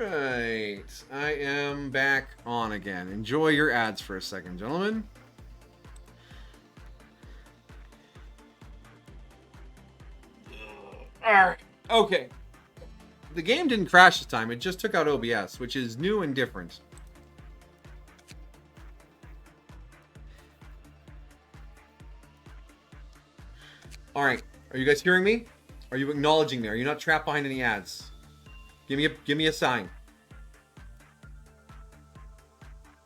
right. I am back on again. Enjoy your ads for a second, gentlemen. Alright. Okay. The game didn't crash this time. It just took out OBS, which is new and different. Alright. Are you guys hearing me? Are you acknowledging me? Are you not trapped behind any ads? Give me a sign.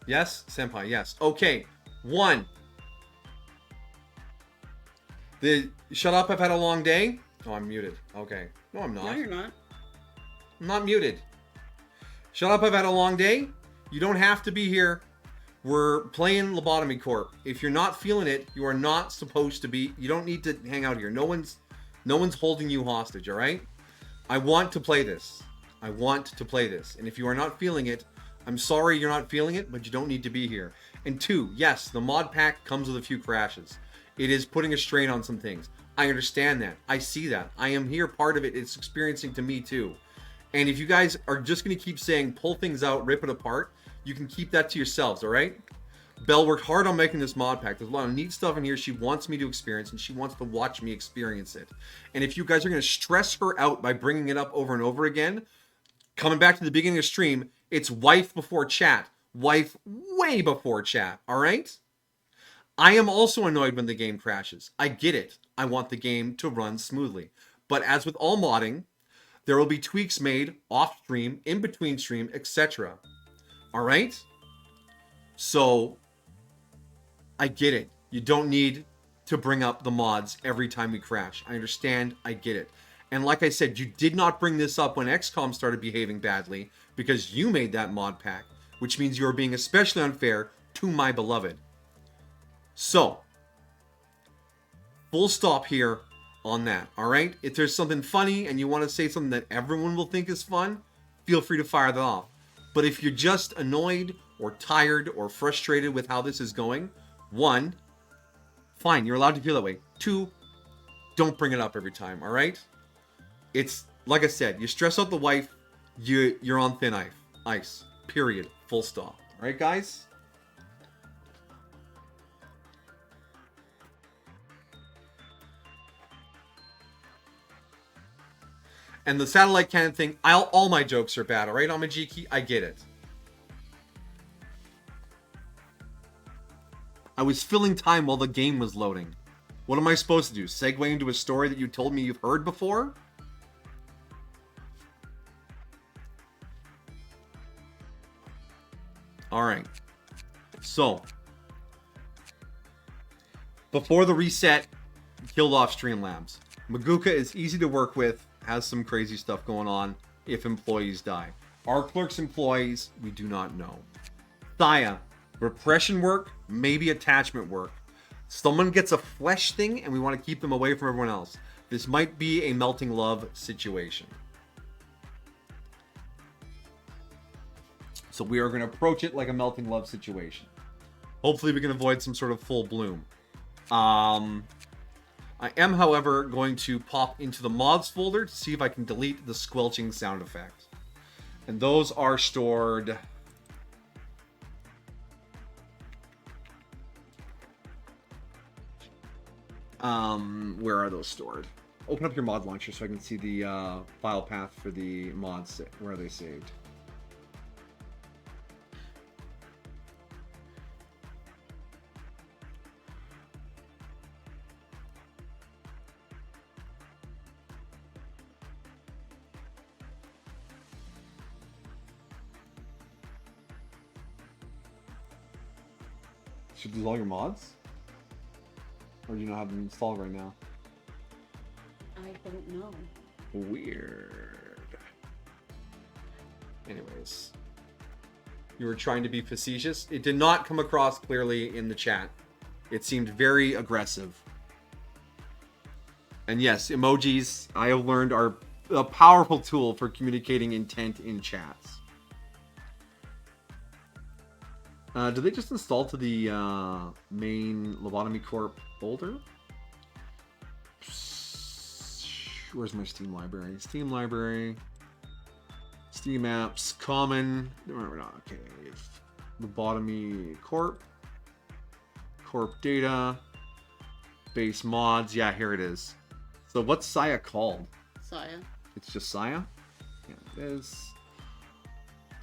Yes? Senpai, yes. Okay. 1. Shut up, I've had a long day. Oh, I'm muted. Okay. No, I'm not. No, you're not. I'm not muted. Shut up, I've had a long day. You don't have to be here. We're playing Lobotomy Corp. If you're not feeling it, you are not supposed to be. You don't need to hang out here. No one's holding you hostage, all right? I want to play this. I want to play this. And if you are not feeling it, I'm sorry you're not feeling it, but you don't need to be here. And 2, yes, the mod pack comes with a few crashes. It is putting a strain on some things. I understand that. I see that. I am here, part of it. It's experiencing to me too. And if you guys are just going to keep saying, pull things out, rip it apart, you can keep that to yourselves, all right? Belle worked hard on making this mod pack. There's a lot of neat stuff in here she wants me to experience, and she wants to watch me experience it. And if you guys are going to stress her out by bringing it up over and over again, coming back to the beginning of the stream, it's wife before chat. Wife way before chat, all right? I am also annoyed when the game crashes. I get it. I want the game to run smoothly. But as with all modding, there will be tweaks made off stream, in between stream, etc. All right? So, I get it. You don't need to bring up the mods every time we crash. I understand. I get it. And like I said, you did not bring this up when XCOM started behaving badly because you made that mod pack, which means you are being especially unfair to my beloved. So, full stop here on that, all right? If there's something funny and you want to say something that everyone will think is fun, feel free to fire that off. But if you're just annoyed or tired or frustrated with how this is going, 1, fine, you're allowed to feel that way. 2, don't bring it up every time, all right? It's, like I said, you stress out the wife, you're on thin ice, period, full stop. All right, guys? And the satellite cannon thing, all my jokes are bad, all right, Amajiki? I get it. I was filling time while the game was loading. What am I supposed to do? Segue into a story that you told me you've heard before? Alright. So. Before the reset, killed off Streamlabs. Maguka is easy to work with, has some crazy stuff going on if employees die. Our clerk's employees, we do not know. Thaya, repression work, maybe attachment work. Someone gets a flesh thing and we want to keep them away from everyone else. This might be a melting love situation. So we are going to approach it like a melting love situation. Hopefully we can avoid some sort of full bloom. I am, however, going to pop into the mods folder to see if I can delete the squelching sound effect. And those are stored... where are those stored? Open up your mod launcher so I can see the file path for the mods. Where are they saved? Should lose all your mods? Or do you not have them installed right now? I don't know. Weird. Anyways. You were trying to be facetious. It did not come across clearly in the chat. It seemed very aggressive. And yes, emojis, I have learned, are a powerful tool for communicating intent in chats. Did they just install to the main Lobotomy Corp folder? Where's my Steam library? Steam Steam apps, common. Okay. Lobotomy Corp. Corp data. Base mods. Yeah, here it is. So what's Saya called? Saya. It's just Saya? Yeah, it is.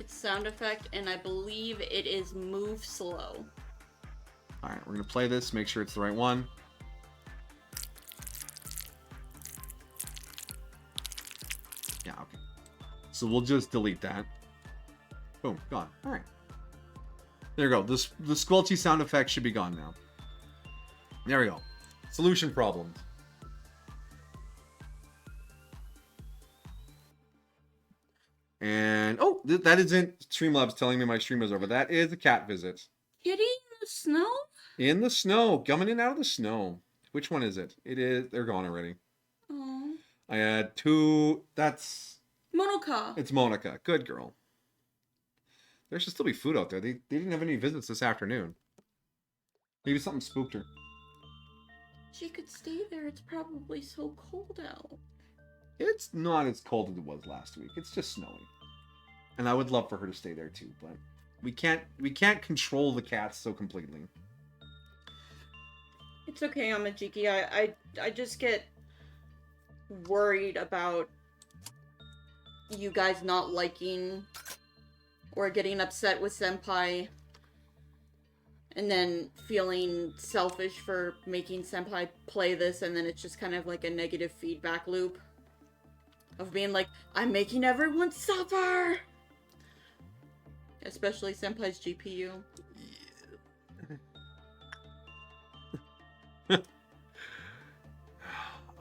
It's sound effect, and I believe it is move slow. Alright, we're going to play this, make sure it's the right one. Yeah, okay. So we'll just delete that. Boom, gone. Alright. There we go. The squelchy sound effect should be gone now. There we go. Solution problems. And, oh, that isn't Streamlabs telling me my stream is over. That is a cat visit. Kitty in the snow? In the snow. Coming in out of the snow. Which one is it? It is, they're gone already. Oh. I had two, that's... Monica. It's Monica. Good girl. There should still be food out there. They didn't have any visits this afternoon. Maybe something spooked her. She could stay there. It's probably so cold out. It's not as cold as it was last week. It's just snowing. And I would love for her to stay there too, but we can't control the cats so completely. It's okay, Amajiki. I just get worried about you guys not liking or getting upset with Senpai and then feeling selfish for making Senpai play this, and then it's just kind of like a negative feedback loop of being like, I'm making everyone suffer! Especially Senpai's GPU. Yeah.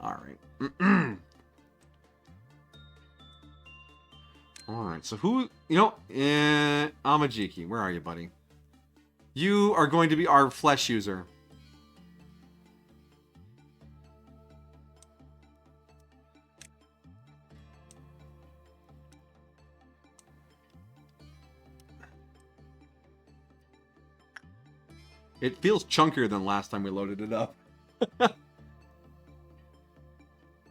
Alright. Alright, so who... You know, Amajiki, where are you, buddy? You are going to be our flesh user. It feels chunkier than last time we loaded it up.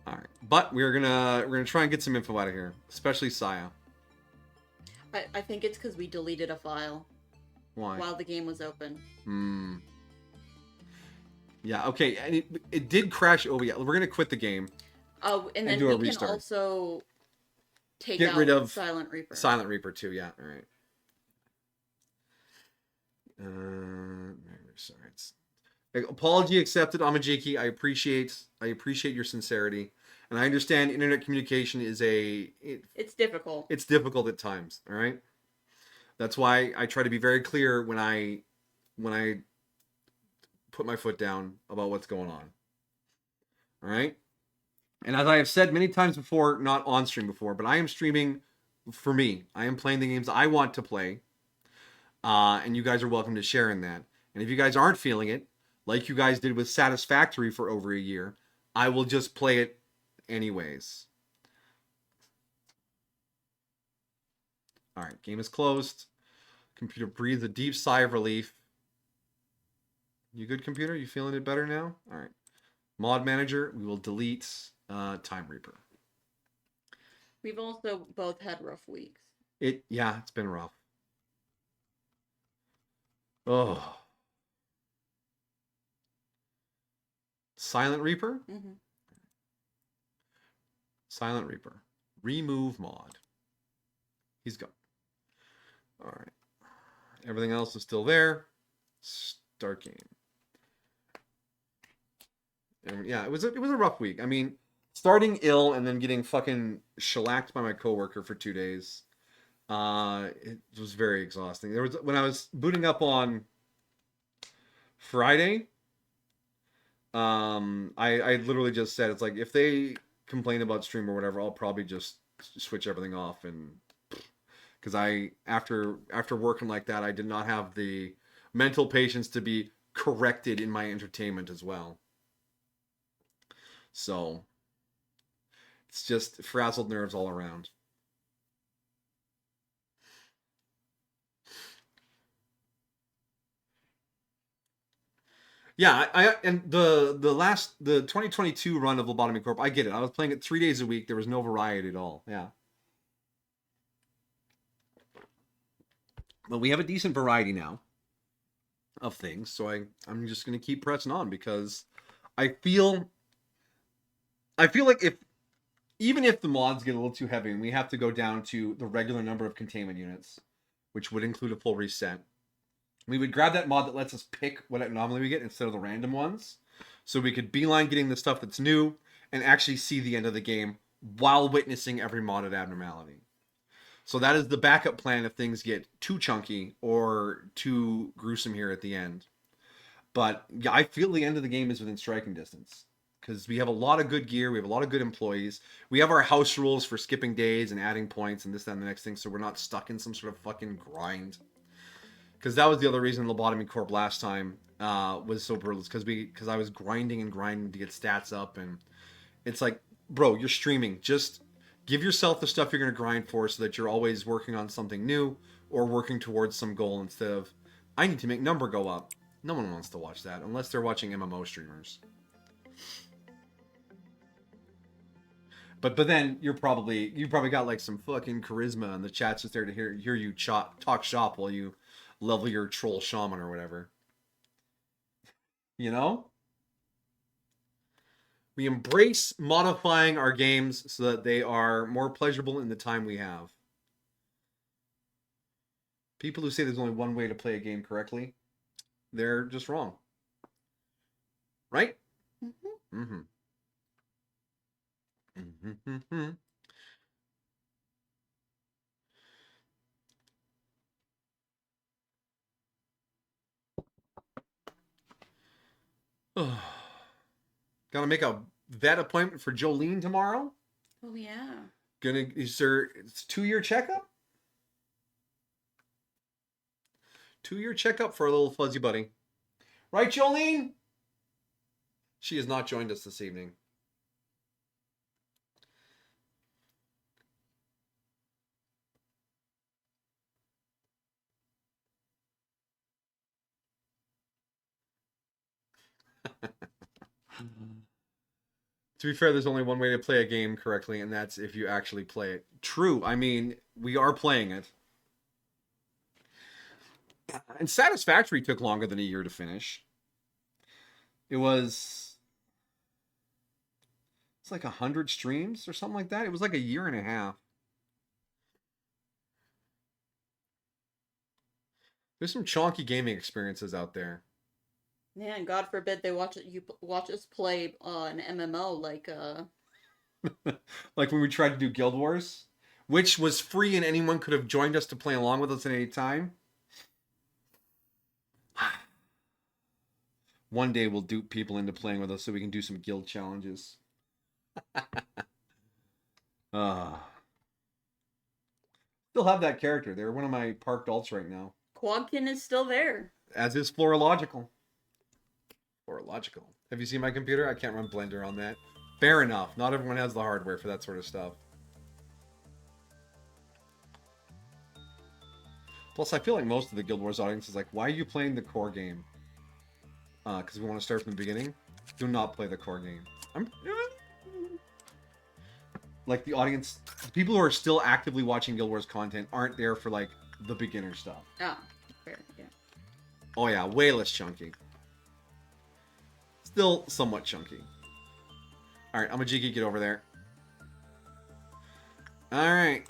Alright, but we're gonna try and get some info out of here, especially Saya. I think it's because we deleted a file. Why? While the game was open. Hmm. Yeah, okay, and it did crash. Oh, yeah, we're gonna quit the game. Oh, and then do a we restart. can also take Get out rid of Silent Reaper. Silent Reaper too, yeah, alright. Sorry, it's... Apology accepted, Amajiki. I appreciate your sincerity. And I understand internet communication is it's difficult. It's difficult at times, alright? That's why I try to be very clear when I put my foot down about what's going on. All right? And as I have said many times before, not on stream before, but I am streaming for me. I am playing the games I want to play. And you guys are welcome to share in that. And if you guys aren't feeling it, like you guys did with Satisfactory for over a year, I will just play it anyways. All right, game is closed. Computer breathes a deep sigh of relief. You good, computer? You feeling it better now? All right. Mod manager, we will delete Time Reaper. We've also both had rough weeks. Yeah, it's been rough. Oh. Silent Reaper? Mm-hmm. Silent Reaper. Remove mod. He's gone. All right. Everything else is still there. Start game. And yeah, it was a rough week. I mean, starting ill and then getting fucking shellacked by my coworker for 2 days. It was very exhausting. When I was booting up on Friday, I literally just said, it's like, if they complain about stream or whatever, I'll probably just switch everything off. And because after working like that, I did not have the mental patience to be corrected in my entertainment as well. So it's just frazzled nerves all around. Yeah, and the 2022 run of Lobotomy Corp, I get it. I was playing it 3 days a week. There was no variety at all. Yeah. But we have a decent variety now of things, so I'm just gonna keep pressing on because I feel like if even if the mods get a little too heavy and we have to go down to the regular number of containment units, which would include a full reset, we would grab that mod that lets us pick what anomaly we get instead of the random ones, so we could beeline getting the stuff that's new and actually see the end of the game while witnessing every modded abnormality. So that is the backup plan if things get too chunky or too gruesome here at the end. But yeah, I feel the end of the game is within striking distance because we have a lot of good gear, we have a lot of good employees, we have our house rules for skipping days and adding points and this, that, and the next thing, so we're not stuck in some sort of fucking grind. Because that was the other reason Lobotomy Corp last time was so brutal, because I was grinding and grinding to get stats up, and it's like, bro, you're streaming. Just give yourself the stuff you're going to grind for so that you're always working on something new or working towards some goal instead of, I need to make number go up. No one wants to watch that unless they're watching MMO streamers. But then you probably got like some fucking charisma and the chat's just there to hear you talk shop while you level your troll shaman or whatever. You know? We embrace modifying our games so that they are more pleasurable in the time we have. People who say there's only one way to play a game correctly, they're just wrong. Right? Mm-hmm. Mm-hmm. Mm-hmm. Gotta make a vet appointment for Jolene tomorrow. Oh yeah. It's 2-year checkup? 2-year checkup for a little fuzzy buddy. Right, Jolene? She has not joined us this evening. To be fair, there's only one way to play a game correctly, and that's if you actually play it. True. I mean, we are playing it. And Satisfactory took longer than a year to finish. It's like 100 streams or something like that. It was like a year and a half. There's some chonky gaming experiences out there. Yeah, and God forbid they watch us play an MMO like like when we tried to do Guild Wars, which was free and anyone could have joined us to play along with us at any time. One day we'll dupe people into playing with us so we can do some guild challenges. Still have that character. They're one of my parked alts right now. Quadkin is still there. As is Florological. Have you seen my computer? I can't run Blender on that. Fair enough. Not everyone has the hardware for that sort of stuff. Plus, I feel like most of the Guild Wars audience is like, why are you playing the core game? Because we want to start from the beginning. Do not play the core game. Like, the audience, the people who are still actively watching Guild Wars content aren't there for, like, the beginner stuff. Ah, fair, yeah. Oh yeah, way less chunky. Still somewhat chunky. Alright, I'm a jiggy, get over there. Alright.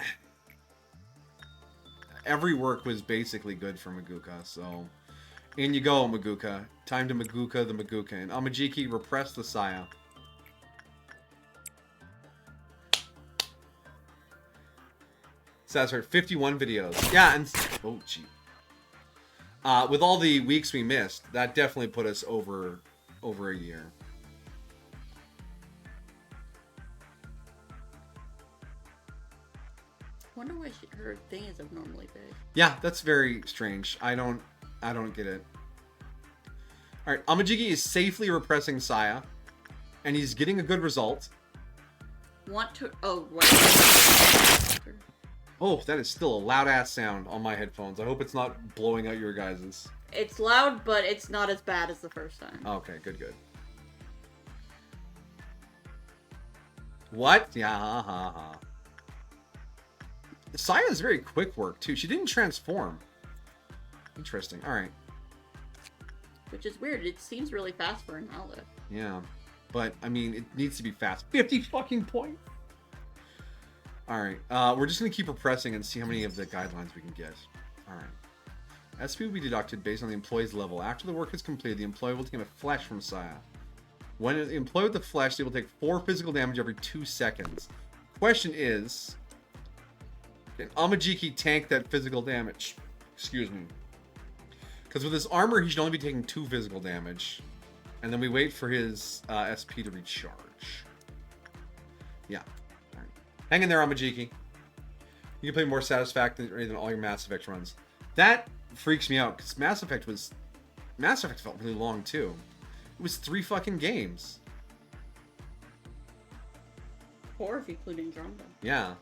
Every work was basically good for Maguka, so... In you go, Maguka. Time to Maguka the Maguka. And Amajiki, repress the Saya. So that's right, 51 videos. Yeah, and... Oh, gee. With all the weeks we missed, that definitely put us over a year. Wonder why her thing is abnormally big. Yeah, that's very strange. I don't get it. All right, Amajigi is safely repressing Saya, and he's getting a good result. Oh, right. Oh, that is still a loud ass sound on my headphones. I hope it's not blowing out your guys's. It's loud, but it's not as bad as the first time. Okay, good. What? Yeah, ha. Saya is very quick work too. She didn't transform. Interesting. All right. Which is weird. It seems really fast for an outlet. Yeah. But, I mean, it needs to be fast. 50 fucking points. All right. We're just going to keep repressing and see how many of the guidelines we can get. All right. SP will be deducted based on the employee's level. After the work is completed, the employee will take a flesh from Saya. When the employee with the flesh, they will take 4 physical damage every 2 seconds. Question is, can Amajiki tank that physical damage? Excuse me. Because with his armor, he should only be taking 2 physical damage. And then we wait for his SP to recharge. Yeah. All right. Hang in there, Amajiki. You can play more satisfactory than all your Mass Effect runs. That freaks me out, because Mass Effect felt really long, too. It was 3 fucking games. 4 if including Andromeda. Yeah.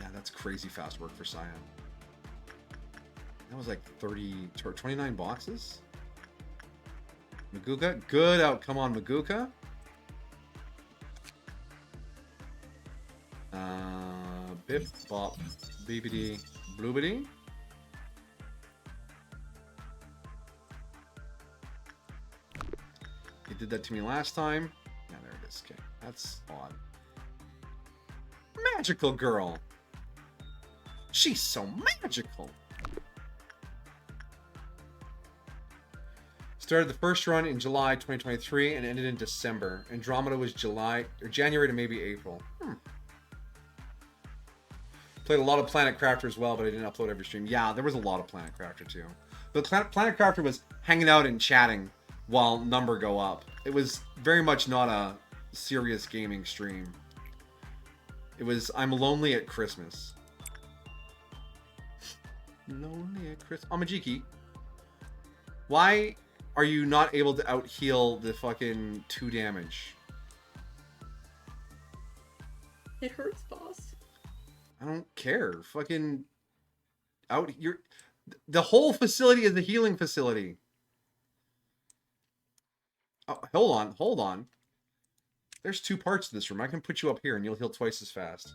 Yeah, that's crazy fast work for Cyan. That was like 29 boxes? Maguka? Good outcome on Maguka. Bip, bop, beebity, bloobity. He did that to me last time. Yeah, there it is. Okay, that's odd. Magical girl. She's so magical. Started the first run in July 2023 and ended in December. Andromeda was January to maybe April. Played a lot of Planet Crafter as well, but I didn't upload every stream. Yeah, there was a lot of Planet Crafter too. But Planet Crafter was hanging out and chatting while number go up. It was very much not a serious gaming stream. It was I'm lonely at Christmas. Lonely at Christmas. Amajiki, why are you not able to out heal the fucking 2 damage? It hurts, boss. I don't care. Fucking the whole facility is a healing facility. Oh, hold on. There's 2 parts to this room. I can put you up here and you'll heal twice as fast.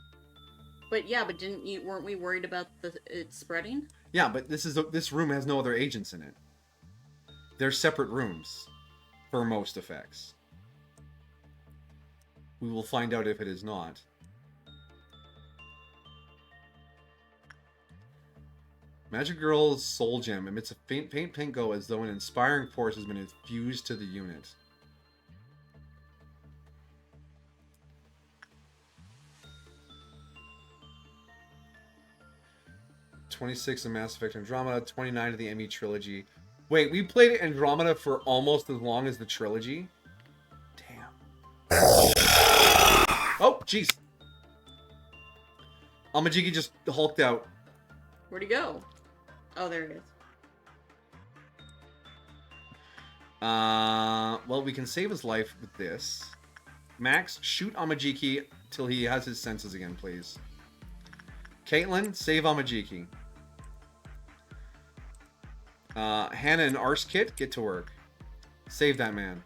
But yeah, but weren't we worried about it spreading? Yeah, but this room has no other agents in it. They're separate rooms for most effects. We will find out if it is not. Magic Girl's soul gem emits a faint pink glow as though an inspiring force has been infused to the unit. $26 of Mass Effect Andromeda, 29 of the ME trilogy. Wait, we played Andromeda for almost as long as the trilogy? Damn. Oh, jeez. Amajiki just hulked out. Where'd he go? Oh, there it is. Well, we can save his life with this. Max, shoot Amajiki till he has his senses again, please. Caitlin, save Amajiki. Hannah and Arse Kit, get to work. Save that man.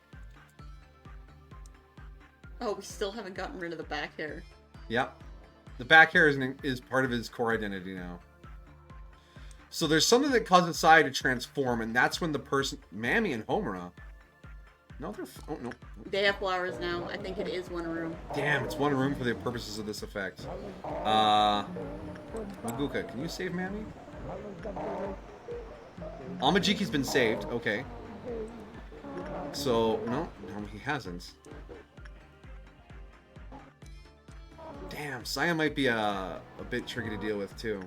Oh, we still haven't gotten rid of the back hair. Yep. The back hair is part of his core identity now. So there's something that causes Sai to transform, and that's when the person... Mammy and Homura. No, they're... Oh, no. They have flowers now. I think it is one room. Damn, it's one room for the purposes of this effect. Maguka, can you save Mammy? Amajiki's been saved. Okay. So, no, he hasn't. Damn, Saya might be a bit tricky to deal with, too.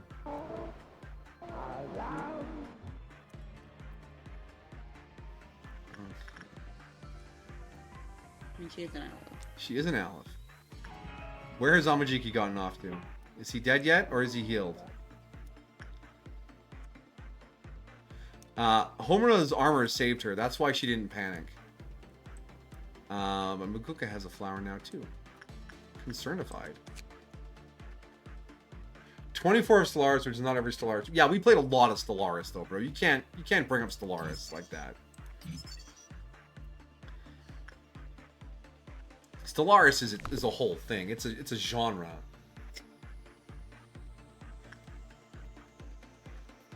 I mean, she is an Aleph. She is an Aleph. Where has Amajiki gotten off to? Is he dead yet, or is he healed? Homura's armor saved her. That's why she didn't panic. But Maguka has a flower now, too. Concernified. 24 of Stellaris, which is not every Stellaris. Yeah, we played a lot of Stellaris, though, bro. You can't bring up Stellaris like that. Stellaris is a whole thing. It's a genre.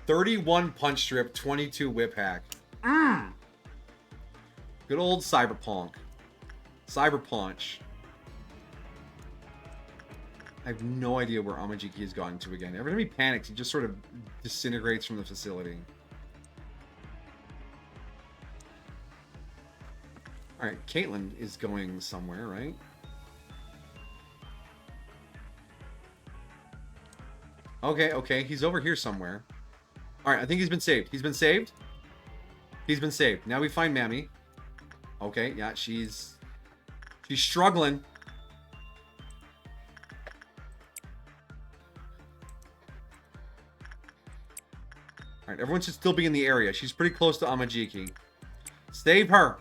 31 punch strip, 22 whip hack. Good old cyberpunk. Cyberpunch. I have no idea where Amajiki has gotten to again. Every time he panics, he just sort of disintegrates from the facility. Alright, Caitlin is going somewhere, right? Okay, he's over here somewhere. Alright, I think he's been saved. He's been saved? He's been saved. Now we find Mammy. Okay, yeah, she's struggling. Alright, everyone should still be in the area. She's pretty close to Amajiki. Save her!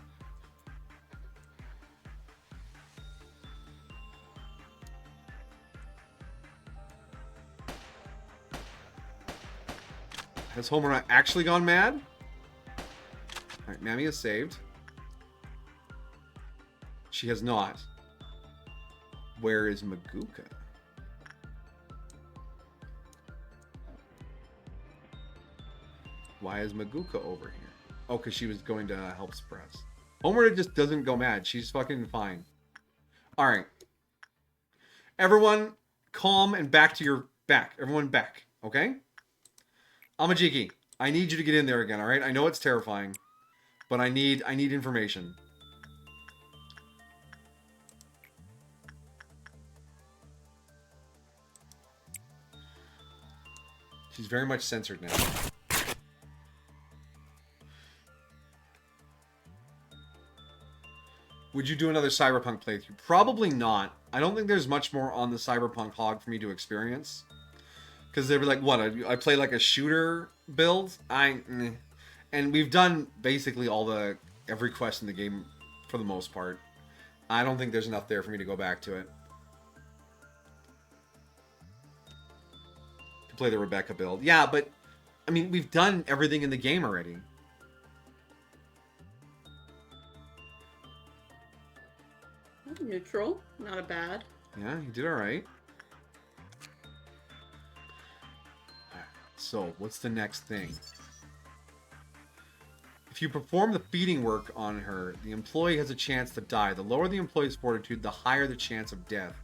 Has Homer actually gone mad? Alright, Mammy is saved. She has not. Where is Maguka? Why is Maguka over here? Oh, because she was going to help suppress. Homer just doesn't go mad. She's fucking fine. Alright. Everyone, calm and back to your back. Everyone back, okay? Amajiki, I need you to get in there again, alright? I know it's terrifying, but I need information. She's very much censored now. Would you do another Cyberpunk playthrough? Probably not. I don't think there's much more on the Cyberpunk hog for me to experience. Because they were like, what, I play like a shooter build? And we've done basically every quest in the game for the most part. I don't think there's enough there for me to go back to it. To play the Rebecca build. Yeah, but, I mean, we've done everything in the game already. Neutral. Not a bad. Yeah, you did alright. So, what's the next thing? If you perform the feeding work on her, the employee has a chance to die. The lower the employee's fortitude, the higher the chance of death.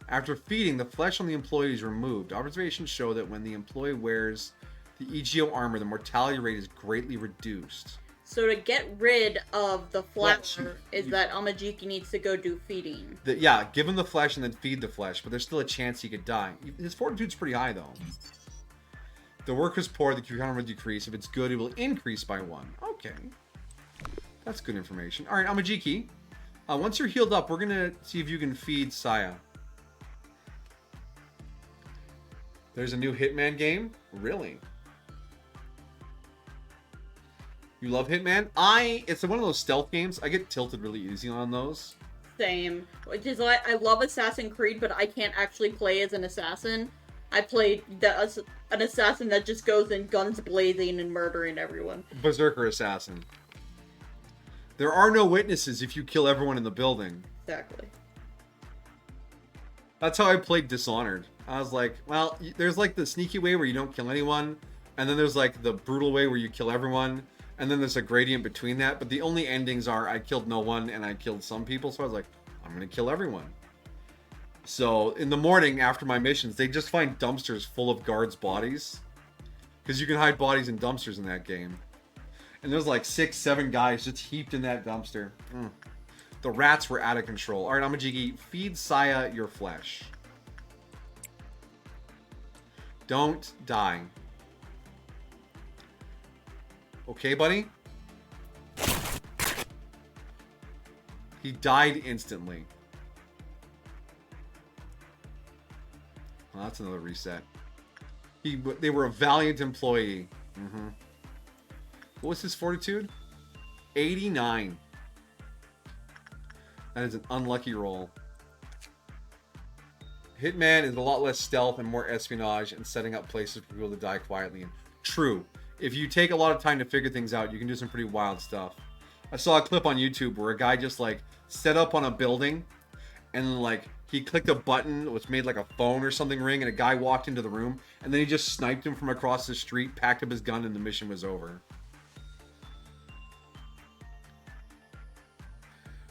After feeding, the flesh on the employee is removed. Observations show that when the employee wears the EGO armor, the mortality rate is greatly reduced. So to get rid of the flesh, that Amajiki needs to go do feeding. Yeah, give him the flesh and then feed the flesh, but there's still a chance he could die. His fortitude's pretty high, though. The work is poor, the Q counter will decrease. If it's good, it will increase by 1. Okay. That's good information. Alright, Amajiki. Once you're healed up, we're going to see if you can feed Saya. There's a new Hitman game? Really? You love Hitman? It's one of those stealth games. I get tilted really easy on those. Same. Which is why I love Assassin's Creed, but I can't actually play as an assassin. I play an assassin that just goes in guns blazing and murdering everyone. Berserker assassin. There are no witnesses if you kill everyone in the building. Exactly. That's how I played Dishonored. I was like, well, there's like the sneaky way where you don't kill anyone, and then there's like the brutal way where you kill everyone, and then there's a gradient between that, but the only endings are I killed no one and I killed some people, so I was like, I'm gonna kill everyone. So in the morning after my missions, they just find dumpsters full of guards' bodies, because you can hide bodies in dumpsters in that game. And there's like 6-7 guys just heaped in that dumpster. The rats were out of control. Alright, Amajiki, feed Saya your flesh. Don't die. Okay, buddy? He died instantly. Well, that's another reset. They were a valiant employee. What was his fortitude? 89. That is an unlucky roll. Hitman is a lot less stealth and more espionage and setting up places for people to die quietly in. True. If you take a lot of time to figure things out, you can do some pretty wild stuff. I saw a clip on YouTube where a guy just like set up on a building and like he clicked a button which made like a phone or something ring, and a guy walked into the room, and then he just sniped him from across the street, packed up his gun, and the mission was over.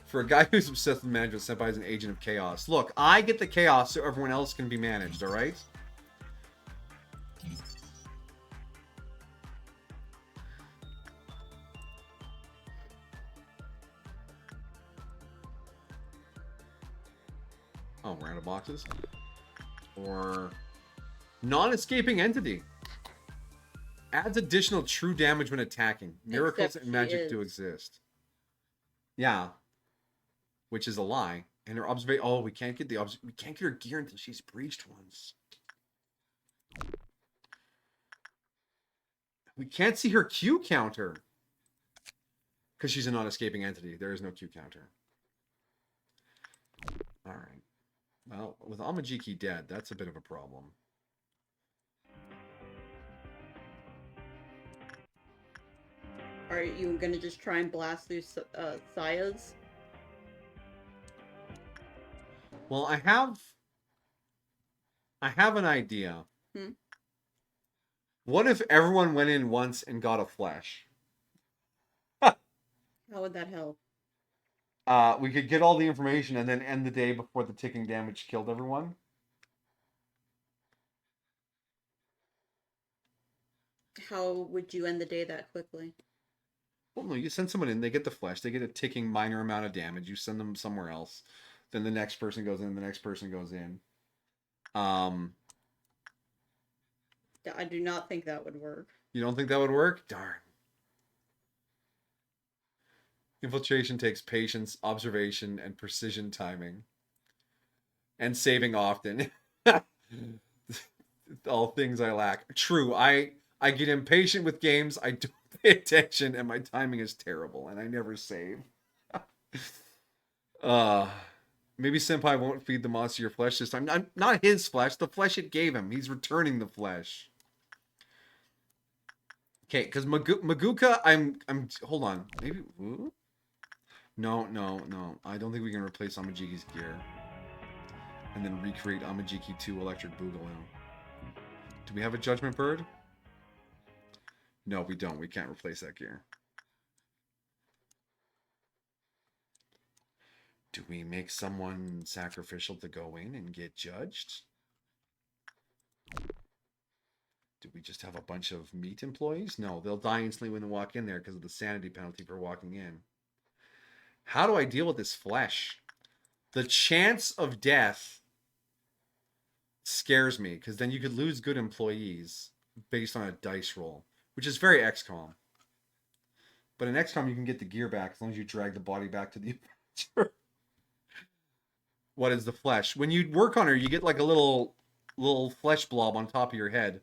For a guy who's obsessed with management, Senpai is an agent of chaos. Look, I get the chaos so everyone else can be managed, alright? Oh, we're out of boxes. Or non-escaping entity. Adds additional true damage when attacking. Miracles Except and magic he do is. exist. Yeah. Which is a lie. And her observation. Oh, we can't get we can't get her gear until she's breached once. We can't see her Q counter. Because she's a non-escaping entity. There is no Q counter. Alright. Well, with Amajiki dead, that's a bit of a problem. Are you gonna just try and blast through Saya's? Well, I have an idea. Hmm? What if everyone went in once and got a flesh? How would that help? We could get all the information and then end the day before the ticking damage killed everyone. How would you end the day that quickly? Well, no, you send someone in, they get the flesh, they get a ticking minor amount of damage, you send them somewhere else. Then the next person goes in, the next person goes in. I do not think that would work. You don't think that would work? Darn. Infiltration takes patience, observation, and precision timing. And saving often. All things I lack. True, I get impatient with games, I don't pay attention, and my timing is terrible, and I never save. Maybe Senpai won't feed the monster your flesh this time. Not his flesh, the flesh it gave him. He's returning the flesh. Okay, because Maguka, I'm hold on. Maybe No. I don't think we can replace Amajiki's gear. And then recreate Amajiki 2 Electric Boogaloo. Do we have a Judgment Bird? No, we don't. We can't replace that gear. Do we make someone sacrificial to go in and get judged? Do we just have a bunch of meat employees? No, they'll die instantly when they walk in there because of the sanity penalty for walking in. How do I deal with this flesh? The chance of death scares me because then you could lose good employees based on a dice roll, which is very XCOM. But in XCOM, you can get the gear back as long as you drag the body back to the adventure. What is the flesh? When you work on her, you get like a little flesh blob on top of your head,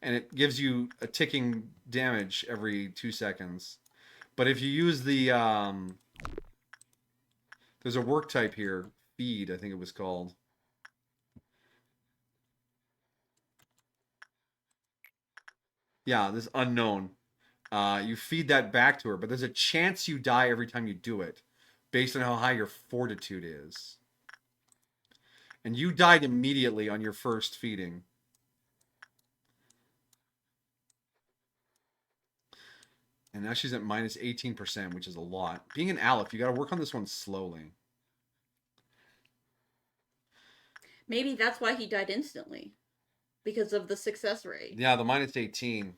and it gives you a ticking damage every 2 seconds. But if you use the there's a work type here, feed, I think it was called. Yeah, this unknown. You feed that back to her, but there's a chance you die every time you do it, based on how high your fortitude is. And you died immediately on your first feeding. And now she's at minus 18%, which is a lot. Being an Aleph, you got to work on this one slowly. Maybe that's why he died instantly. Because of the success rate. Yeah, the minus 18.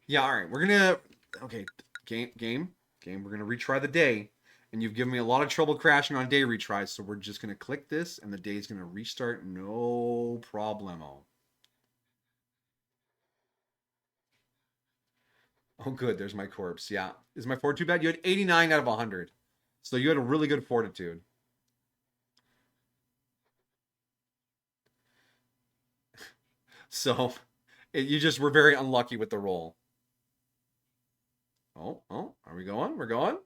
Yeah, all right. We're going to... Okay, game. We're going to retry the day. And you've given me a lot of trouble crashing on day retries, so we're just going to click this, and the day is going to restart no problemo. Oh, good. There's my corpse. Yeah. Is my fortitude bad? You had 89 out of 100. So you had a really good fortitude. So you just were very unlucky with the roll. Oh, are we going? We're going?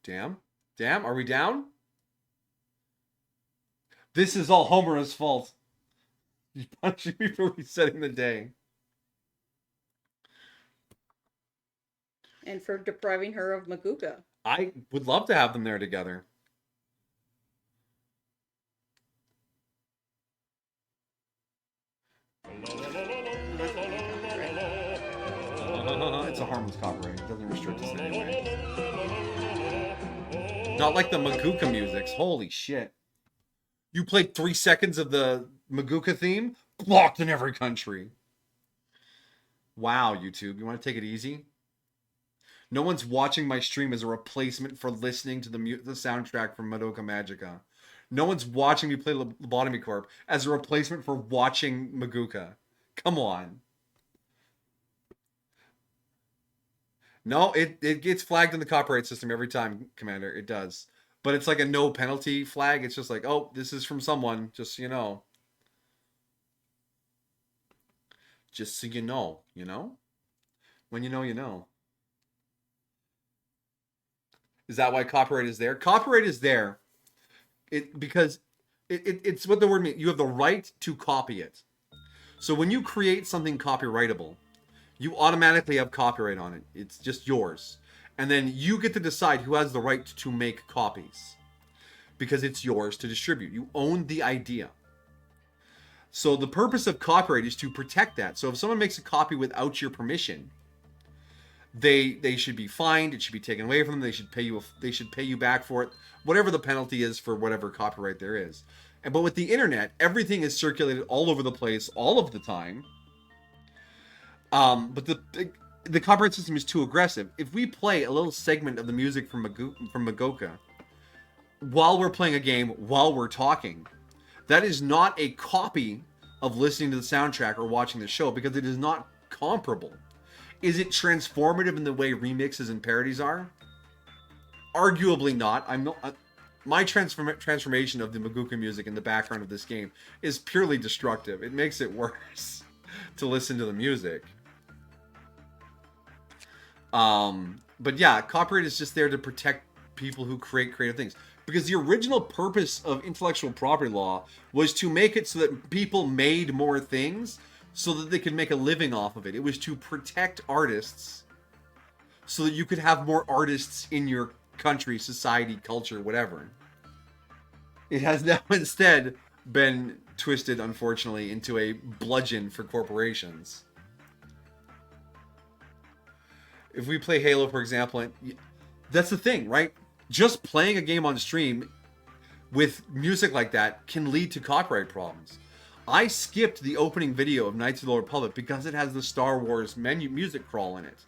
Damn, are we down? This is all Homer's fault. He's punishing me for resetting the day. And for depriving her of Maguka. I would love to have them there together. It's a harmless copyright. It doesn't restrict us in any way. Not like the Maguka musics. Holy shit. You played 3 seconds of the Maguka theme? Blocked in every country. Wow, YouTube. You want to take it easy? No one's watching my stream as a replacement for listening to the soundtrack from Madoka Magica. No one's watching me play Lobotomy Corp as a replacement for watching Maguka. Come on. No, it gets flagged in the copyright system every time, Commander. It does. But it's like a no penalty flag. It's just like, oh, this is from someone, just so you know. Just so you know, you know? When you know, you know. Is that why copyright is there? Copyright is there because it's what the word means. You have the right to copy it. So when you create something copyrightable, you automatically have copyright on it. It's just yours. And then you get to decide who has the right to make copies because it's yours to distribute. You own the idea. So the purpose of copyright is to protect that. So if someone makes a copy without your permission, they should be fined. It should be taken away from them. They should pay you back for it. Whatever the penalty is for whatever copyright there is. But with the internet, everything is circulated all over the place all of the time. But the copyright system is too aggressive. If we play a little segment of the music from Magoka while we're playing a game, while we're talking, that is not a copy of listening to the soundtrack or watching the show because it is not comparable. Is it transformative in the way remixes and parodies are? Arguably not. My transformation of the Maguka music in the background of this game is purely destructive. It makes it worse to listen to the music. But yeah, copyright is just there to protect people who create creative things. Because the original purpose of intellectual property law was to make it so that people made more things so that they could make a living off of it. It was to protect artists so that you could have more artists in your country, society, culture, whatever. It has now instead been twisted, unfortunately, into a bludgeon for corporations. If we play Halo, for example, that's the thing, right? Just playing a game on stream with music like that can lead to copyright problems. I skipped the opening video of Knights of the Old Republic because it has the Star Wars music crawl in it.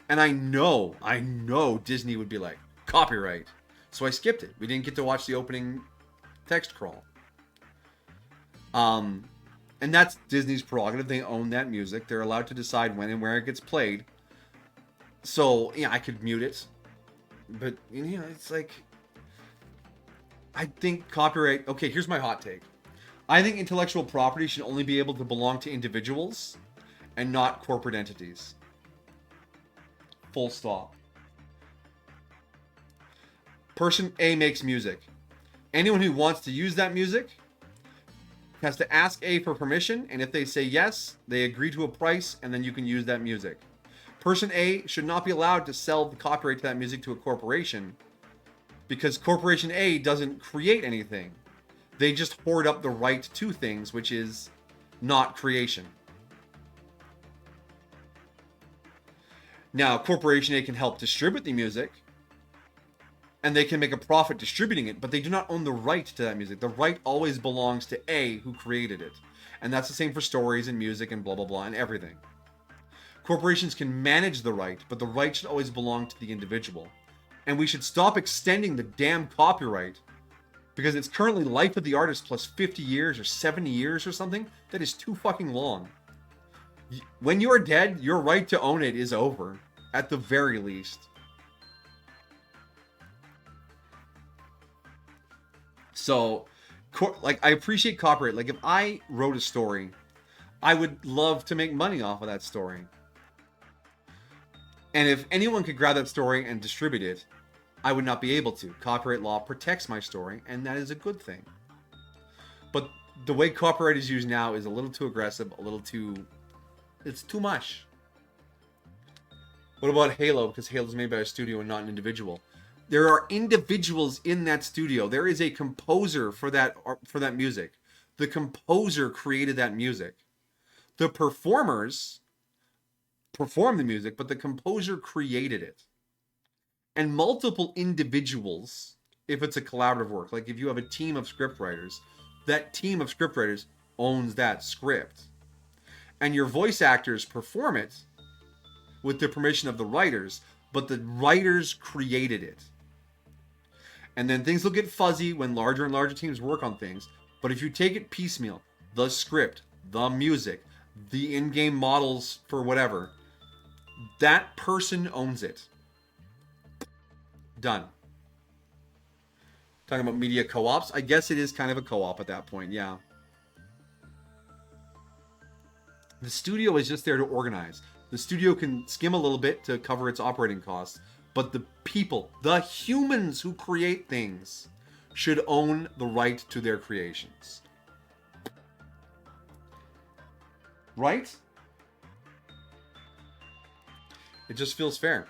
And I know Disney would be like, copyright. So I skipped it. We didn't get to watch the opening text crawl. And that's Disney's prerogative. They own that music. They're allowed to decide when and where it gets played. So, yeah, I could mute it. But, you know, it's like, I think copyright... Okay, here's my hot take. I think intellectual property should only be able to belong to individuals and not corporate entities. Full stop. Person A makes music. Anyone who wants to use that music has to ask A for permission, and if they say yes, they agree to a price, and then you can use that music. Person A should not be allowed to sell the copyright to that music to a corporation because Corporation A doesn't create anything. They just hoard up the right to things, which is not creation. Now, Corporation A can help distribute the music, and they can make a profit distributing it, but they do not own the right to that music. The right always belongs to A, who created it. And that's the same for stories and music and blah, blah, blah, and everything. Corporations can manage the right, but the right should always belong to the individual. And we should stop extending the damn copyright because it's currently life of the artist plus 50 years or 70 years or something. That is too fucking long. When you're dead, your right to own it is over, at the very least. So, like, I appreciate copyright. Like, if I wrote a story, I would love to make money off of that story. And if anyone could grab that story and distribute it, I would not be able to. Copyright law protects my story, and that is a good thing. But the way copyright is used now is a little too aggressive, it's too much. What about Halo? Because Halo's made by a studio and not an individual. There are individuals in that studio. There is a composer for that music. The composer created that music. The performers perform the music, but the composer created it. And multiple individuals, if it's a collaborative work, like if you have a team of scriptwriters, that team of scriptwriters owns that script. And your voice actors perform it with the permission of the writers, but the writers created it. And then things will get fuzzy when larger and larger teams work on things. But if you take it piecemeal, the script, the music, the in-game models for whatever, that person owns it. Done. Talking about media co-ops, I guess it is kind of a co-op at that point, yeah. The studio is just there to organize. The studio can skim a little bit to cover its operating costs, but the people, the humans who create things, should own the right to their creations. Right? It just feels fair.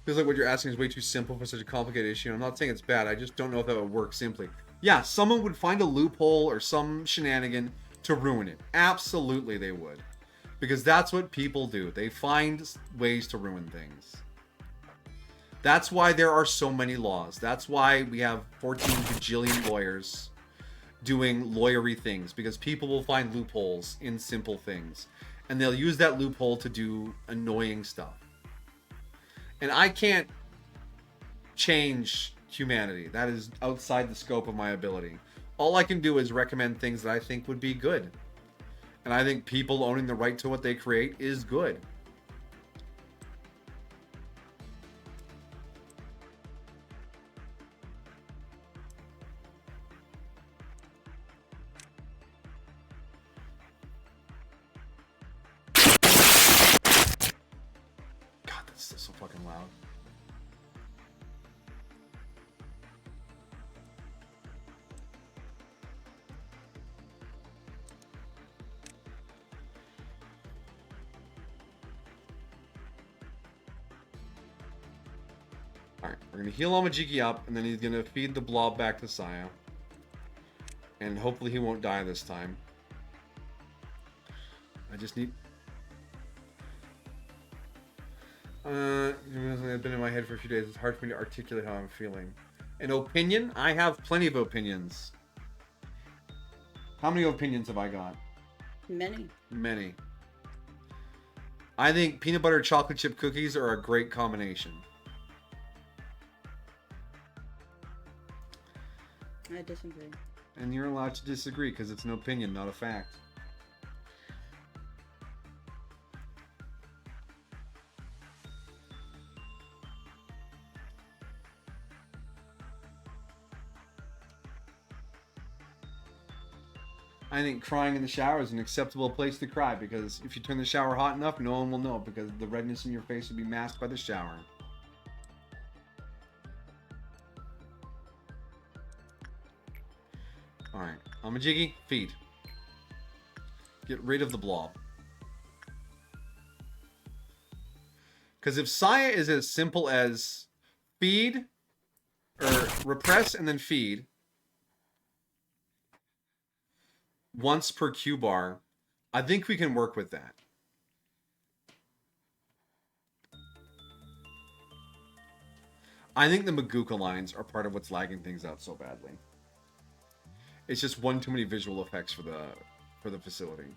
Feels like what you're asking is way too simple for such a complicated issue. I'm not saying it's bad. I just don't know if that would work simply. Yeah, someone would find a loophole or some shenanigan to ruin it. Absolutely they would. Because that's what people do. They find ways to ruin things. That's why there are so many laws. That's why we have 14 bajillion lawyers doing lawyery things. Because people will find loopholes in simple things. And they'll use that loophole to do annoying stuff. And I can't change humanity. That is outside the scope of my ability. All I can do is recommend things that I think would be good. And I think people owning the right to what they create is good. God, that's still so fucking loud. Alright, we're gonna heal Amajiki up, and then he's gonna feed the blob back to Saya. And hopefully he won't die this time. I just need... I've been in my head for a few days. It's hard for me to articulate how I'm feeling. An opinion? I have plenty of opinions. How many opinions have I got? Many. Many. I think peanut butter chocolate chip cookies are a great combination. I disagree. And you're allowed to disagree because it's an opinion, not a fact. I think crying in the shower is an acceptable place to cry because if you turn the shower hot enough, no one will know because the redness in your face will be masked by the shower. Alright, Amajigi, feed. Get rid of the blob. Because if Saya is as simple as feed, or repress and then feed, once per Q bar, I think we can work with that. I think the Maguka lines are part of what's lagging things out so badly. It's just one too many visual effects for the facility.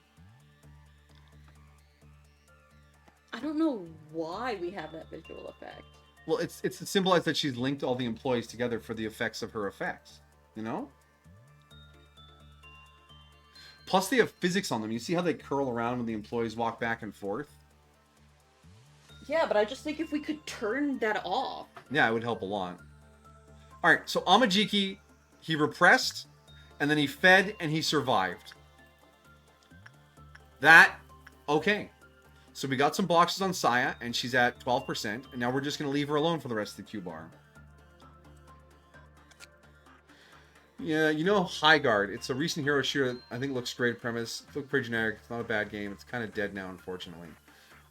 I don't know why we have that visual effect. Well, it's as simple as that she's linked all the employees together for the effects of her effects, you know? Plus, they have physics on them. You see how they curl around when the employees walk back and forth? Yeah, but I just think if we could turn that off. Yeah, it would help a lot. All right, so Amajiki, he repressed, and then he fed, and he survived. That, okay. So we got some boxes on Saya, and she's at 12%, and now we're just going to leave her alone for the rest of the Q bar. Yeah, you know High Guard. It's a recent hero shooter. I think looks great premise. It looks pretty generic. It's not a bad game. It's kind of dead now, unfortunately.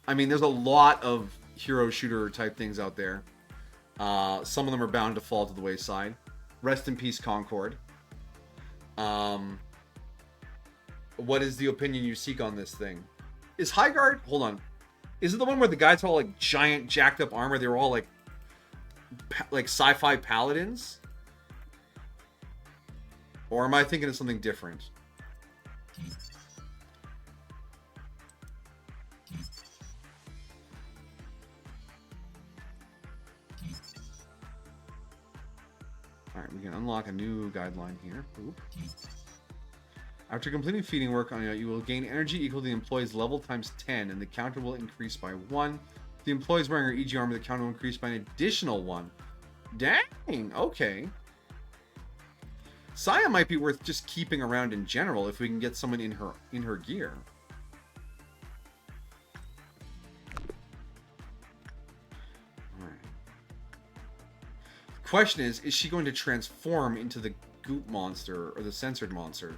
I mean, there's a lot of hero shooter type things out there. Some of them are bound to fall to the wayside. Rest in peace, Concord. What is the opinion you seek on this thing? Is High Guard... Hold on. Is it the one where the guys have all like giant jacked up armor? They were all like sci-fi paladins? Or am I thinking of something different? Alright, we can unlock a new guideline here. Oop. After completing feeding work on it, you will gain energy equal to the employee's level times 10, and the counter will increase by 1. If the employee is wearing her EG armor, the counter will increase by an additional 1. Dang, okay. Saya might be worth just keeping around in general if we can get someone in her gear. Alright. The question is she going to transform into the goop monster or the censored monster?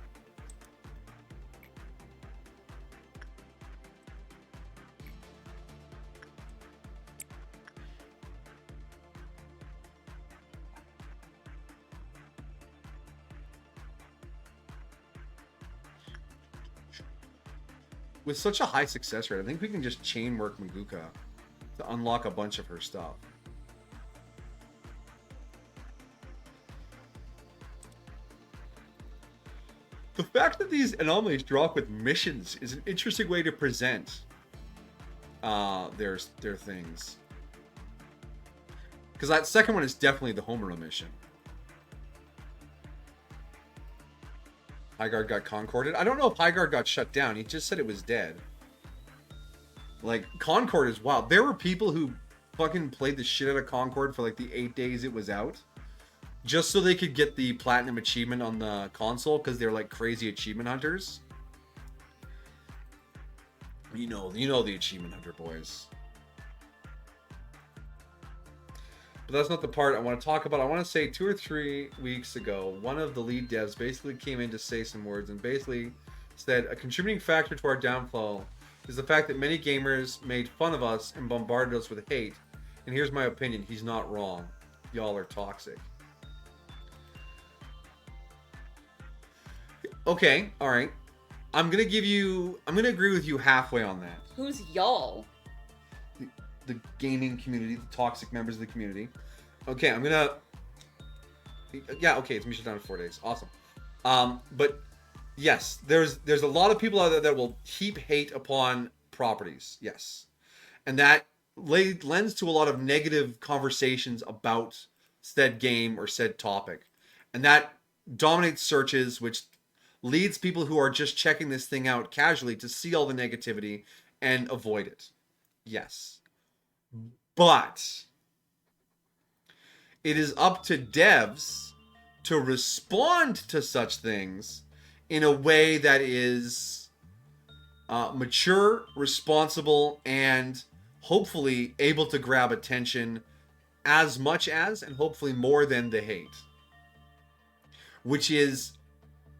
With such a high success rate, I think we can just chain work Maguka to unlock a bunch of her stuff. The fact that these anomalies drop with missions is an interesting way to present their things. Because that second one is definitely the Homeroom mission. Highguard got concorded. I don't know if Highguard got shut down. He just said it was dead. Like, Concord is wild. There were people who fucking played the shit out of Concord for like the 8 days it was out. Just so they could get the platinum achievement on the console because they're like crazy achievement hunters. You know the achievement hunter boys. But that's not the part I want to talk about. I want to say 2 or 3 weeks ago, one of the lead devs basically came in to say some words and basically said a contributing factor to our downfall is the fact that many gamers made fun of us and bombarded us with hate. And here's my opinion. He's not wrong. Y'all are toxic. Okay, alright. I'm gonna agree with you halfway on that. Who's y'all? The gaming community, the toxic members of the community. Okay, yeah, okay, it's me shut down in 4 days. Awesome. But yes, there's a lot of people out there that will heap hate upon properties. Yes. And that lends to a lot of negative conversations about said game or said topic. And that dominates searches, which leads people who are just checking this thing out casually to see all the negativity and avoid it. Yes. But it is up to devs to respond to such things in a way that is mature, responsible, and hopefully able to grab attention as much as and hopefully more than the hate. Which is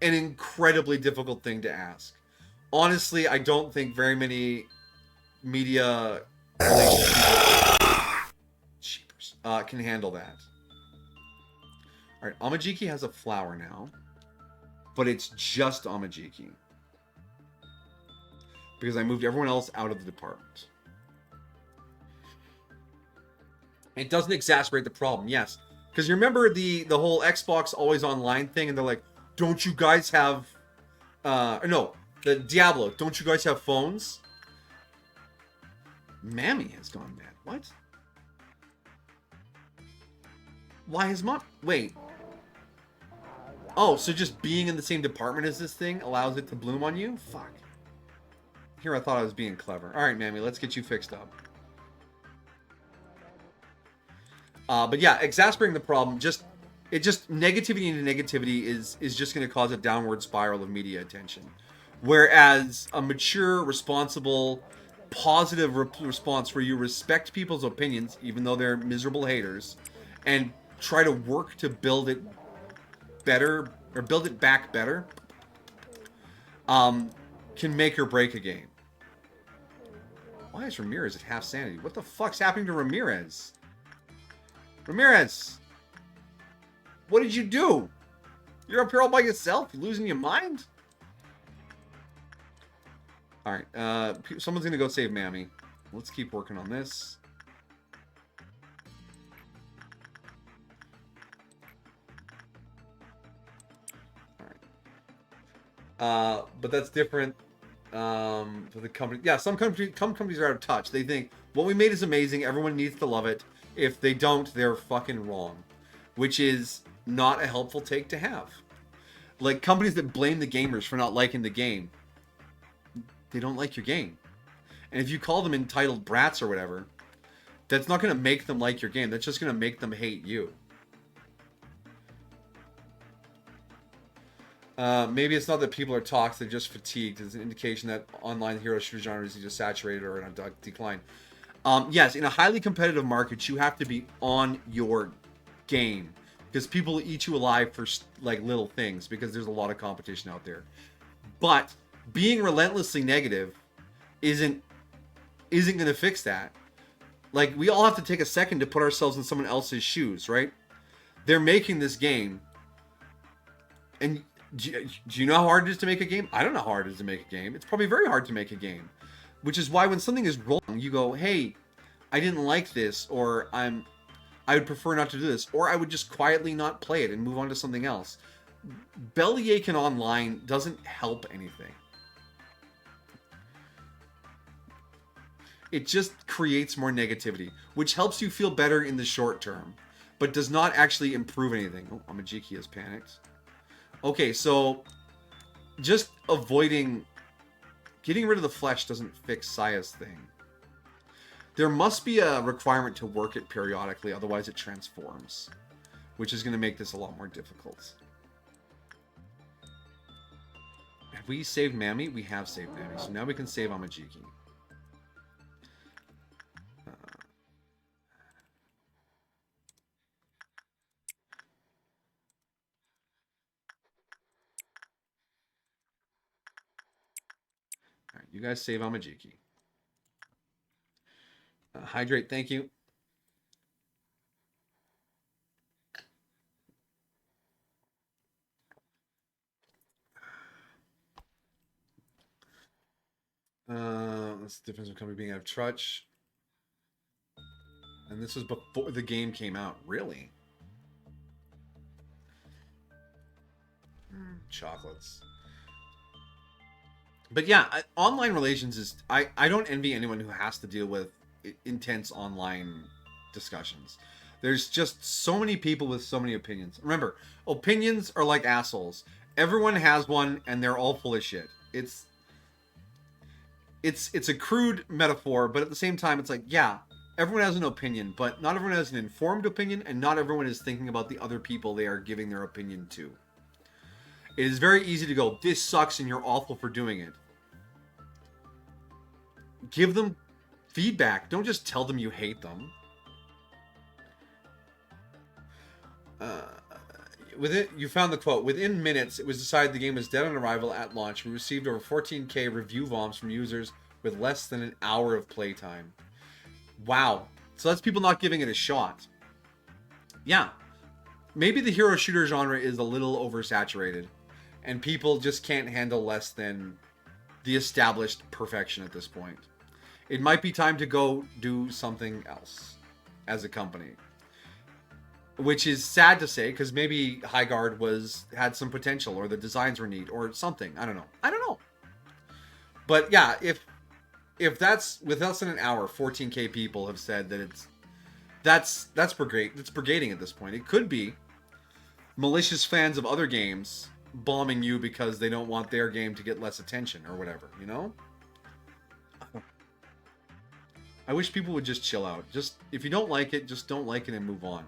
an incredibly difficult thing to ask. Honestly, I don't think very many media can handle that. Alright, Amajiki has a flower now. But it's just Amajiki. Because I moved everyone else out of the department. It doesn't exacerbate the problem, yes. Because you remember the whole Xbox always online thing, and they're like, don't you guys have... no, the Diablo, don't you guys have phones? Mammy has gone mad. What? Why has Mom... Wait. Oh, so just being in the same department as this thing allows it to bloom on you? Fuck. Here I thought I was being clever. All right, Mammy, let's get you fixed up. But yeah, exasperating the problem, negativity into negativity is just going to cause a downward spiral of media attention. Whereas a mature, responsible, positive response where you respect people's opinions, even though they're miserable haters, and try to work to build it better or build it back better, can make or break a game. Why is Ramirez at half sanity? What the fuck's happening to Ramirez? Ramirez! What did you do? You're up here all by yourself? You losing your mind? Alright, someone's gonna go save Mammy. Let's keep working on this. Alright. But that's different for the company. Yeah, some companies are out of touch. They think, what we made is amazing, everyone needs to love it. If they don't, they're fucking wrong. Which is not a helpful take to have. Like, companies that blame the gamers for not liking the game, they don't like your game. And if you call them entitled brats or whatever, that's not going to make them like your game. That's just going to make them hate you. Maybe it's not that people are toxic, they're just fatigued. It's an indication that online hero shooter genre is either saturated or in a decline. Yes, in a highly competitive market, you have to be on your game. Because people eat you alive for, like, little things. Because there's a lot of competition out there. But being relentlessly negative isn't going to fix that. Like, we all have to take a second to put ourselves in someone else's shoes, right? They're making this game. And do you know how hard it is to make a game? I don't know how hard it is to make a game. It's probably very hard to make a game. Which is why when something is wrong, you go, hey, I didn't like this, or I would prefer not to do this, or I would just quietly not play it and move on to something else. Bellyaching online doesn't help anything. It just creates more negativity, which helps you feel better in the short term, but does not actually improve anything. Oh, Amajiki has panicked. Okay, so just getting rid of the flesh doesn't fix Saya's thing. There must be a requirement to work it periodically, otherwise it transforms, which is going to make this a lot more difficult. Have we saved Mammy? We have saved Mammy, so now we can save Amajiki. Alright, you guys save Amajiki. Hydrate, thank you. That's the difference in company being out of touch. And this was before the game came out. Really? Chocolates. But yeah, online relations is... I don't envy anyone who has to deal with intense online discussions. There's just so many people with so many opinions. Remember, opinions are like assholes. Everyone has one, and they're all full of shit. It's a crude metaphor, but at the same time, it's like, yeah, everyone has an opinion, but not everyone has an informed opinion, and not everyone is thinking about the other people they are giving their opinion to. It is very easy to go, this sucks and you're awful for doing it. Give them feedback. Don't just tell them you hate them. You found the quote. Within minutes, it was decided the game was dead on arrival at launch. We received over 14K review bombs from users with less than an hour of playtime. Wow. So that's people not giving it a shot. Yeah. Maybe the hero shooter genre is a little oversaturated, and people just can't handle less than the established perfection at this point. It might be time to go do something else as a company. Which is sad to say, because maybe Highguard had some potential, or the designs were neat, or something. I don't know. But yeah, if that's with less than an hour, 14K people have said that that's brigading at this point. It could be malicious fans of other games bombing you because they don't want their game to get less attention or whatever, you know? I wish people would just chill out. Just if you don't like it, just don't like it and move on.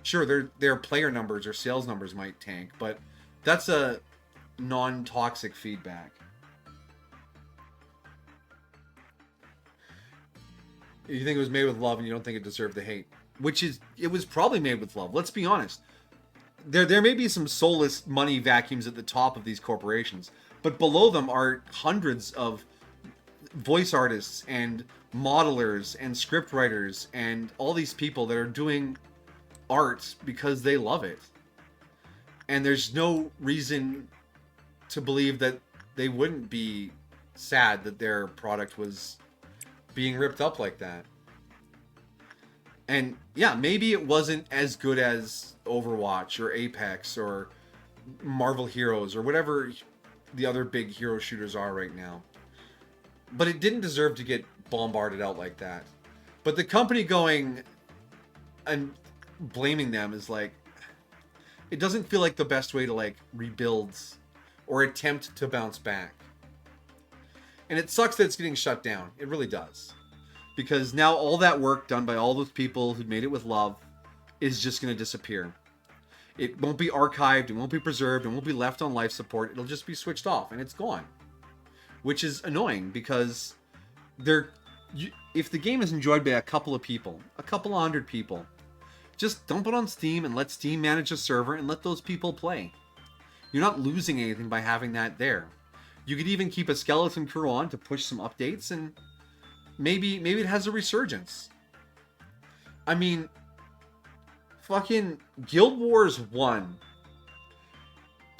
Sure, their player numbers or sales numbers might tank, but that's a non-toxic feedback. You think it was made with love and you don't think it deserved the hate, which is it was probably made with love. Let's be honest. There may be some soulless money vacuums at the top of these corporations, but below them are hundreds of voice artists and modelers and script writers and all these people that are doing art because they love it. And there's no reason to believe that they wouldn't be sad that their product was being ripped up like that. And yeah, maybe it wasn't as good as Overwatch or Apex or Marvel Heroes or whatever the other big hero shooters are right now. But it didn't deserve to get bombarded out like that. But the company going and blaming them is like, it doesn't feel like the best way to like rebuild or attempt to bounce back. And it sucks that it's getting shut down. It really does. Because now all that work done by all those people who made it with love is just going to disappear. It won't be archived, it won't be preserved, it won't be left on life support. It'll just be switched off and it's gone. Which is annoying because if the game is enjoyed by a couple of people, a couple of hundred people, just dump it on Steam and let Steam manage a server and let those people play. You're not losing anything by having that there. You could even keep a skeleton crew on to push some updates and maybe it has a resurgence. I mean, fucking Guild Wars 1,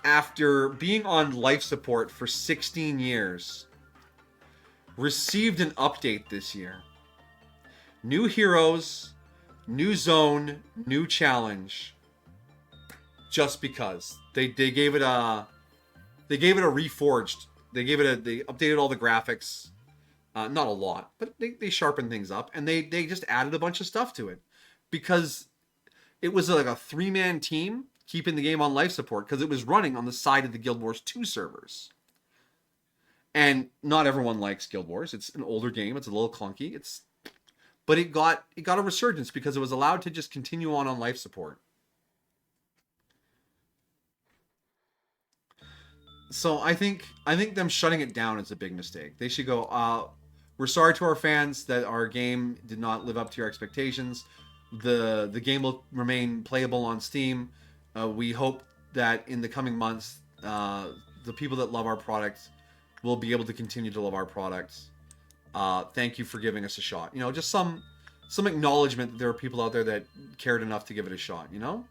after being on life support for 16 years, received an update this year. New heroes, new zone, new challenge. Just because. They gave it a reforged. They updated all the graphics. Not a lot, but they sharpened things up, and they just added a bunch of stuff to it because it was like a 3-man team keeping the game on life support because it was running on the side of the Guild Wars 2 servers. And not everyone likes Guild Wars. It's an older game. It's a little clunky. But it got a resurgence because it was allowed to just continue on life support. So I think them shutting it down is a big mistake. They should go, we're sorry to our fans that our game did not live up to your expectations. The game will remain playable on Steam. We hope that in the coming months, the people that love our product will be able to continue to love our product. Thank you for giving us a shot. You know, just some acknowledgement that there are people out there that cared enough to give it a shot, you know?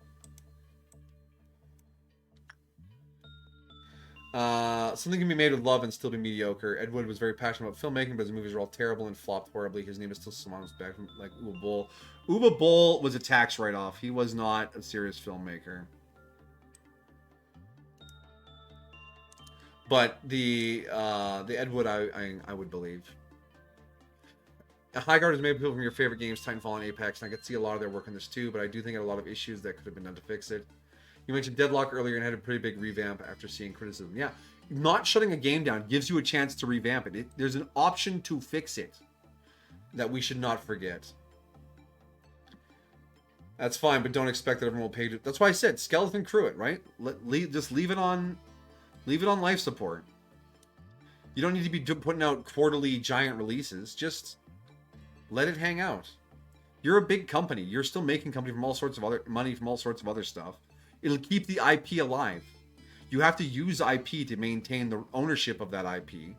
Something can be made with love and still be mediocre. Ed Wood was very passionate about filmmaking, but his movies were all terrible and flopped horribly. His name is still someone's back from like Uwe Boll. Uwe Boll was a tax write-off. He was not a serious filmmaker. But the Ed Wood, I would believe. Highguard has made people from your favorite games, Titanfall and Apex, and I could see a lot of their work in this too, but I do think it had a lot of issues that could have been done to fix it. You mentioned Deadlock earlier and had a pretty big revamp after seeing criticism. Yeah, not shutting a game down gives you a chance to revamp it. There's an option to fix it that we should not forget. That's fine, but don't expect that everyone will pay. That's why I said skeleton crew it, right? Just leave it on life support. You don't need to be putting out quarterly giant releases. Just let it hang out. You're a big company. You're still making money from all sorts of other stuff. It'll keep the IP alive. You have to use IP to maintain the ownership of that IP.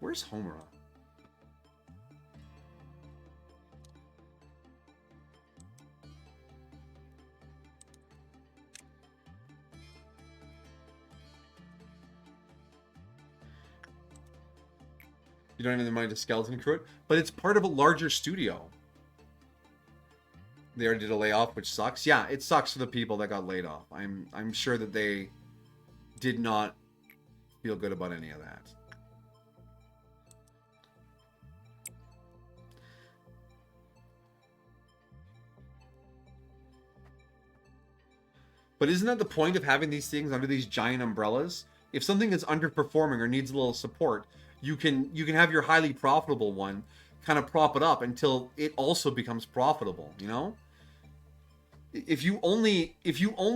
Where's Homura? You don't have the money to skeleton crew it, but it's part of a larger studio. They already did a layoff, which sucks. Yeah, it sucks for the people that got laid off. I'm sure that they did not feel good about any of that. But isn't that the point of having these things under these giant umbrellas? If something is underperforming or needs a little support, you can have your highly profitable one kind of prop it up until it also becomes profitable, you know? If you only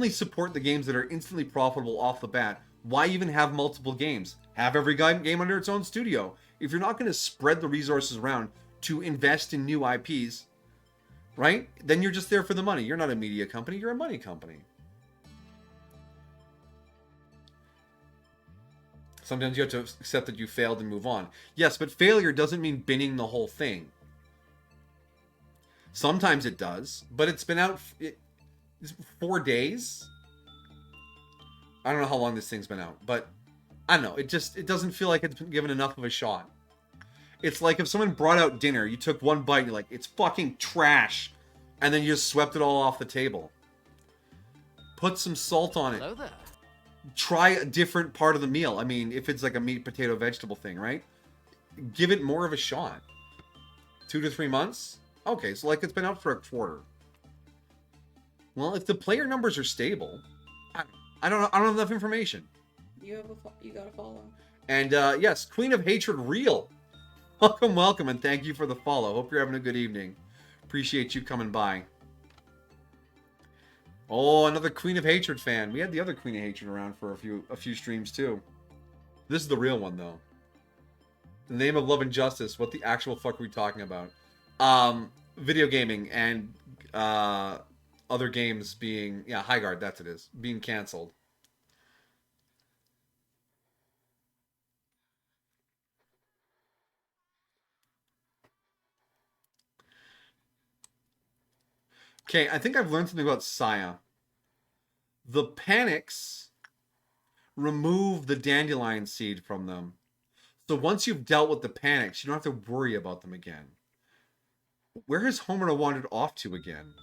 support the games that are instantly profitable off the bat, why even have multiple games? Have every game under its own studio. If you're not going to spread the resources around to invest in new IPs, right? Then you're just there for the money. You're not a media company, you're a money company. Sometimes you have to accept that you failed and move on. Yes, but failure doesn't mean binning the whole thing. Sometimes it does, but it's been out 4 days. I don't know how long this thing's been out, but I don't know. It doesn't feel like it's been given enough of a shot. It's like if someone brought out dinner, you took one bite, and you're like, it's fucking trash, and then you just swept it all off the table. Put some salt on it. Hello there. Try a different part of the meal. I mean, if it's like a meat, potato, vegetable thing, right? Give it more of a shot. 2 to 3 months? Okay, so like it's been out for a quarter. Well, if the player numbers are stable, I don't know. I don't have enough information. You got to follow. And yes, Queen of Hatred Real. Welcome, and thank you for the follow. Hope you're having a good evening. Appreciate you coming by. Oh, another Queen of Hatred fan. We had the other Queen of Hatred around for a few streams too. This is the real one though. In the name of love and justice, what the actual fuck are we talking about? Video gaming and other games being, yeah, Highguard, that's it is, being canceled. Okay, I think I've learned something about Saya. The panics remove the dandelion seed from them. So once you've dealt with the panics, you don't have to worry about them again. Where has Homura wandered off to again?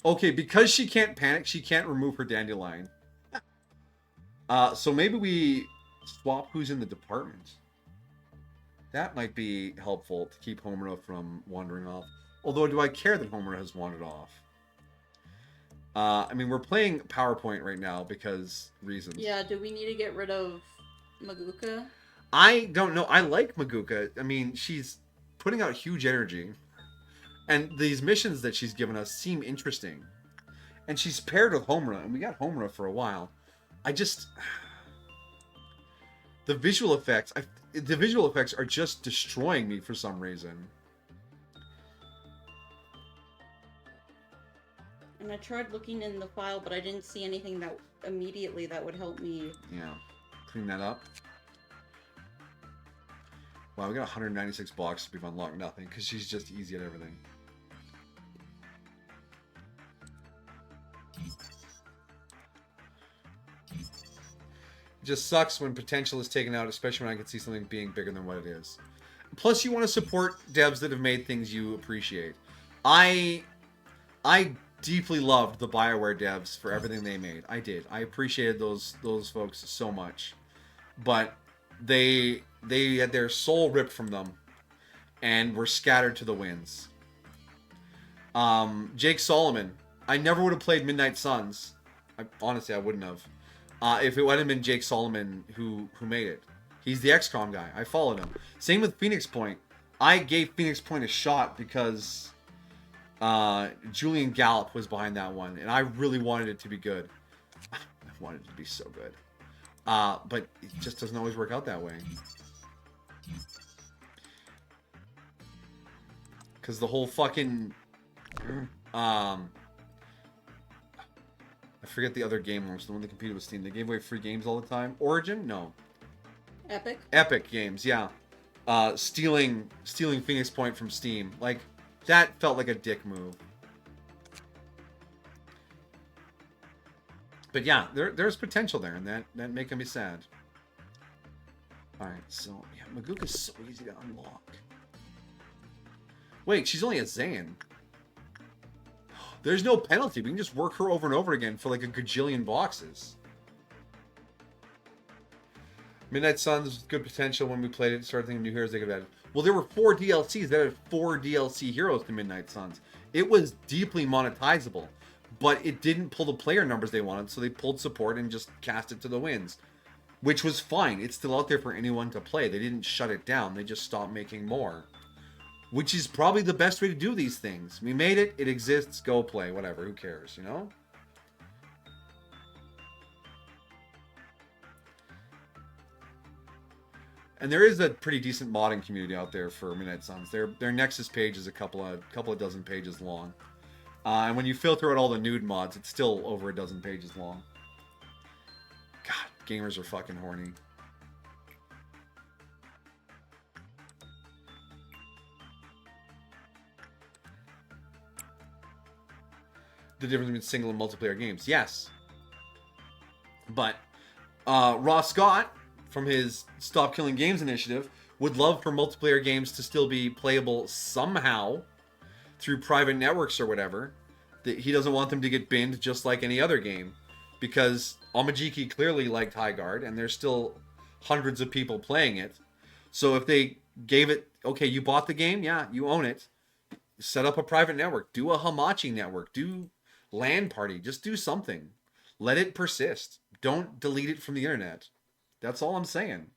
Okay, because she can't panic, she can't remove her dandelion. So maybe we swap who's in the department. That might be helpful to keep Homura from wandering off. Although, do I care that Homura has wandered off? I mean, we're playing PowerPoint right now because reasons. Yeah, do we need to get rid of Maguka? I don't know. I like Maguka. I mean, she's putting out huge energy. And these missions that she's given us seem interesting. And she's paired with Homura, and we got Homura for a while. I just... The visual effects are just destroying me for some reason. And I tried looking in the file, but I didn't see anything that immediately that would help me. Yeah. Clean that up. Wow, we got 196 boxes. We've unlocked nothing because she's just easy at everything. It just sucks when potential is taken out, especially when I can see something being bigger than what it is. Plus, you want to support devs that have made things you appreciate. I deeply loved the BioWare devs for everything they made. I did. I appreciated those folks so much. But they had their soul ripped from them and were scattered to the winds. Jake Solomon. I never would have played Midnight Suns. Honestly, I wouldn't have. If it hadn't been Jake Solomon who made it. He's the XCOM guy. I followed him. Same with Phoenix Point. I gave Phoenix Point a shot because Julian Gallup was behind that one, and I really wanted it to be good. I wanted it to be so good. But it just doesn't always work out that way. Because the whole fucking... I forget the other game launch, the one that competed with Steam. They gave away free games all the time. Origin? No. Epic? Epic Games, yeah. Stealing Phoenix Point from Steam. Like, that felt like a dick move. But yeah, there's potential there, and that making me sad. Alright, so, yeah, Maguka's so easy to unlock. Wait, she's only a Zayn. There's no penalty. We can just work her over and over again for like a gajillion boxes. Midnight Suns, good potential when we played it. Started thinking new heroes they could have added. Well, there were 4 DLCs. That had 4 DLC heroes to Midnight Suns. It was deeply monetizable. but it didn't pull the player numbers they wanted, so they pulled support and just cast it to the winds, which was fine. It's still out there for anyone to play. They didn't shut it down. They just stopped making more, which is probably the best way to do these things. We made it. It exists. Go play. Whatever. Who cares, you know? And there is a pretty decent modding community out there for Midnight Suns. Their Nexus page is a couple of dozen pages long. And when you filter out all the nude mods, it's still over a dozen pages long. God, gamers are fucking horny. The difference between single and multiplayer games. Yes. But Ross Scott, from his Stop Killing Games initiative, would love for multiplayer games to still be playable somehow through private networks or whatever. That he doesn't want them to get binned just like any other game, because Amajiki clearly liked High Guard, and there's still hundreds of people playing it. So if they gave it, okay, you bought the game, yeah, you own it. Set up a private network, do a Hamachi network, do LAN party, just do something. Let it persist. Don't delete it from the internet. That's all I'm saying.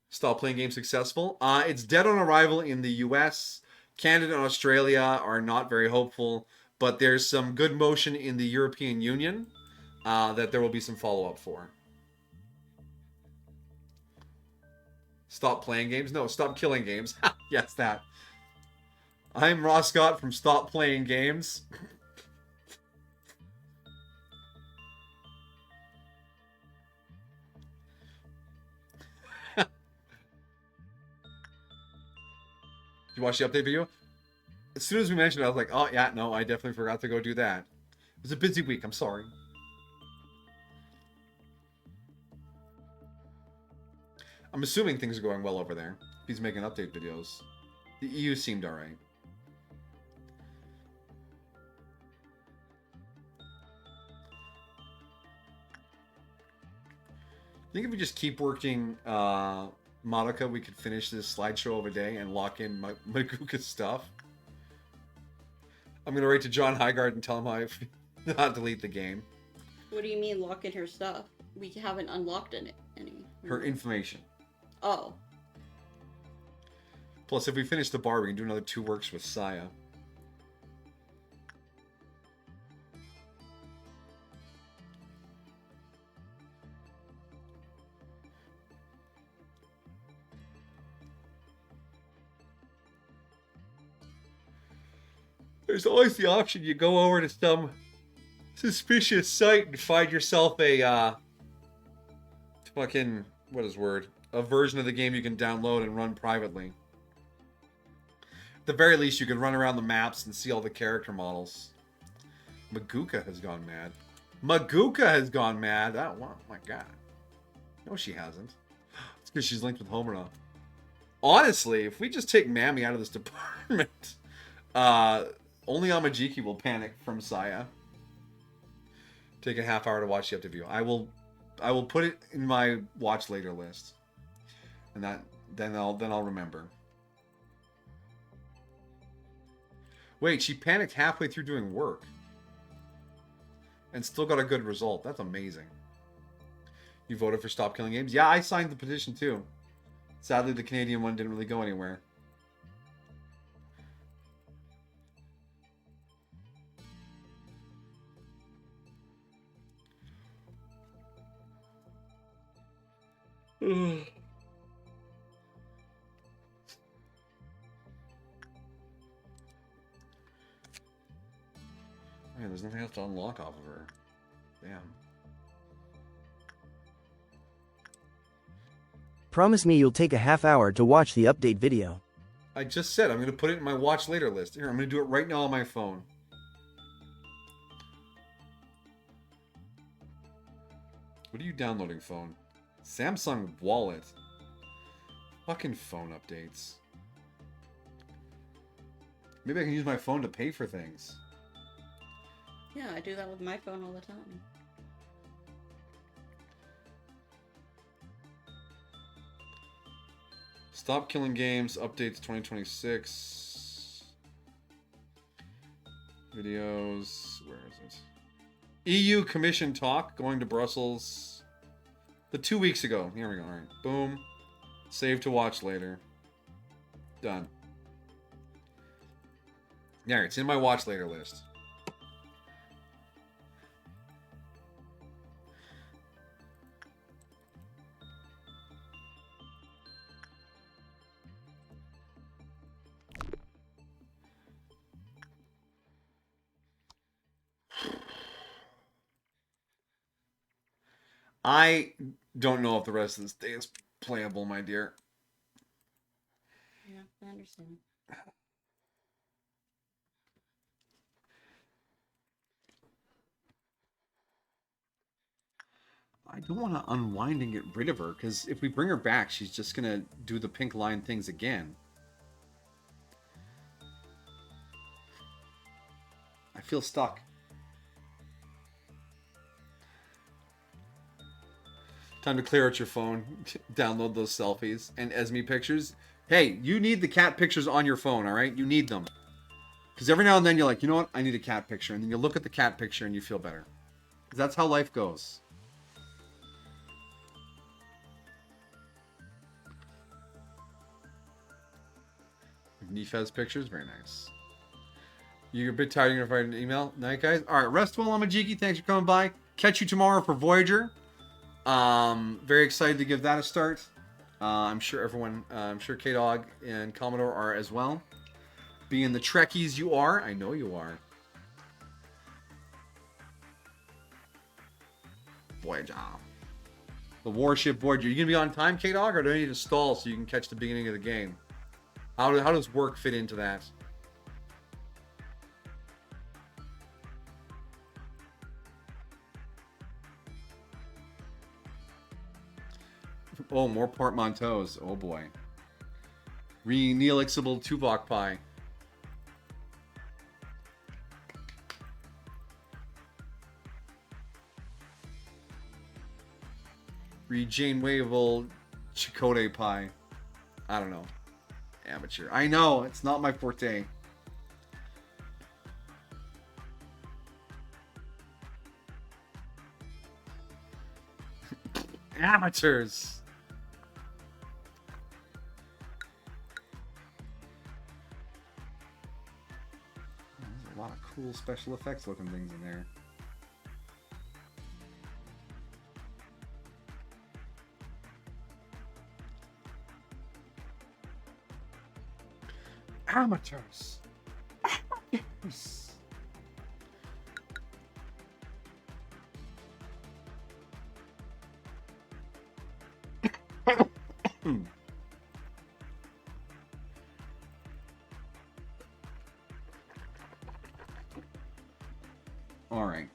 Stop Playing Games successful. It's dead on arrival in the US. Canada and Australia are not very hopeful, but there's some good motion in the European Union that there will be some follow-up for. Stop Playing Games? No, Stop Killing Games. Yes, that. I'm Ross Scott from Stop Playing Games. You watch the update video? As soon as we mentioned it, I was like, oh, yeah, no, I definitely forgot to go do that. It was a busy week. I'm sorry. I'm assuming things are going well over there. He's making update videos. The EU seemed alright. I think if we just keep working Monica, we could finish this slideshow of a day and lock in Maguka's stuff. I'm going to write to John Highgard and tell him how I not delete the game. What do you mean lock in her stuff? We haven't unlocked any. Her information. Oh. Plus, if we finish the bar, we can do another 2 works with Saya. There's always the option you go over to some suspicious site and find yourself a fucking, what is word? A version of the game you can download and run privately. At the very least, you can run around the maps and see all the character models. Maguka has gone mad. Maguka has gone mad. Oh my god. No, she hasn't. It's because she's linked with Homer now. Honestly, if we just take Mammy out of this department, only Amajiki will panic from Saya. Take a half hour to watch the update video. I will put it in my watch later list. And then I'll remember. Wait, she panicked halfway through doing work. And still got a good result. That's amazing. You voted for Stop Killing Games? Yeah, I signed the petition too. Sadly, the Canadian one didn't really go anywhere. Man, there's nothing else to unlock off of her. Damn. Promise me you'll take a half hour to watch the update video. I just said I'm going to put it in my watch later list. Here, I'm going to do it right now on my phone. What are you downloading, phone? Samsung Wallet. Fucking phone updates. Maybe I can use my phone to pay for things. Yeah, I do that with my phone all the time. Stop killing games. Updates 2026. Videos. Where is it? EU Commission talk going to Brussels. 2 weeks ago. Here we go. All right. Boom. Save to watch later. Done. There, it's in my watch later list. I don't know if the rest of this day is playable, my dear. Yeah, I understand. I don't want to unwind and get rid of her, because if we bring her back, she's just going to do the pink line things again. I feel stuck. Time to clear out your phone, download those selfies, and Esme pictures. Hey, you need the cat pictures on your phone, all right? You need them. Because every now and then you're like, you know what? I need a cat picture. And then you look at the cat picture and you feel better. Because that's how life goes. Nifez pictures, very nice. You're a bit tired, you're going to find an email? Night, guys. All right, rest well, Amajiki. Thanks for coming by. Catch you tomorrow for Voyager. Very excited to give that a start. I'm sure everyone, I'm sure K-Dog and Commodore are as well. Being the Trekkies you are, I know you are. Voyager. The Warship Voyager. You gonna be on time, K-Dog, or do I need to stall so you can catch the beginning of the game? How does work fit into that? Oh, more portmanteaus. Oh boy. Re-neelixable Tuvok pie. Re-Janewayable Chakotay pie. I don't know. Amateur. I know, it's not my forte. Amateurs. There's a lot of cool special effects looking things in there. Amateurs. Amateurs. All right.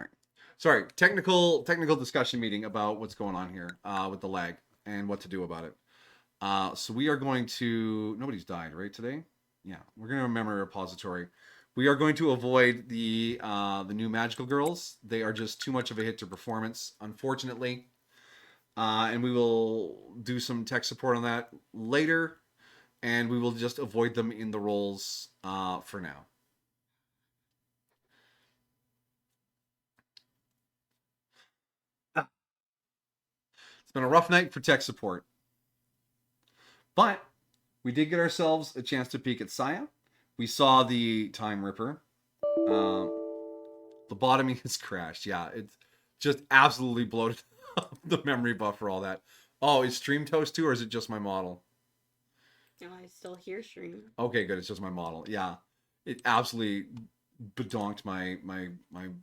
All right. Sorry, technical discussion meeting about what's going on here with the lag and what to do about it. So we are going to. Nobody's died, right, today? Yeah, we're going to remember repository. We are going to avoid the new magical girls. They are just too much of a hit to performance, unfortunately. And we will do some tech support on that later, and we will just avoid them in the roles for now. It's been a rough night for tech support, but we did get ourselves a chance to peek at Saya. We saw the Time Ripper. Lobotomy has crashed. Yeah, it's just absolutely bloated up the memory buffer, all that. Oh, is Stream Toast too, or is it just my model? No, I still hear stream. Okay, good. It's just my model. Yeah, it absolutely bedonked my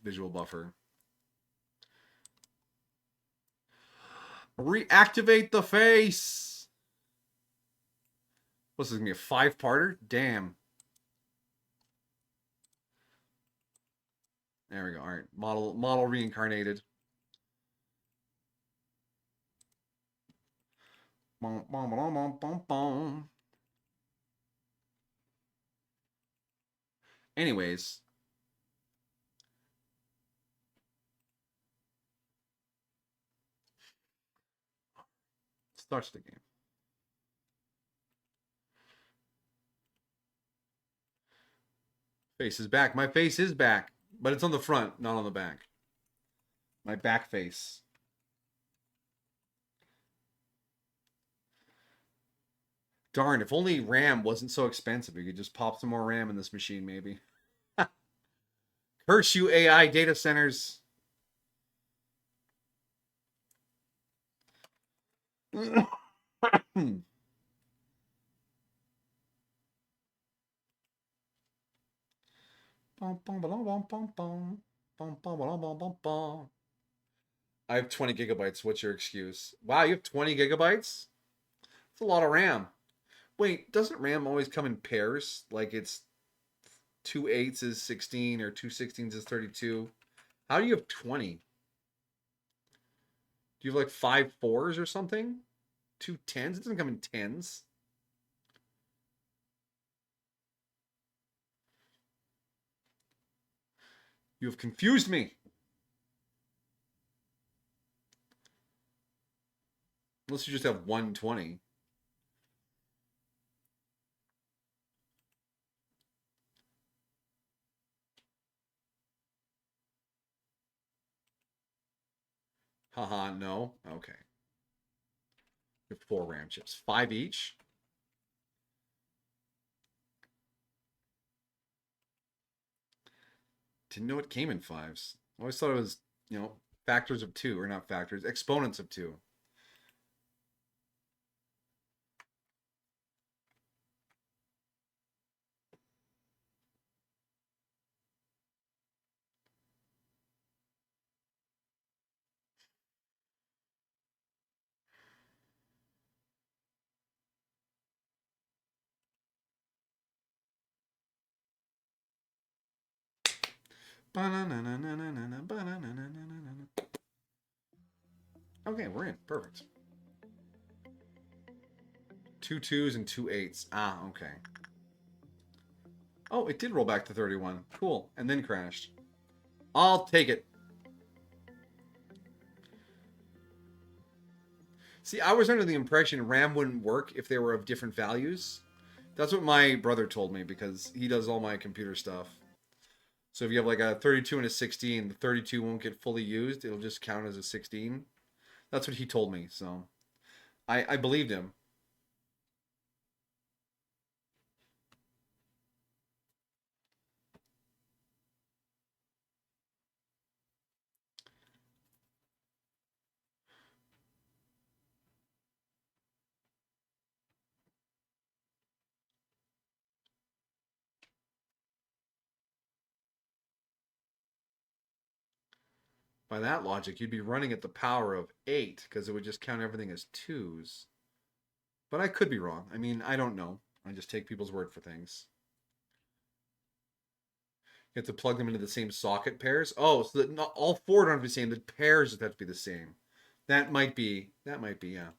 visual buffer. Reactivate the face. What's this gonna be, a 5-parter? Damn. There we go. All right, model reincarnated. Bum, bum, bum, bum, bum, bum. Anyways, starts the game. Face is back. My face is back, but it's on the front, not on the back. My back face. Darn, if only RAM wasn't so expensive. We could just pop some more RAM in this machine, maybe. Curse you, AI data centers. I have 20 gigabytes. What's your excuse? Wow, you have 20 gigabytes? That's a lot of RAM. Wait, doesn't RAM always come in pairs? Like it's 2 8s is 16 or 2 16s is 32. How do you have 20? Do you have like 5 4s or something? 2 10s? It doesn't come in 10s. You have confused me. Unless you just have 120. Haha, no. Okay. You have 4 RAM chips. 5 each? Didn't know it came in 5s. I always thought it was, factors of 2, or not factors, exponents of 2. Okay, we're in. Perfect. 2 2s and 2 8s. Ah, okay. Oh, it did roll back to 31. Cool. And then crashed. I'll take it. See, I was under the impression RAM wouldn't work if they were of different values. That's what my brother told me because he does all my computer stuff. So if you have like a 32 and a 16, the 32 won't get fully used. It'll just count as a 16. That's what he told me. So I believed him. By that logic, you'd be running at the power of 8 because it would just count everything as 2s. But I could be wrong. I mean, I don't know. I just take people's word for things. You have to plug them into the same socket pairs. Oh, so that not all four don't have to be the same. The pairs just have to be the same. That might be. Yeah.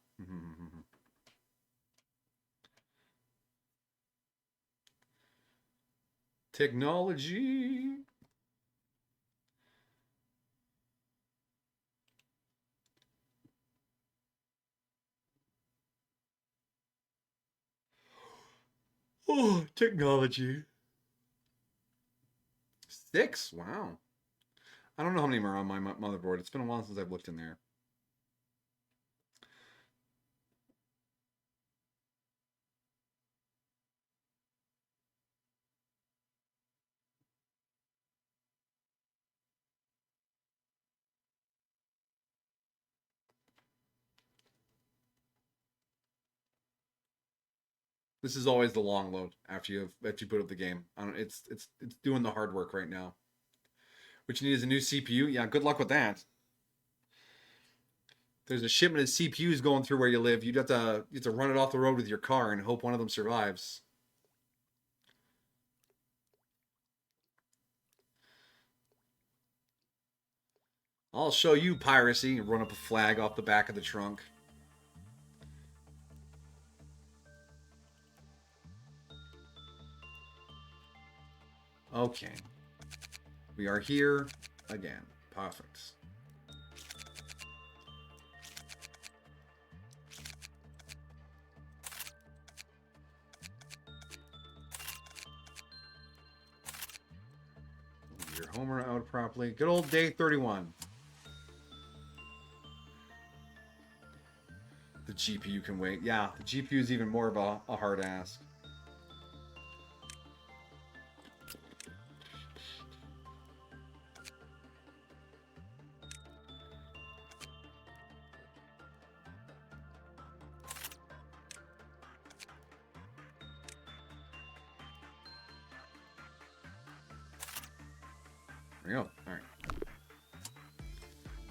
Technology. Oh, technology. 6? Wow. I don't know how many are on my motherboard. It's been a while since I've looked in there. This is always the long load after you boot up the game. I don't. It's doing the hard work right now. What you need is a new CPU. Yeah, good luck with that. There's a shipment of CPUs going through where you live. You have to run it off the road with your car and hope one of them survives. I'll show you piracy and run up a flag off the back of the trunk. Okay. We are here again. Perfect. Your Homer out properly. Good old day 31. The GPU can wait. Yeah, the GPU is even more of a hard ask. There we go. Alright.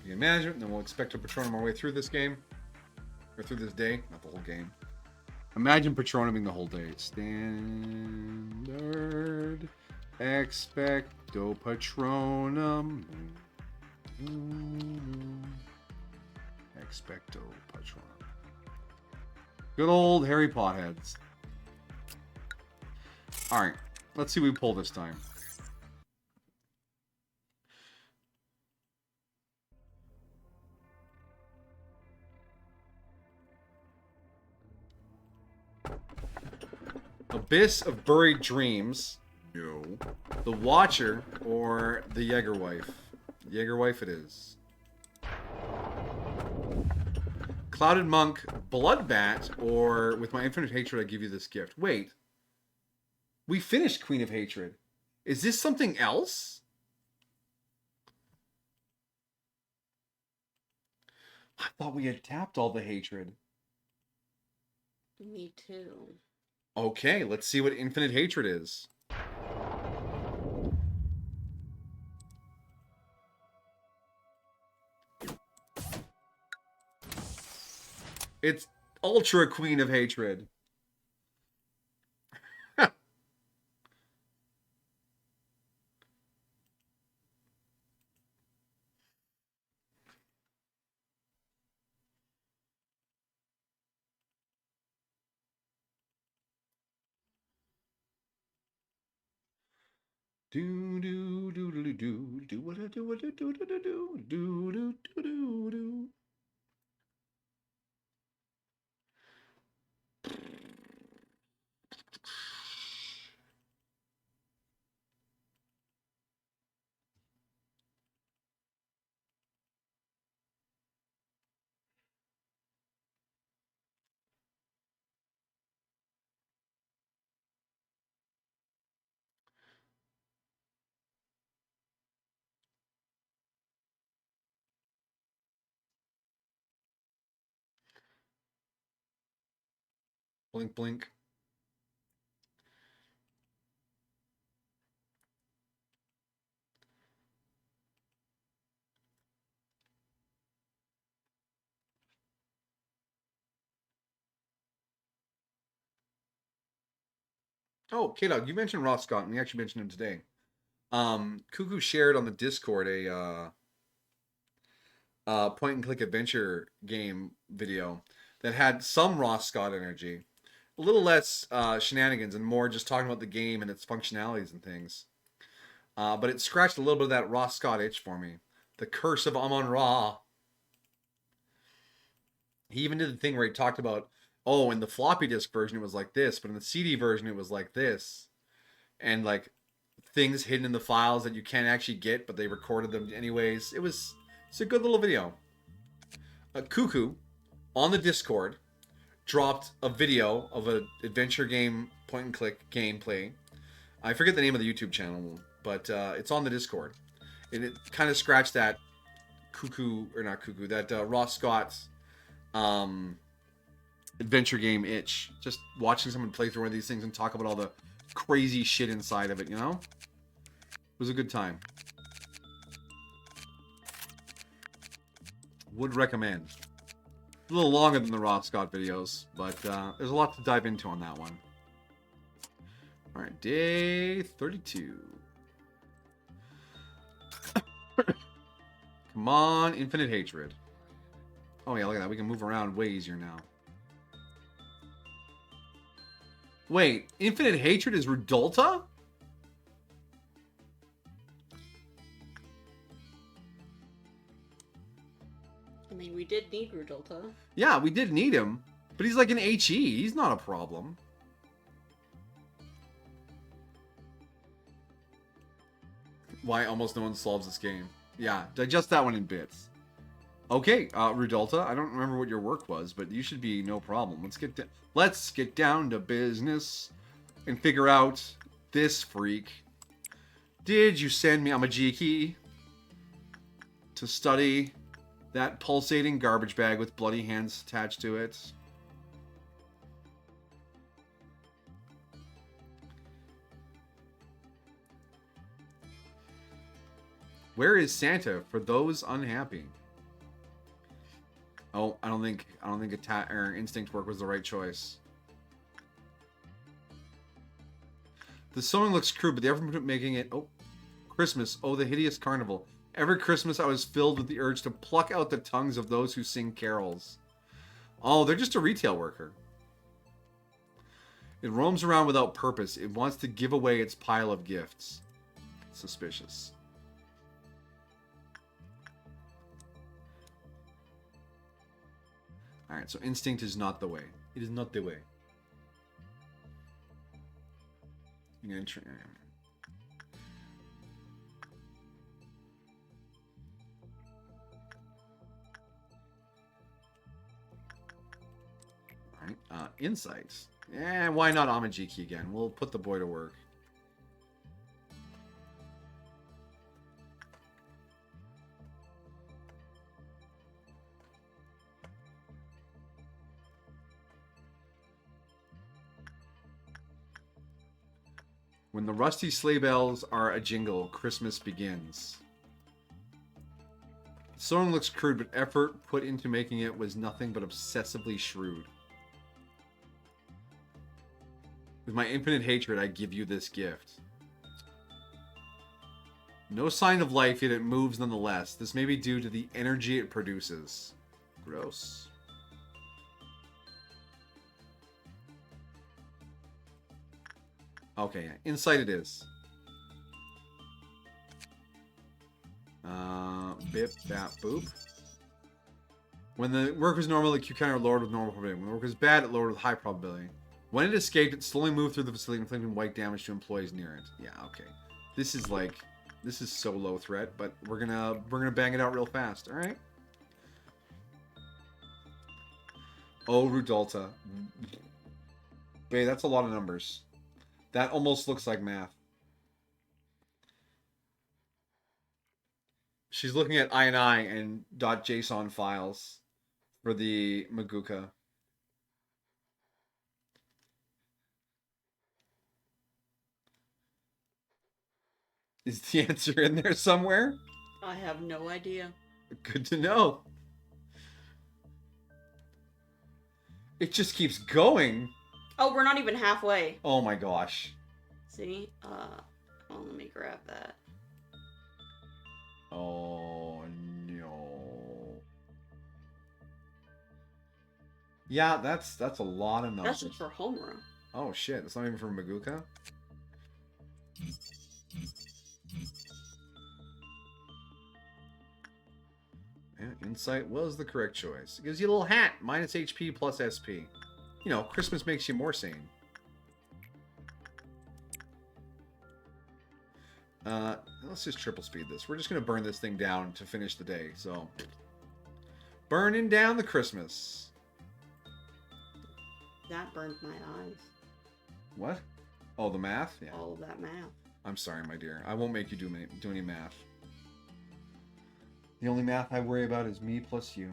Begin management, and then we'll expect to Patronum our way through this game. Or through this day. Not the whole game. Imagine Patronuming the whole day. Standard. Expecto Patronum. Expecto Patronum. Good old Harry Potheads. Alright. Let's see what we pull this time. Abyss of Buried Dreams. No. The Watcher or the Jägerwife. Jägerwife it is. Clouded Monk, Bloodbat, or with my infinite hatred I give you this gift. Wait. We finished Queen of Hatred. Is this something else? I thought we had tapped all the hatred. Me too. Okay, let's see what infinite hatred is. It's Ultra Queen of Hatred. Do do do do do do what do what do do do do do do do do do. Blink blink. Oh, K-Dog, you mentioned Ross Scott, and we actually mentioned him today. Cuckoo shared on the Discord a point and click adventure game video that had some Ross Scott energy, a little less shenanigans and more just talking about the game and its functionalities and things. But it scratched a little bit of that Ross Scott itch for me. The Curse of Amon Ra. He even did the thing where he talked about, oh, in the floppy disk version it was like this, but in the CD version it was like this. And like things hidden in the files that you can't actually get, but they recorded them anyways. It's a good little video. Cuckoo on the Discord dropped a video of an adventure game point and click gameplay. I forget the name of the YouTube channel, but it's on the Discord. And it kind of scratched that Ross Scott's adventure game itch. Just watching someone play through one of these things and talk about all the crazy shit inside of it, you know? It was a good time. Would recommend. A little longer than the Ross Scott videos, but there's a lot to dive into on that one. Alright, day 32. Come on, Infinite Hatred. Oh yeah, look at that. We can move around way easier now. Wait, Infinite Hatred is Rudolta? I mean, we did need Rudolta. Yeah, we did need him. But he's like an HE. He's not a problem. Why almost no one solves this game. Yeah, digest that one in bits. Okay, Rudolta, I don't remember what your work was, but you should be no problem. Let's get down to business and figure out this freak. Did you send me Amajiki to study that pulsating garbage bag with bloody hands attached to it? Where is Santa for those unhappy? Oh, I don't think instinct work was the right choice. The sewing looks crude, but the effort of making it... Oh, Christmas. Oh, the hideous carnival. Every Christmas I was filled with the urge to pluck out the tongues of those who sing carols. Oh, they're just a retail worker. It roams around without purpose. It wants to give away its pile of gifts. Suspicious. Alright, so instinct is not the way. It is not the way. I'm gonna try... Alright, insights. Yeah, why not Amajiki again? We'll put the boy to work. When the rusty sleigh bells are a jingle, Christmas begins. The song looks crude, but effort put into making it was nothing but obsessively shrewd. With my infinite hatred, I give you this gift. No sign of life, yet it moves nonetheless. This may be due to the energy it produces. Gross. Okay, insight it is. Bip, bap, boop. When the work was normal, the Q counter lowered with normal probability. When the work was bad, it lowered with high probability. When it escaped, it slowly moved through the facility, inflicting white damage to employees near it. Yeah, okay. This is so low threat, but we're gonna bang it out real fast. All right. Oh, Rudolta. Bae, that's a lot of numbers. That almost looks like math. She's looking at INI and .json files for the Maguka. Is the answer in there somewhere? I have no idea. Good to know. It just keeps going. Oh, we're not even halfway. Oh my gosh. See? Oh, let me grab that. Oh, no. Yeah, that's a lot of numbers. That's just for Homura. Oh, shit. That's not even for Maguka? Yeah, Insight was the correct choice. It gives you a little hat. Minus HP plus SP. You know, Christmas makes you more sane. Let's just triple speed this. We're just going to burn this thing down to finish the day. So, burning down the Christmas. That burned my eyes. What? Oh, the math? Yeah. All of that math. I'm sorry, my dear. I won't make you do any math. The only math I worry about is me plus you.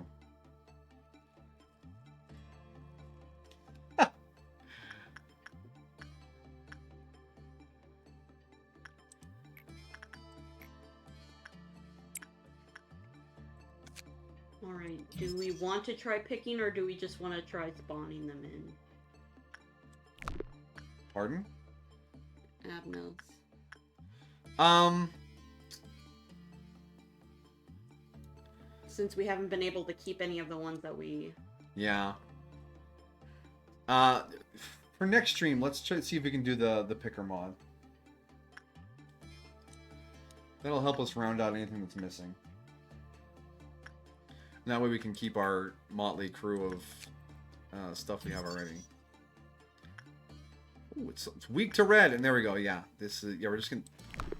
Alright, do we want to try picking or do we just want to try spawning them in? Pardon? Abnos. Since we haven't been able to keep any of the ones that we... Yeah. For next stream, let's try to see if we can do the picker mod. That'll help us round out anything that's missing. And that way we can keep our motley crew of stuff we have already. Ooh, it's weak to red, and there we go. Yeah, this is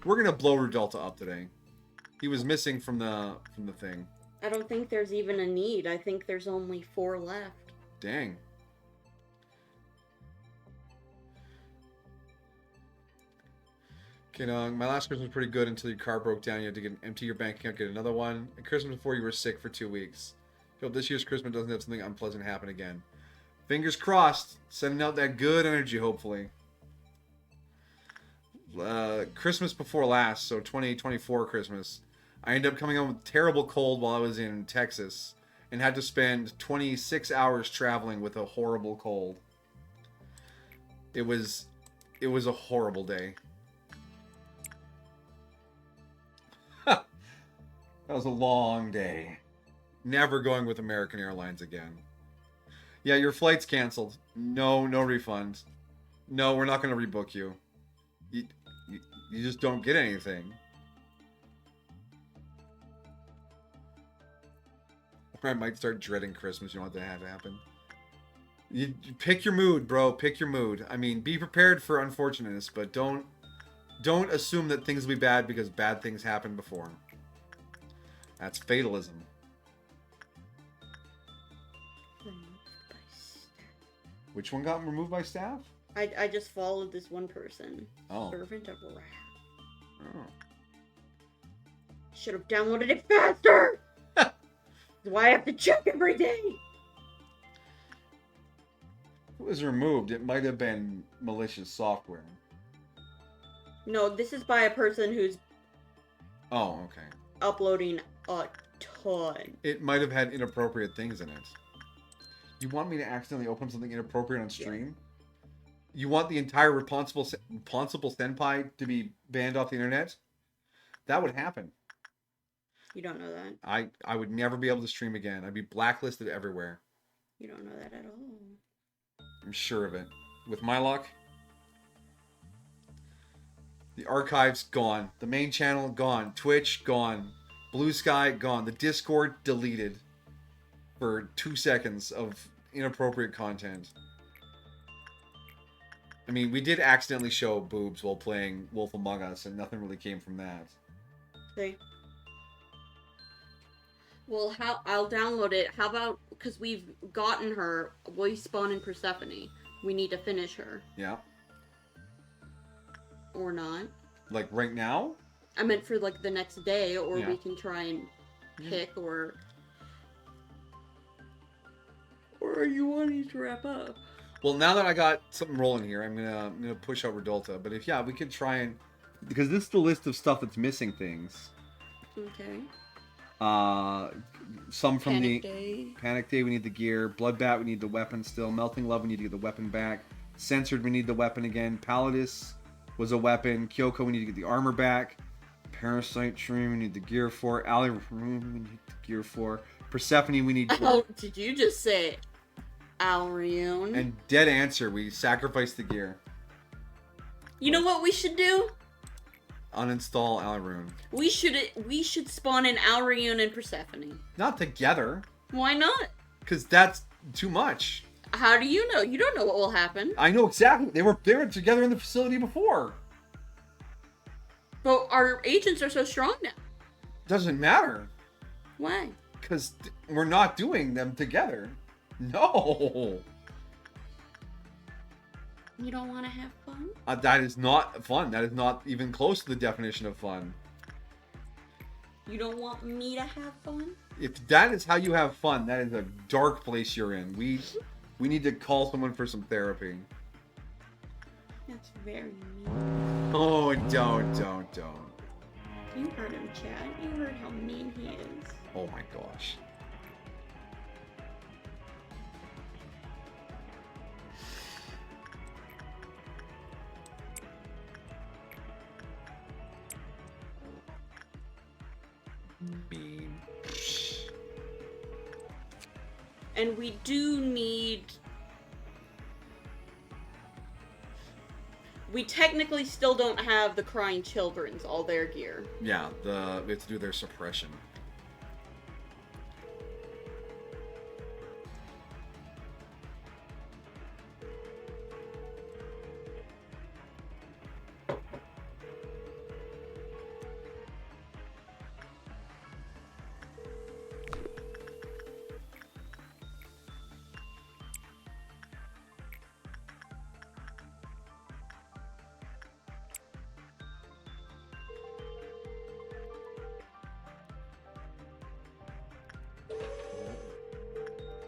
we're gonna blow Rudolta up today. He was missing from the thing. I don't think there's even a need. I think there's only 4 left. Dang. Okay, no, my last Christmas was pretty good until your car broke down. You had to empty your bank account, get another one. And Christmas before, you were sick for 2 weeks. Hope this year's Christmas doesn't have something unpleasant happen again. Fingers crossed. Sending out that good energy, hopefully. Christmas before last, so 2024 Christmas, I ended up coming home with terrible cold while I was in Texas and had to spend 26 hours traveling with a horrible cold. It was a horrible day. That was a long day. Never going with American Airlines again. Yeah, your flight's canceled. No refund. No, we're not going to rebook you. You just don't get anything. I might start dreading Christmas. You want that to happen? You pick your mood, bro. Pick your mood. I mean, be prepared for unfortunateness, but don't assume that things will be bad because bad things happened before. That's fatalism. Which one got removed by staff? I just followed this one person. Oh. Servant of Wrath. Oh. Should have downloaded it faster! That's why I have to check every day! If it was removed, it might have been malicious software. No, this is by a person who's Oh, okay. uploading a ton. It might have had inappropriate things in it. You want me to accidentally open something inappropriate on stream? Yeah. You want the entire responsible senpai to be banned off the internet? That would happen. You don't know that. I would never be able to stream again. I'd be blacklisted everywhere. You don't know that at all. I'm sure of it. With my luck, the archive's gone. The main channel gone. Twitch gone. Blue Sky gone. The Discord deleted for 2 seconds of inappropriate content. I mean, we did accidentally show boobs while playing Wolf Among Us, and nothing really came from that. See? Well, I'll download it. How about, because we've gotten her, we spawn in Persephone. We need to finish her. Yeah. Or not. Like right now? I meant for like the next day, or Yeah. we can try and pick, or are you wanting to wrap up? Well, now that I got something rolling here, I'm gonna push out Redolta. But if we could try and, because this is the list of stuff that's missing things. Okay. Some from Panic Day. Panic Day, we need the gear. Bloodbat, we need the weapon still. Melting Love, we need to get the weapon back. Censored, we need the weapon again. Palladis, was a weapon. Kyoko, we need to get the armor back. Parasite Tree, we need the gear for. Ali, we need the gear for. Persephone, we need. Oh, did you just say Alrion? And dead answer, we sacrificed the gear. You know what we should do? Uninstall Alrune. We should spawn in Alrion and Persephone. Not together. Why not? Because that's too much. How do you know? You don't know what will happen. I know exactly. They were together in the facility before. But our agents are so strong now. Doesn't matter. Why? Because we're not doing them together. No. You don't want to have fun? That is not fun. That is not even close to the definition of fun. You don't want me to have fun? If that is how you have fun, that is a dark place you're in. We need to call someone for some therapy. That's very mean. Oh, don't. You heard him, Chad. You heard how mean he is. Oh my gosh. Mean. And we do need... We technically still don't have the Crying Children's, all their gear. Yeah, we have to do their suppression.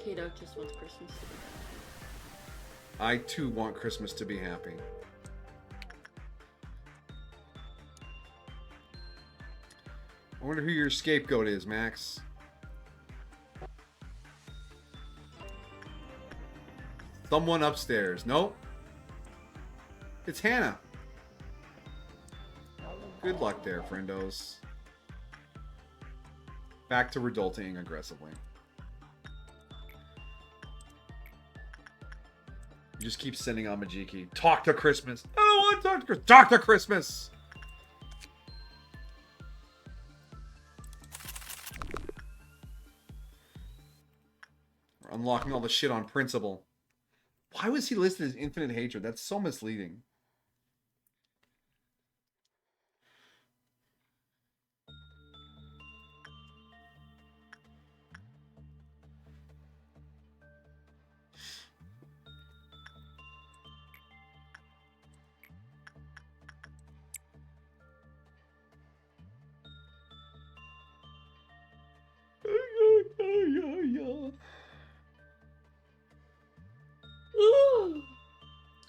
Kato just wants Christmas to be happy. I too want Christmas to be happy. I wonder who your scapegoat is, Max. Someone upstairs. Nope. It's Hannah. Good luck there, friendos. Back to adulting aggressively. You just keep sending on Majiki. Talk to Christmas. I don't want to talk to Christmas. Talk to Christmas. We're unlocking all the shit on principle. Why was he listed as infinite hatred? That's so misleading.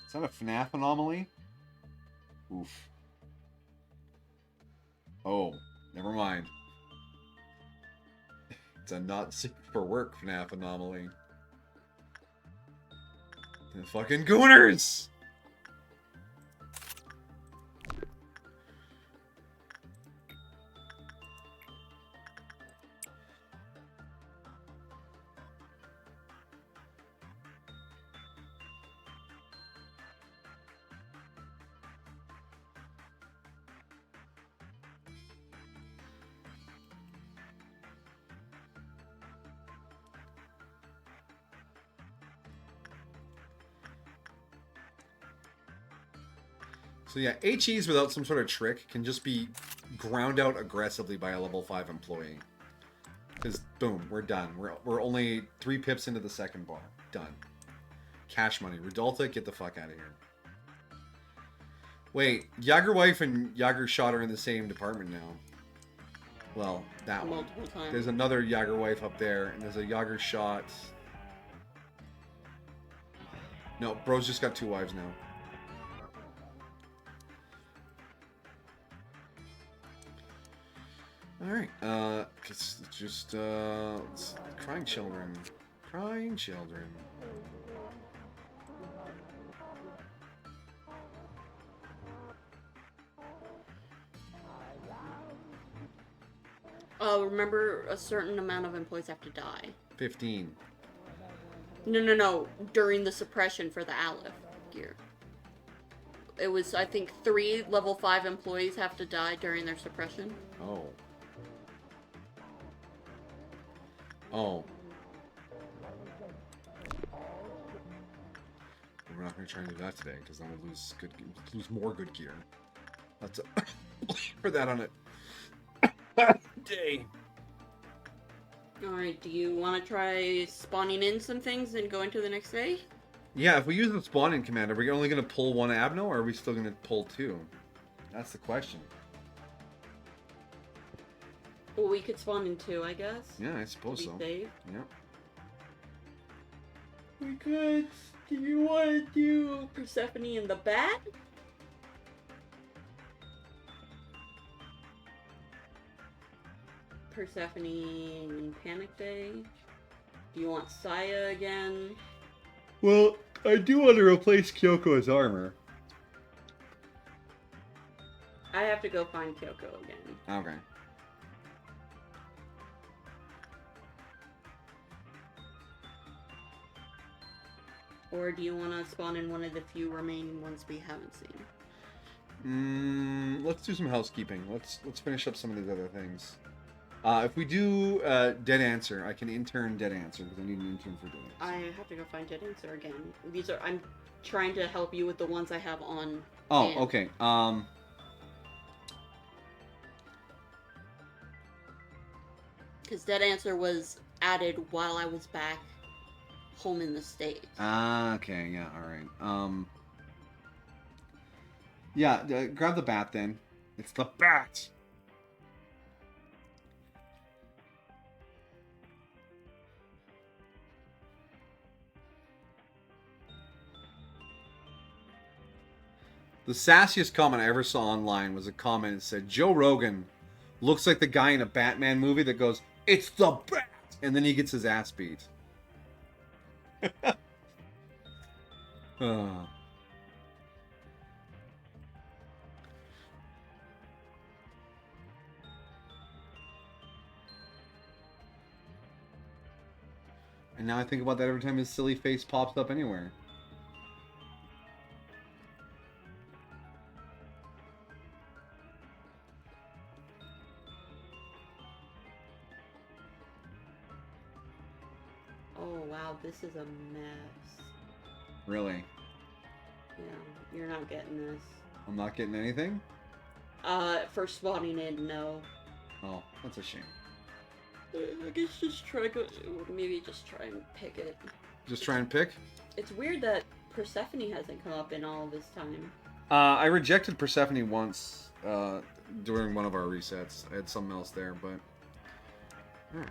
Is that a FNAF anomaly? Oof. Oh, never mind. It's a not safe for work FNAF anomaly. The fucking gooners! So yeah, HEs without some sort of trick can just be ground out aggressively by a level 5 employee. Because, boom, we're done. We're only 3 pips into the second bar. Done. Cash money. Rudolta, get the fuck out of here. Wait, Jagerwife and Jagershot are in the same department now. Well, that one. Multiple times. There's another Jagerwife up there, and there's a Jagershot. No, bro's just got 2 wives now. Alright, it's just, crying children. Crying children. Remember, a certain amount of employees have to die. 15. No. During the suppression for the Aleph gear. It was, I think, 3 level 5 employees have to die during their suppression. Oh. Oh. We're not going to try and do that today, because then we'll lose more good gear. That's for that on it. Day. Alright, do you want to try spawning in some things and go into the next day? Yeah, if we use the spawn-in command, are we only going to pull 1 Abno, or are we still going to pull 2? That's the question. Well, we could spawn in 2, I guess. Yeah, I suppose so. Save. Yeah. We could. Do you want to do Persephone and the Bat? Persephone in Panic Day? Do you want Saya again? Well, I do want to replace Kyoko's armor. I have to go find Kyoko again. Okay. Or do you want to spawn in one of the few remaining ones we haven't seen? Let's do some housekeeping. Let's finish up some of these other things. If we do Dead Answer, I can intern Dead Answer because I need an intern for Dead Answer. I have to go find Dead Answer again. I'm trying to help you with the ones I have on. Oh, hand. okay. Because Dead Answer was added while I was back home in the States. Okay, yeah, alright. Yeah, grab the bat then. It's the bat! The sassiest comment I ever saw online was a comment that said, Joe Rogan looks like the guy in a Batman movie that goes, "It's the bat!" And then he gets his ass beat. And now I think about that every time his silly face pops up anywhere. Oh wow, this is a mess. Really? Yeah, you're not getting this. I'm not getting anything? For spawning in, no. Oh, that's a shame. I guess maybe just try and pick it. Just try and pick? It's weird that Persephone hasn't come up in all this time. I rejected Persephone once during one of our resets. I had something else there, but... Alright.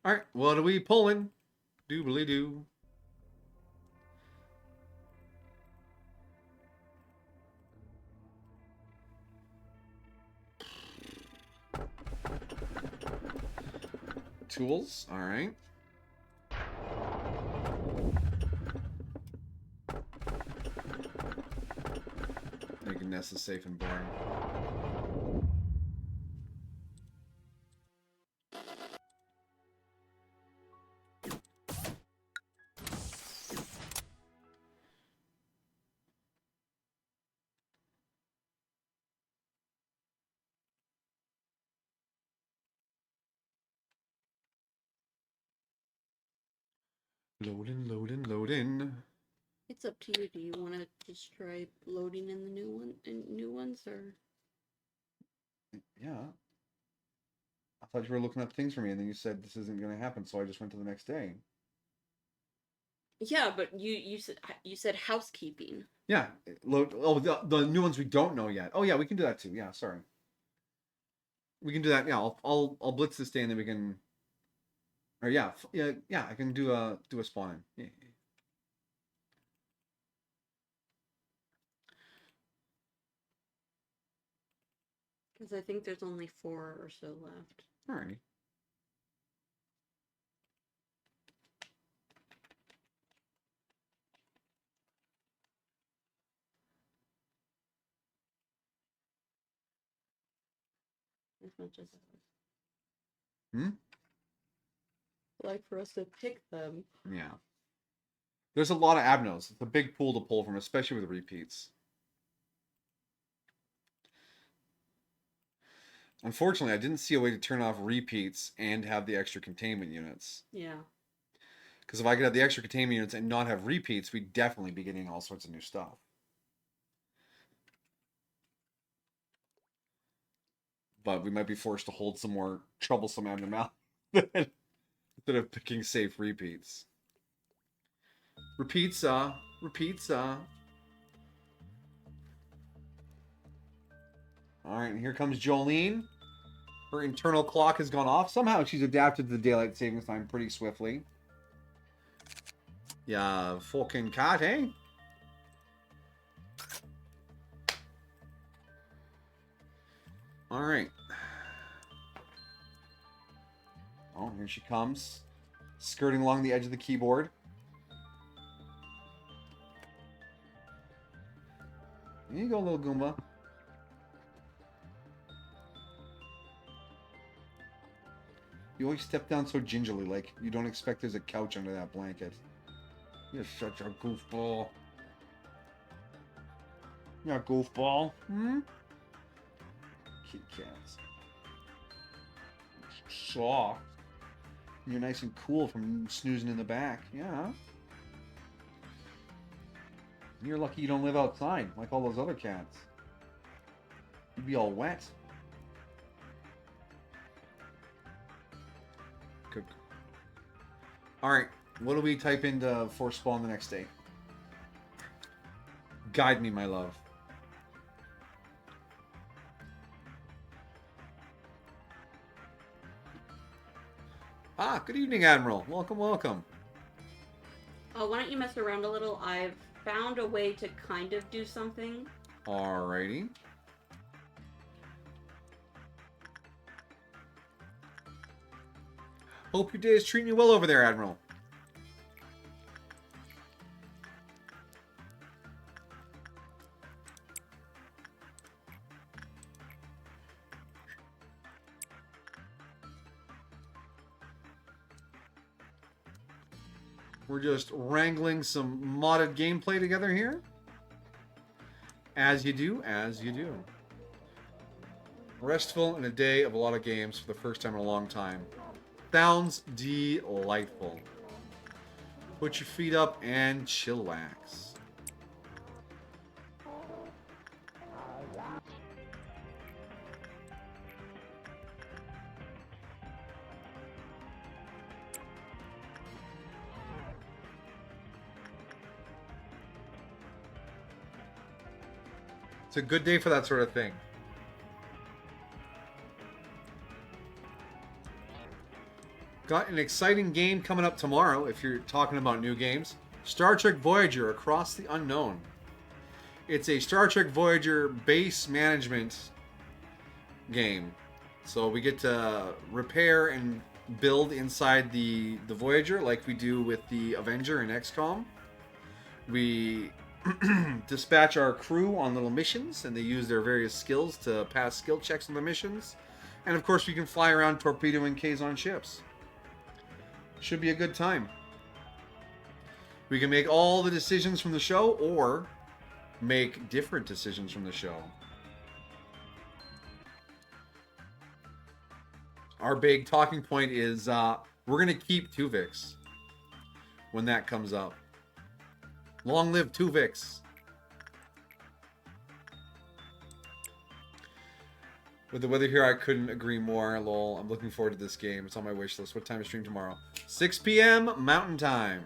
Alright, what are we pulling? Doobly-doo. Tools, alright. Making Nessa safe and boring. Loading. It's up to you. Do you want to just try loading in the new ones, or? Yeah. I thought you were looking up things for me, and then you said this isn't going to happen, so I just went to the next day. Yeah, but you said housekeeping. Yeah. The new ones we don't know yet. Oh yeah, we can do that too. Yeah, sorry. We can do that. Yeah, I'll blitz this day, and then we can. Or yeah, I can do a spawn in. Yeah. Because I think there's only 4 or so left. Alrighty. Not just Hmm? like for us to pick them. Yeah. There's a lot of abnos. It's a big pool to pull from, especially with repeats. Unfortunately, I didn't see a way to turn off repeats and have the extra containment units. Yeah. Because if I could have the extra containment units and not have repeats, we'd definitely be getting all sorts of new stuff. But we might be forced to hold some more troublesome abnormalities instead of picking safe repeats. Repeats. Alright, and here comes Jolene. Her internal clock has gone off. Somehow she's adapted to the daylight savings time pretty swiftly. Yeah, fucking cat, eh? Alright. Oh, here she comes. Skirting along the edge of the keyboard. Here you go, little Goomba. You always step down so gingerly, like you don't expect there's a couch under that blanket. You're such a goofball. You're a goofball. Hmm? Kit Kats. Soft. You're nice and cool from snoozing in the back. Yeah. You're lucky you don't live outside, like all those other cats. You'd be all wet. Good. Alright, what do we type into for spawn the next day? Guide me, my love. Ah, good evening, Admiral. Welcome, welcome. Why don't you mess around a little? I've found a way to kind of do something. Alrighty. Hope your day is treating you well over there, Admiral. We're just wrangling some modded gameplay together here. As you do, as you do. Restful in a day of a lot of games for the first time in a long time. Sounds delightful. Put your feet up and chillax. It's a good day for that sort of thing. Got an exciting game coming up tomorrow, if you're talking about new games. Star Trek Voyager Across the Unknown. It's a Star Trek Voyager base management game. So we get to repair and build inside the Voyager like we do with the Avenger and XCOM. We dispatch our crew on little missions, and they use their various skills to pass skill checks on the missions. And of course, we can fly around torpedoing Kazon ships. Should be a good time. We can make all the decisions from the show, or make different decisions from the show. Our big talking point is we're going to keep Tuvix when that comes up. Long live Tuvix. With the weather here, I couldn't agree more. Lol, I'm looking forward to this game. It's on my wish list. What time is stream tomorrow? 6 p.m. Mountain Time.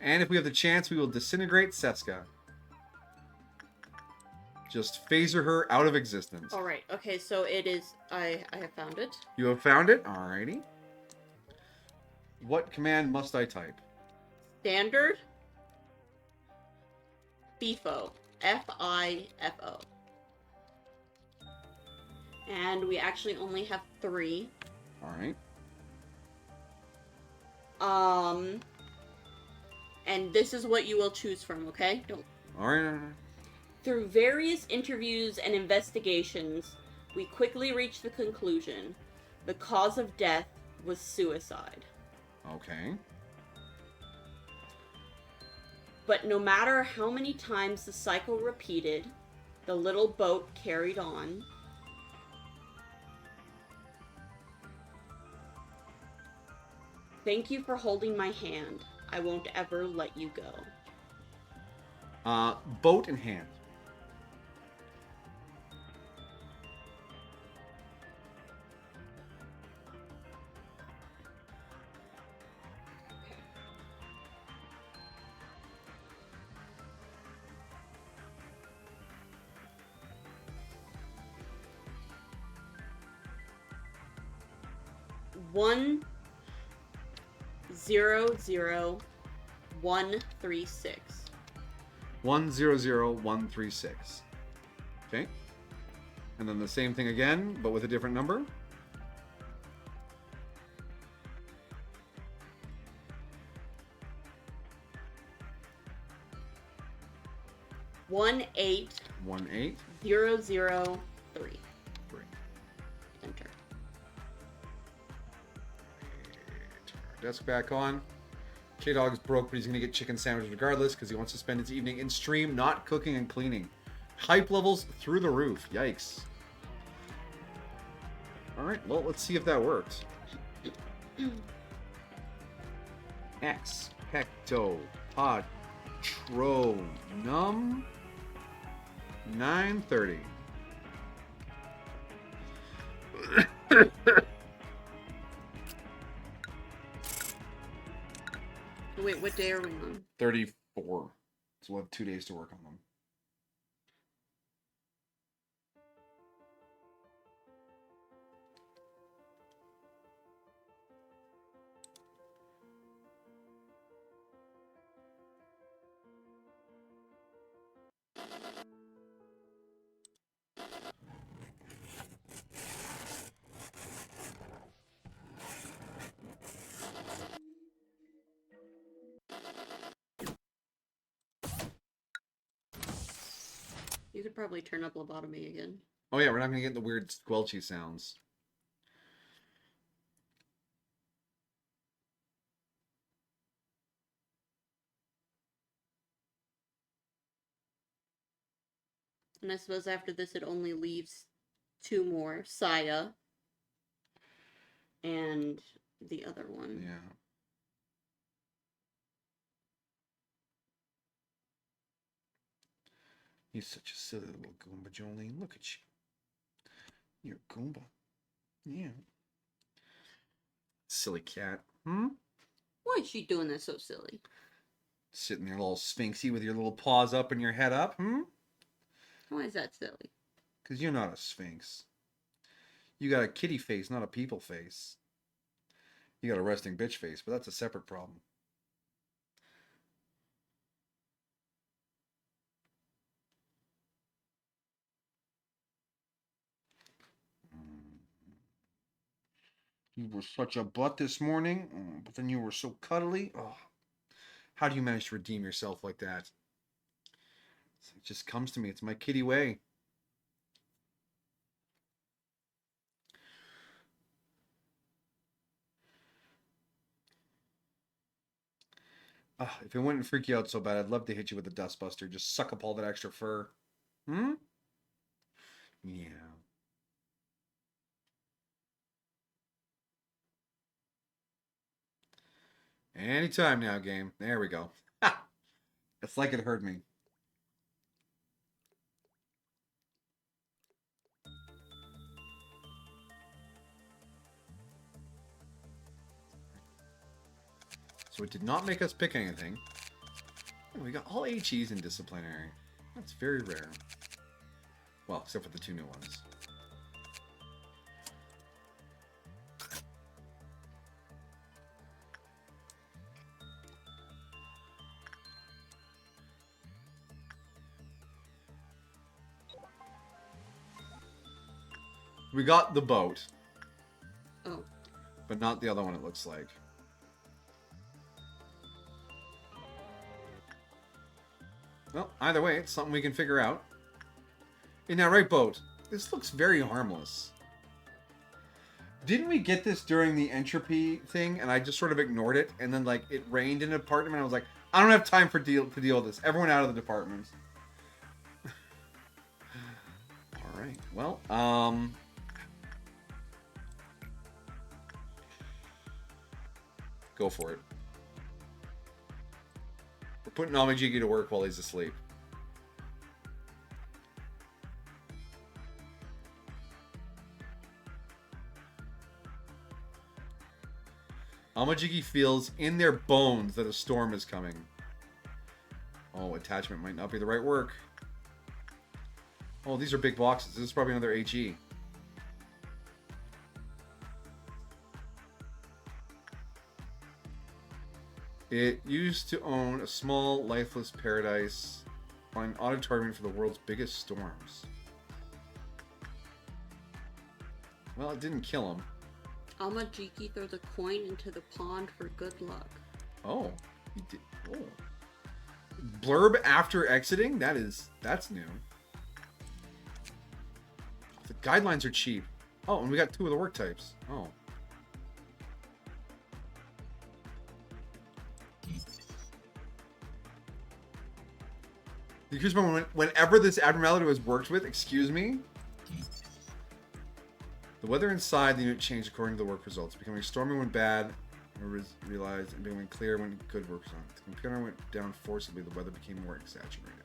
And if we have the chance, we will disintegrate Setska. Just phaser her out of existence. Alright, okay, so it is... I have found it. You have found it? Alrighty. What command must I type? Standard FIFO. FIFO. And we actually only have 3. Alright. And this is what you will choose from, okay? Don't. All right. Through various interviews and investigations, we quickly reached the conclusion the cause of death was suicide. Okay. But no matter how many times the cycle repeated, the little boat carried on. Thank you for holding my hand. I won't ever let you go. Boat in hand. One 00136. 100136. Okay. And then the same thing again, but with a different number. 18 18. 003. 3. Enter. Turn our desk back on. K-Dog's broke, but he's going to get chicken sandwiches regardless because he wants to spend his evening in stream, not cooking and cleaning. Hype levels through the roof. Yikes. Alright, well, let's see if that works. Expecto Patronum 930. Wait, what day are we on? 34. So we'll have 2 days to work on them. You could probably turn up Lobotomy again. Oh yeah, we're not going to get the weird squelchy sounds. And I suppose after this it only leaves 2 more. Saya. And the other one. Yeah. You're such a silly little Goomba, Jolene. Look at you. You're a Goomba. Yeah. Silly cat. Hmm? Why is she doing that so silly? Sitting there all sphinxy with your little paws up and your head up. Hmm? Why is that silly? Because you're not a sphinx. You got a kitty face, not a people face. You got a resting bitch face, but that's a separate problem. You were such a butt this morning, but then you were so cuddly. Oh, how do you manage to redeem yourself like that? It just comes to me. It's my kitty way. If it wouldn't freak you out so bad, I'd love to hit you with a dustbuster. Just suck up all that extra fur. Hmm? Yeah. Anytime now, game. There we go. Ha! It's like it hurt me. So it did not make us pick anything. Oh, we got all HEs in disciplinary. That's very rare. Well, except for the 2 new ones. We got the boat. Oh. But not the other one, it looks like. Well, either way, it's something we can figure out. Isn't that right, Boat? This looks very harmless. Didn't we get this during the entropy thing, and I just sort of ignored it, and then, like, it rained in an apartment, and I was like, I don't have time to deal with this. Everyone out of the department. Alright, well, go for it. We're putting Namijiki to work while he's asleep. Amajiki feels in their bones that a storm is coming. Oh, attachment might not be the right work. Oh, these are big boxes. This is probably another HE. It used to own a small, lifeless paradise on an auditorium for the world's biggest storms. Well, it didn't kill him. Amajiki throw the coin into the pond for good luck. Oh, he did. Oh. Blurb after exiting? That's new. The guidelines are cheap. Oh, and we got 2 of the work types. Oh. Excuse me, whenever this abnormality was worked with, excuse me, the weather inside the unit changed according to the work results, becoming stormy when bad, realized, and becoming clear when good work was on. The computer went down forcibly, the weather became more exaggerated.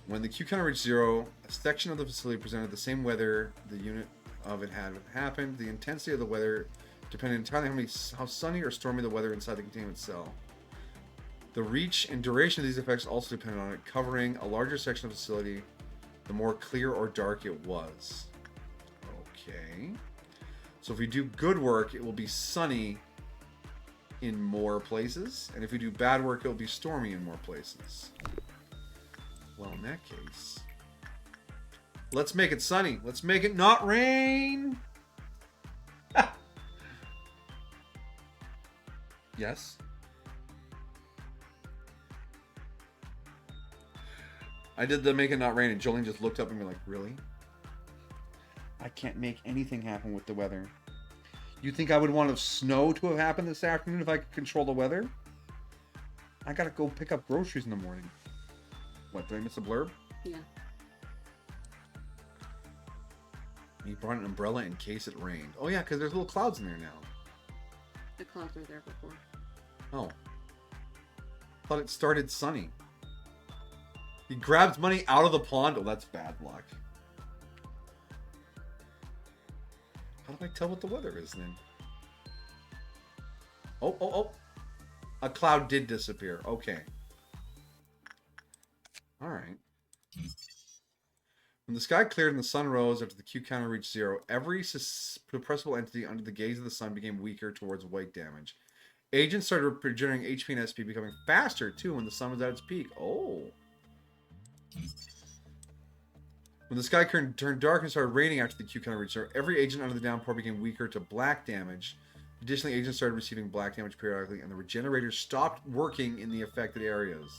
When the Q counter reached 0, a section of the facility presented the same weather the unit of it had happened. The intensity of the weather depended entirely on how sunny or stormy the weather inside the containment cell. The reach and duration of these effects also depended on it. Covering a larger section of the facility, the more clear or dark it was. Okay. So if we do good work, it will be sunny in more places. And if we do bad work, it will be stormy in more places. Well, in that case, let's make it sunny. Let's make it not rain. Yes. I did the make it not rain, and Jolene just looked up and be like, really? I can't make anything happen with the weather. You think I would want snow to have happened this afternoon if I could control the weather? I gotta go pick up groceries in the morning. What, did I miss a blurb? Yeah. He brought an umbrella in case it rained. Oh yeah, because there's little clouds in there now. The clouds were there before. Oh. Thought it started sunny. He grabs money out of the pond. Oh, that's bad luck. How do I tell what the weather is then? Oh. A cloud did disappear. Okay. Alright. When the sky cleared and the sun rose after the Q counter reached 0, every suppressible entity under the gaze of the sun became weaker towards white damage. Agents started generating HP and SP, becoming faster too when the sun was at its peak. Oh. When the sky turned dark and started raining after the Q counter reached 0, every agent under the downpour became weaker to black damage. Additionally, agents started receiving black damage periodically, and the regenerators stopped working in the affected areas.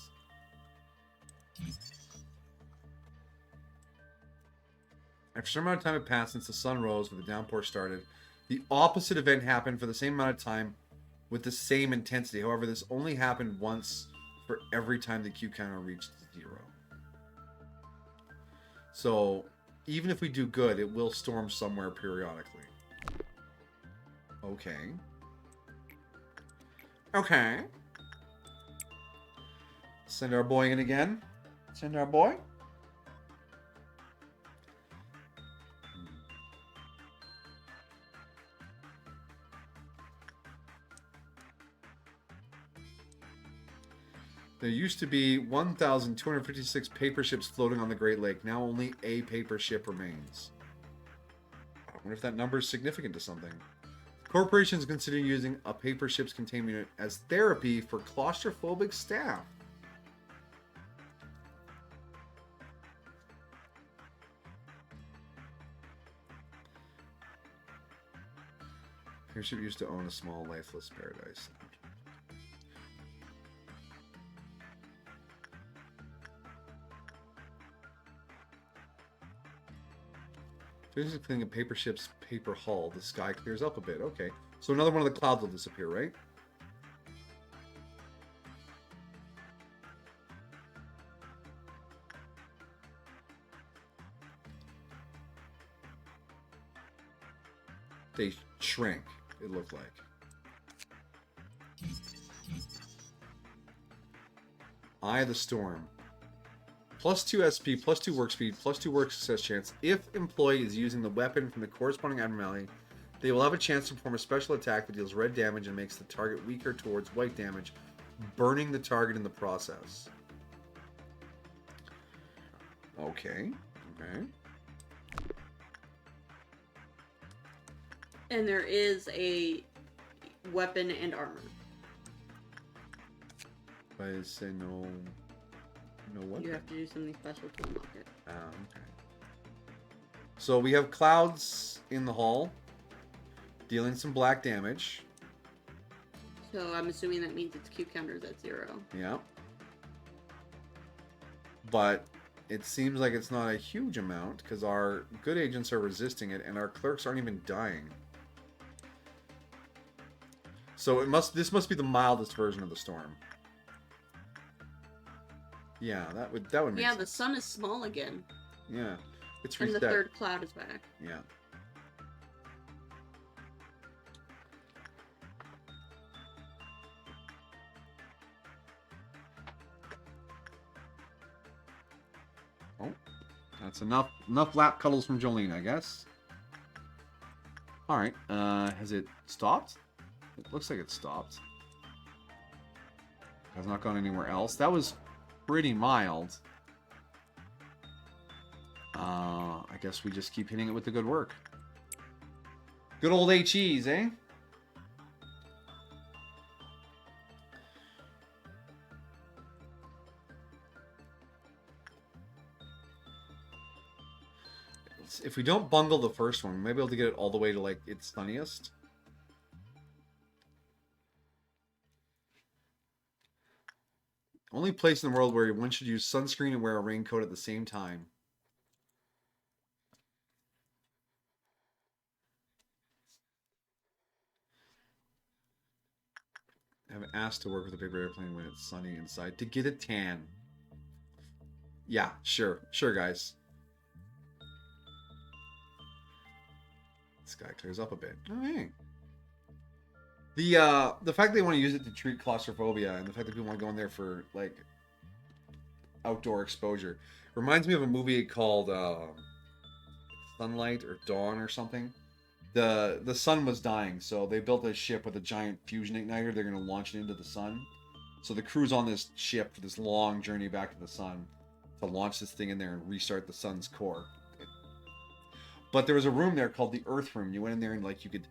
After a certain amount of time had passed since the sun rose when the downpour started, the opposite event happened for the same amount of time with the same intensity. However, this only happened once for every time the Q counter reached 0. So, even if we do good, it will storm somewhere periodically. Okay. Okay. Send our boy in again. Send our boy. There used to be 1,256 paper ships floating on the Great Lake. Now only a paper ship remains. I wonder if that number is significant to something. The corporation is considering using a paper ship's containment unit as therapy for claustrophobic staff. Paper ship used to own a small lifeless paradise. Just cleaning a paper ship's paper hull. The sky clears up a bit. Okay. So another one of the clouds will disappear, right? They shrank, it looked like. Eye of the Storm. +2 SP, +2 work speed, +2 work success chance. If employee is using the weapon from the corresponding abnormality, they will have a chance to perform a special attack that deals red damage and makes the target weaker towards white damage, burning the target in the process. Okay. Okay. And there is a weapon and armor. I say no. No what? You have to do something special to unlock it. Okay. So we have clouds in the hall, dealing some black damage. So I'm assuming that means its Q counter is at 0. Yeah. But it seems like it's not a huge amount because our good agents are resisting it and our clerks aren't even dying. So this must be the mildest version of the storm. Yeah, that would make Yeah, sense. the sun is small again. Yeah. It's And reset. the third cloud is back. Yeah. Oh, that's enough lap cuddles from Jolene, I guess. All right. Has it stopped? It looks like it stopped. Has not gone anywhere else. That was pretty mild. I guess we just keep hitting it with the good work. Good old HEs, eh? If we don't bungle the first one, we might be able to get it all the way to like its sunniest. Only place in the world where one should use sunscreen and wear a raincoat at the same time. Have asked to work with a paper airplane when it's sunny inside to get a tan. Yeah, sure, guys. Sky clears up a bit. Oh, hey. The fact they want to use it to treat claustrophobia and the fact that people want to go in there for like outdoor exposure reminds me of a movie called Sunlight or Dawn or something. The sun was dying, so they built a ship with a giant fusion igniter. They're going to launch it into the sun. So the crew's on this ship for this long journey back to the sun to launch this thing in there and restart the sun's core. But there was a room there called the Earth Room. You went in there and like you could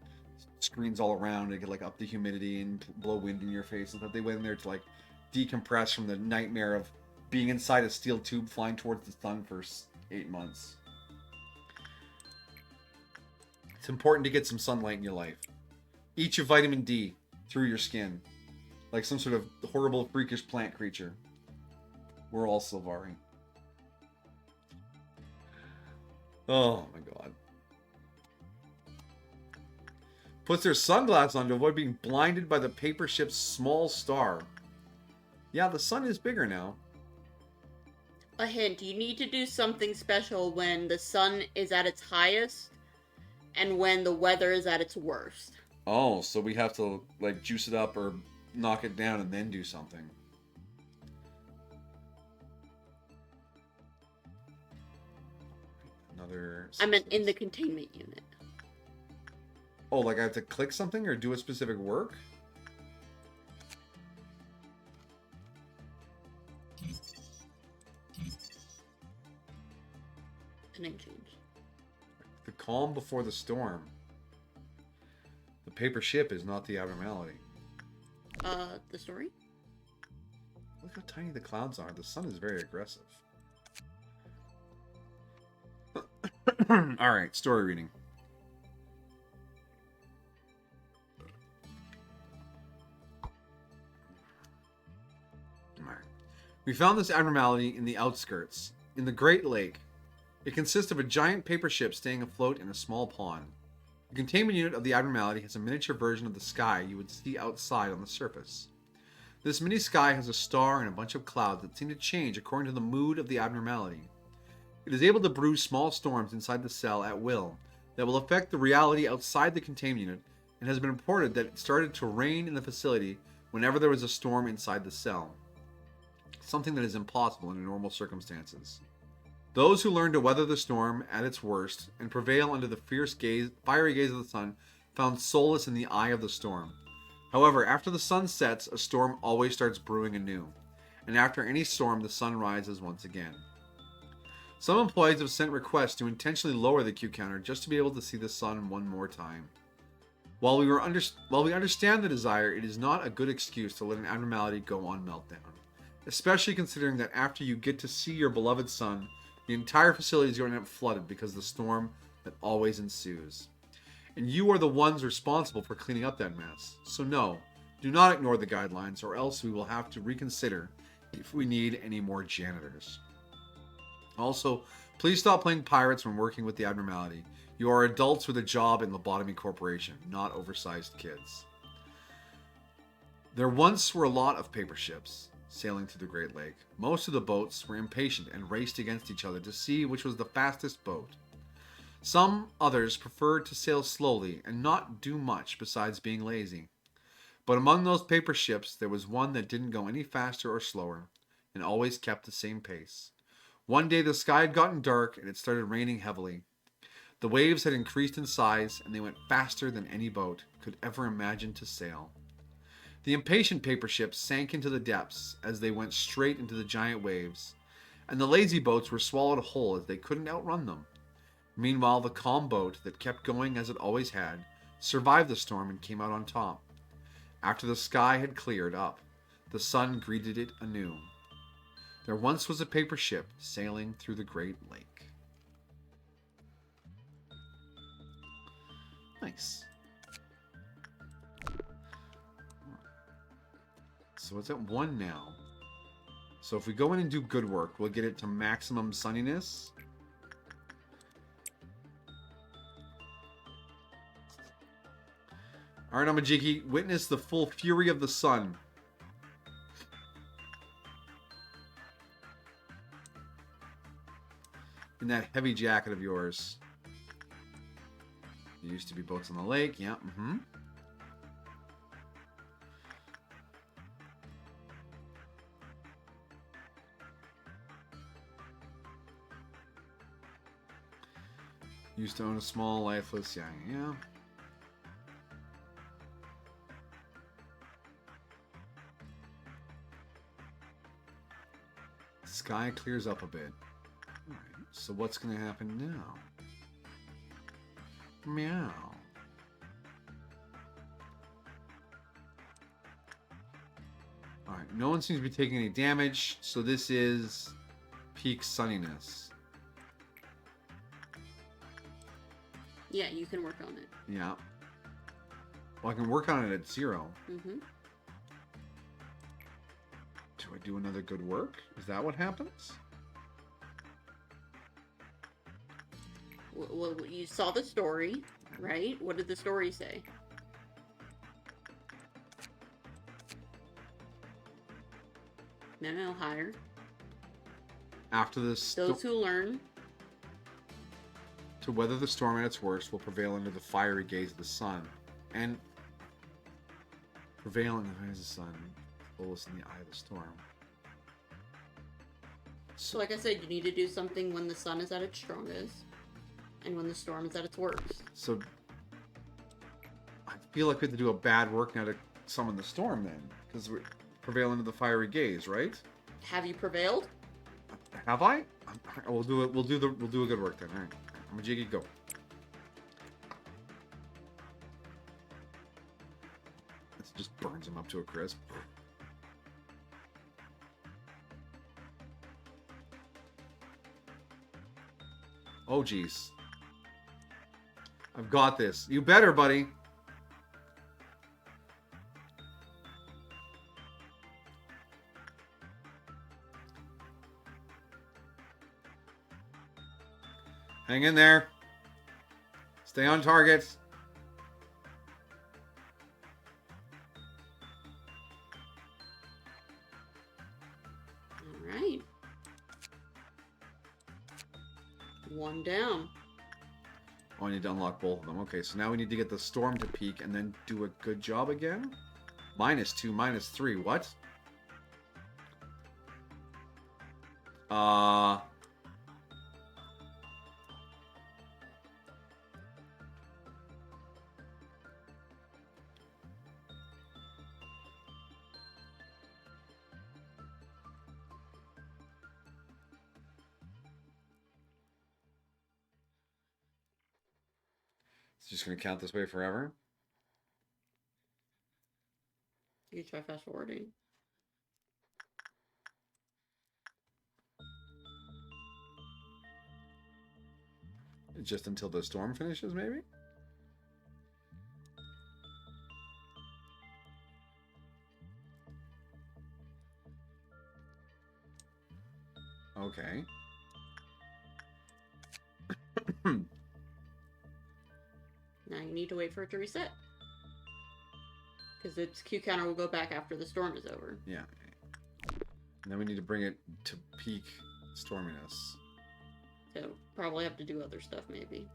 screens all around. It could like up the humidity and blow wind in your face and stuff. They went in there to like decompress from the nightmare of being inside a steel tube flying towards the sun for 8 months. It's important to get some sunlight in your life. Eat your vitamin D through your skin. Like some sort of horrible, freakish plant creature. We're all Sylvari. Oh my god. Puts their sunglasses on to avoid being blinded by the paper ship's small star. Yeah, the sun is bigger now. A hint, you need to do something special when the sun is at its highest and when the weather is at its worst. Oh, so we have to like juice it up or knock it down and then do something. Another... I meant in the containment unit. Oh, like I have to click something or do a specific work? The name change. The calm before the storm. The paper ship is not the abnormality. The story? Look how tiny the clouds are. The sun is very aggressive. Alright, story reading. Alright. We found this abnormality in the outskirts. In the Great Lake. It consists of a giant paper ship staying afloat in a small pond. The containment unit of the abnormality has a miniature version of the sky you would see outside on the surface. This mini sky has a star and a bunch of clouds that seem to change according to the mood of the abnormality. It is able to brew small storms inside the cell at will that will affect the reality outside the containment unit, and has been reported that it started to rain in the facility whenever there was a storm inside the cell, something that is impossible in normal circumstances. Those who learn to weather the storm at its worst and prevail under the fiery gaze of the sun found solace in the eye of the storm. However, after the sun sets, a storm always starts brewing anew, and after any storm, the sun rises once again. Some employees have sent requests to intentionally lower the Q counter just to be able to see the sun one more time. While we understand the desire, it is not a good excuse to let an abnormality go on meltdown, especially considering that after you get to see your beloved sun, the entire facility is going to get flooded because of the storm that always ensues. And you are the ones responsible for cleaning up that mess. So no, do not ignore the guidelines, or else we will have to reconsider if we need any more janitors. Also, please stop playing pirates when working with the abnormality. You are adults with a job in Lobotomy Corporation, not oversized kids. There once were a lot of paper ships sailing through the Great Lake. Most of the boats were impatient and raced against each other to see which was the fastest boat. Some others preferred to sail slowly and not do much besides being lazy. But among those paper ships, there was one that didn't go any faster or slower, and always kept the same pace. One day the sky had gotten dark and it started raining heavily. The waves had increased in size, and they went faster than any boat could ever imagine to sail. The impatient paper ships sank into the depths as they went straight into the giant waves, and the lazy boats were swallowed whole as they couldn't outrun them. Meanwhile, the calm boat that kept going as it always had survived the storm and came out on top. After the sky had cleared up, the sun greeted it anew. There once was a paper ship sailing through the Great Lake. Nice. So it's at 1 now. So if we go in and do good work, we'll get it to maximum sunniness. Alright, Amajiki, witness the full fury of the sun. In that heavy jacket of yours. There used to be boats on the lake, yeah, Used to own a small, lifeless, yeah. Sky clears up a bit. Alright, so what's going to happen now? Meow. Alright, no one seems to be taking any damage, so this is peak sunniness. Yeah, you can work on it. Yeah. Well, I can work on it at 0. Mm-hmm. Do I do another good work? Is that what happens? Well, you saw the story, right? What did the story say? No, higher. After this, Those who learn to weather the storm at its worst will prevail under the fiery gaze of the sun, and prevail in the eyes of the sun, fullest in the eye of the storm. So like I said, you need to do something when the sun is at its strongest, and when the storm is at its worst. So, I feel like we have to do a bad work now to summon the storm then, because we prevail under the fiery gaze, right? Have you prevailed? Have I? We'll do it. We'll do a good work then. All right. I'm a jiggy go. This just burns him up to a crisp. Oh geez. I've got this. You better, buddy. Hang in there. Stay on target. All right. One down. Oh, I need to unlock both of them. Okay, so now we need to get the storm to peak and then do a good job again? -2, -3. What? It's just going to count this way forever? You can try fast forwarding. Just until the storm finishes, maybe? Okay. Now you need to wait for it to reset. Because its Q counter will go back after the storm is over. Yeah. And then we need to bring it to peak storminess. So probably have to do other stuff maybe.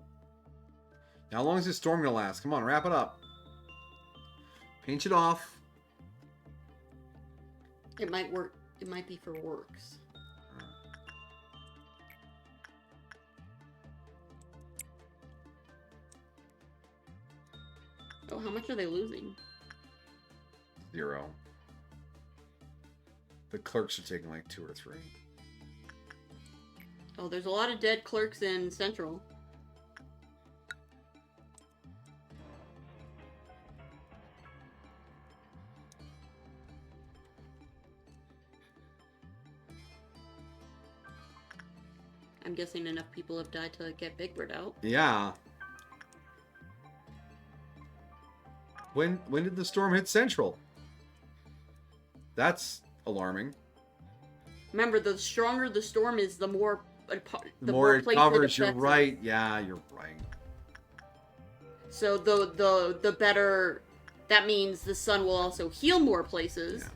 Now, how long is this storm going to last? Come on, wrap it up. Pinch it off. It might work. It might be for works. Oh, how much are they losing? 0. The clerks are taking like 2 or 3. Oh, there's a lot of dead clerks in Central. I'm guessing enough people have died to get Big Bird out. Yeah. When did the storm hit Central? That's alarming. Remember, the stronger the storm is, the more The more it places covers, you're affects right. it. Yeah, you're right. So the better. That means the sun will also heal more places. Yeah.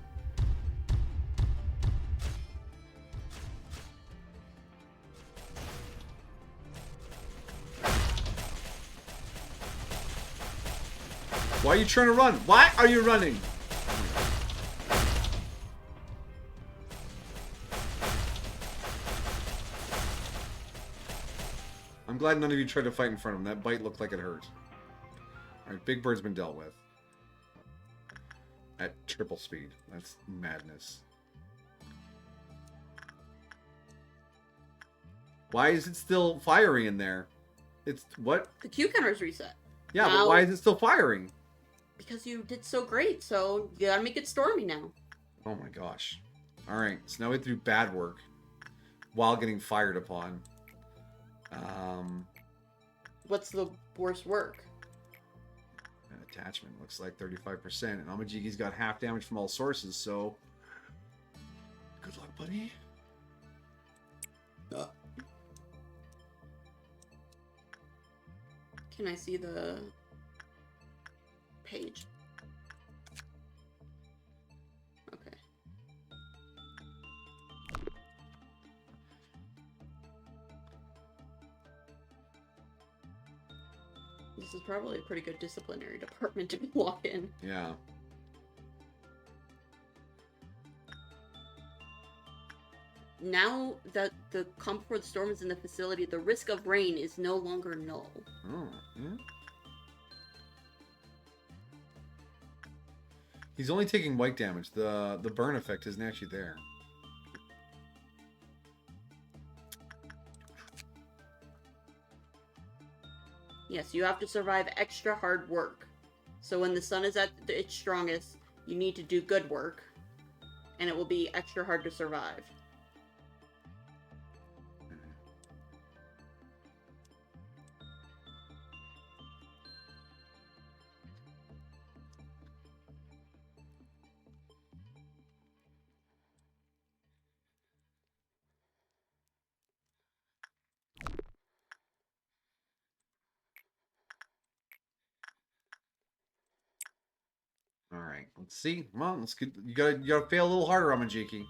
Why are you trying to run? Why are you running? I'm glad none of you tried to fight in front of him. That bite looked like it hurt. Alright, Big Bird's been dealt with. At triple speed. That's madness. Why is it still fiery in there? It's what? The Q counter's reset. Yeah, Now- but why is it still firing? Because you did so great, so you gotta make it stormy now. Oh my gosh. Alright, so now we have to do bad work while getting fired upon. What's the worst work? Attachment looks like 35%, and Amajigi's got half damage from all sources, so good luck, buddy. Can I see the page? Okay. This is probably a pretty good disciplinary department to walk in. Yeah. Now that the calm before the storm is in the facility, the risk of rain is no longer null. Oh, yeah. He's only taking white damage. The burn effect isn't actually there. Yes, you have to survive extra hard work. So when the sun is at its strongest, you need to do good work, and it will be extra hard to survive. right, let's see. Come on, let's get. You gotta fail a little harder, Amajiki.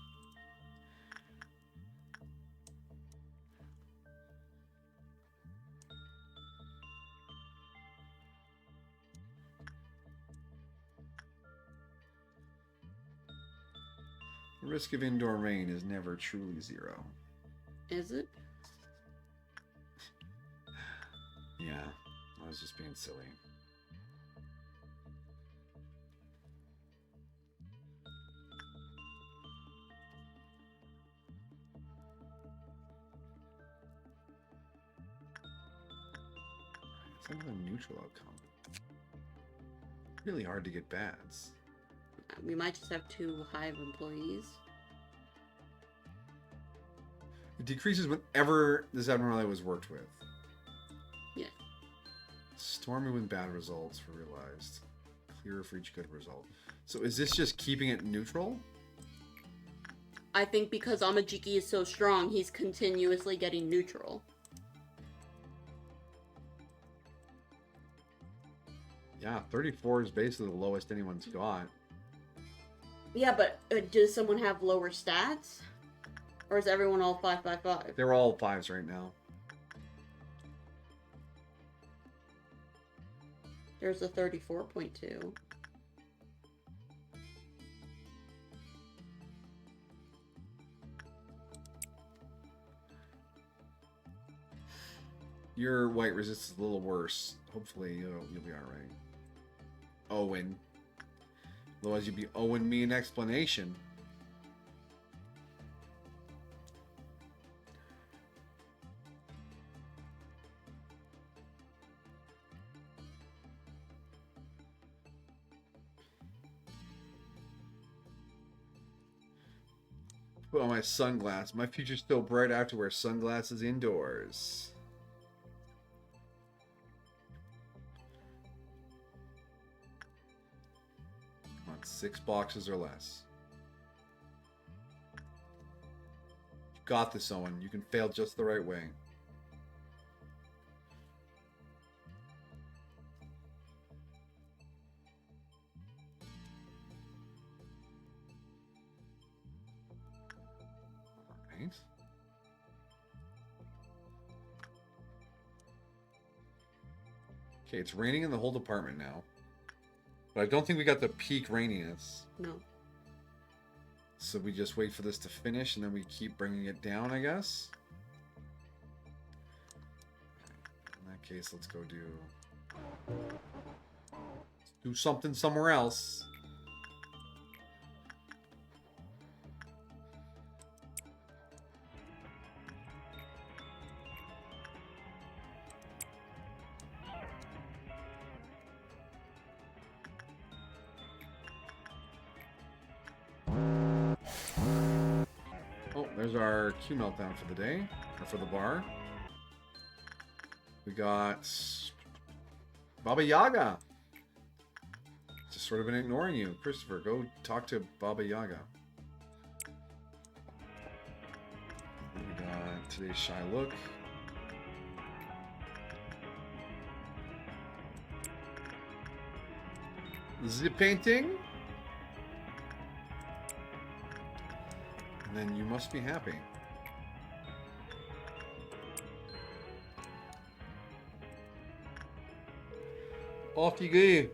The risk of indoor rain is never truly zero. Is it? Yeah, I was just being silly. It's another neutral outcome. Really hard to get bads. We might just have too high of employees. It decreases whenever this abnormality was worked with. Yeah. Stormy when bad results were realized. Clearer for each good result. So is this just keeping it neutral? I think because Amajiki is so strong, he's continuously getting neutral. Yeah, 34 is basically the lowest anyone's got. Yeah, but does someone have lower stats? Or is everyone all 555? They're all 5s right now. There's a 34.2. Your white resistance is a little worse. Hopefully you'll be alright. Owen. Otherwise you'd be owing me an explanation. Put on my sunglasses. My future's still bright. I have to wear sunglasses indoors. Come on, 6 boxes or less. You got this, Owen. You can fail just the right way. Right. Okay, it's raining in the whole department now. But I don't think we got the peak raininess. No. So we just wait for this to finish and then we keep bringing it down, I guess. In that case, let's go do something somewhere else. Oh, there's our Q meltdown for the day, or for the bar. We got Baba Yaga. Just sort of been ignoring you. Christopher, go talk to Baba Yaga. We got today's shy look. The painting. And then you must be happy. Off you go.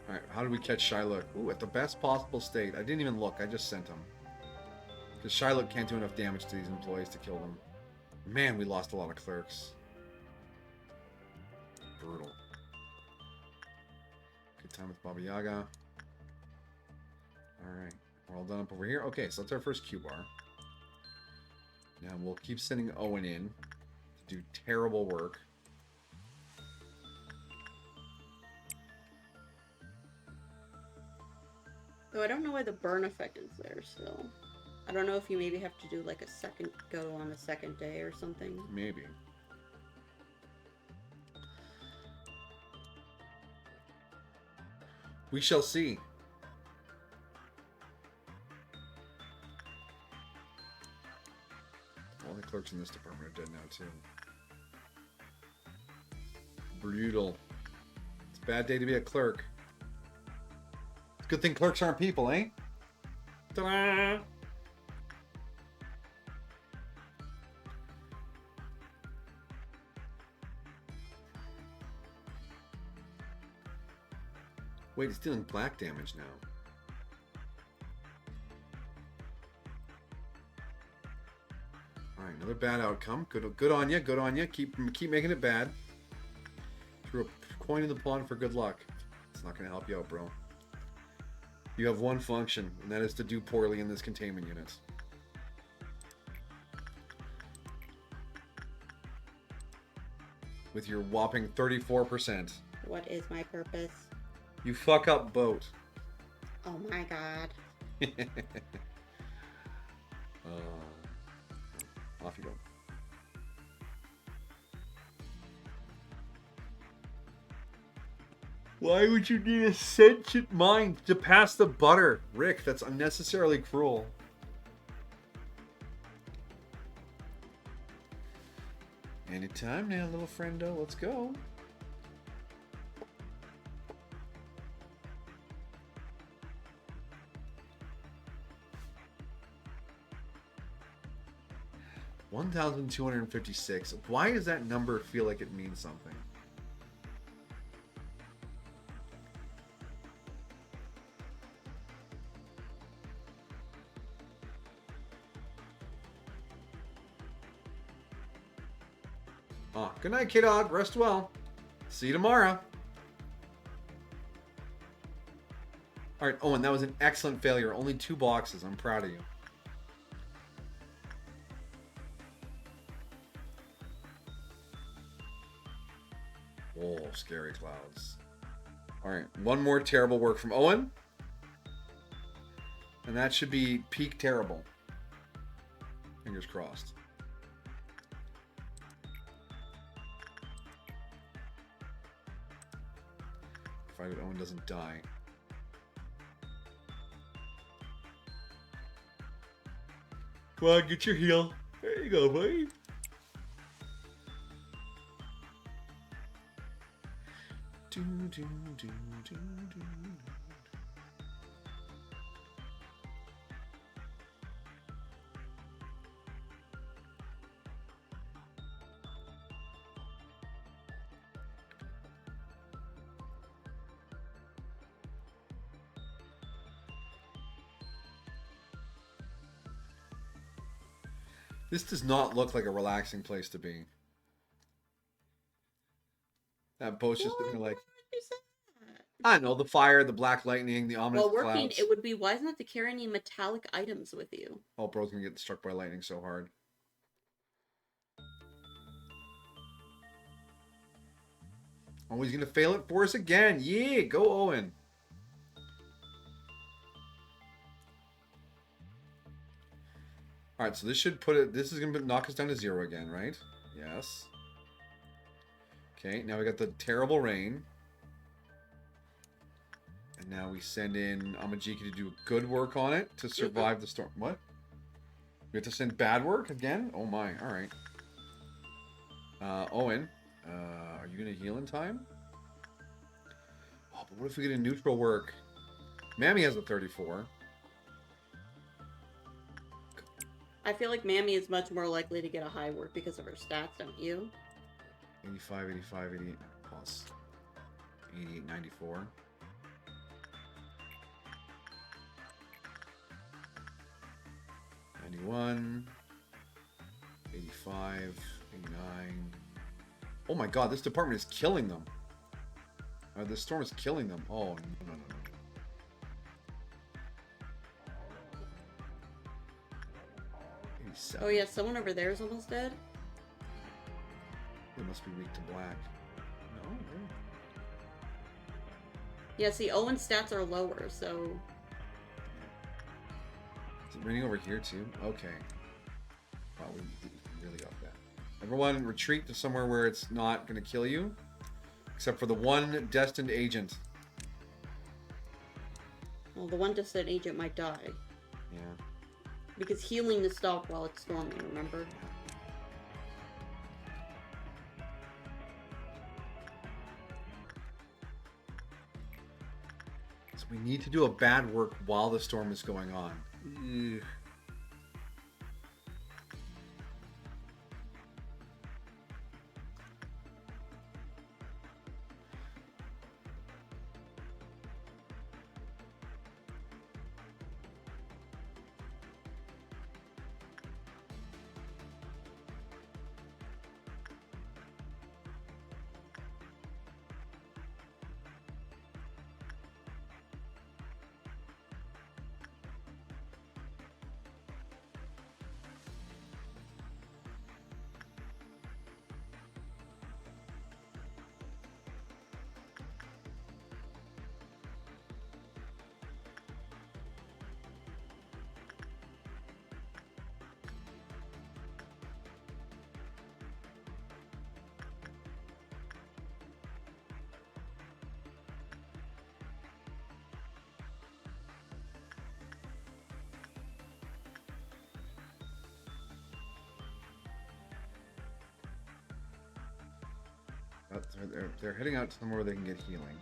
Alright, how did we catch Shylock? Ooh, at the best possible state. I didn't even look, I just sent him. Because Shylock can't do enough damage to these employees to kill them. Man, we lost a lot of clerks. Brutal. Good time with Baba Yaga. Alright, we're all done up over here. Okay, so that's our first Q bar. Now we'll keep sending Owen in to do terrible work. Though I don't know why the burn effect is there still. I don't know if you maybe have to do like a second go on the second day or something. Maybe. We shall see. All the clerks in this department are dead now, too. Brutal. It's a bad day to be a clerk. It's a good thing clerks aren't people, eh? Ta-da! Wait, it's dealing black damage now. All right, another bad outcome. Good on you. Good on you. Keep making it bad. Threw a coin in the pond for good luck. It's not going to help you out, bro. You have one function, and that is to do poorly in this containment unit. With your whopping 34%. What is my purpose? You fuck up boat. Oh my god. Off you go. Why would you need a sentient mind to pass the butter? Rick, that's unnecessarily cruel. Anytime now, little friendo. Let's go. $1,256. Why does that number feel like it means something? Oh, good night, K-Dog. Rest well. See you tomorrow. All right, Owen, that was an excellent failure. Only 2 boxes. I'm proud of you. Oh, scary clouds. All right, one more terrible work from Owen. And that should be peak terrible. Fingers crossed. Provided Owen doesn't die. Come on, get your heal. There you go, buddy. Do, do, do, do, do. This does not look like a relaxing place to be. That boat's just looking like... I know, the fire, the black lightning, the ominous Well, working, clouds. it would be wise not to carry any metallic items with you. Oh, bro's gonna get struck by lightning so hard. Oh, he's gonna fail it for us again. Yeah, go Owen. All right, so this should put it. This is gonna knock us down to 0 again, right? Yes. Okay, now we got the terrible rain. And now we send in Amajiki to do good work on it to survive the storm. What? We have to send bad work again? Oh my, all right. Owen, are you gonna heal in time? Oh, but what if we get a neutral work? Mammy has a 34. I feel like Mammy is much more likely to get a high work because of her stats, don't you? 85, 85, 88 plus 88, 94. $91, 85, 89. Oh my god, this department is killing them. This storm is killing them. Oh, no, no, no, no. Oh yeah, someone over there is almost dead. They must be weak to black. No, no. Yeah, see, Owen's stats are lower, so... Is it raining over here too? Okay. Wow, we really got that. Everyone retreat to somewhere where it's not going to kill you. Except for the one destined agent. Well, the one dissident agent might die. Yeah. Because healing is stopped while it's storming, remember? So we need to do a bad work while the storm is going on. Ugh. They're heading out to somewhere where they can get healing.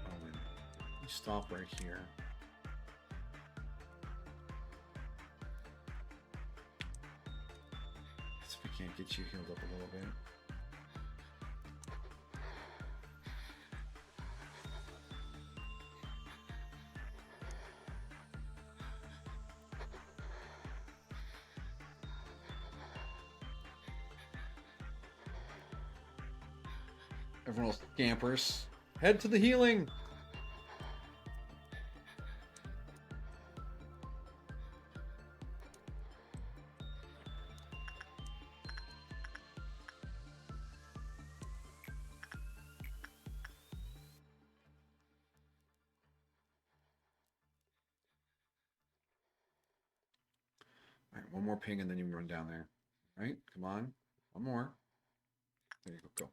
Owen, you stop right here. See if we can't get you healed up a little bit. Everyone else scampers. Head to the healing. All right, one more ping and then you can run down there. All right, come on. One more. There you go. Go.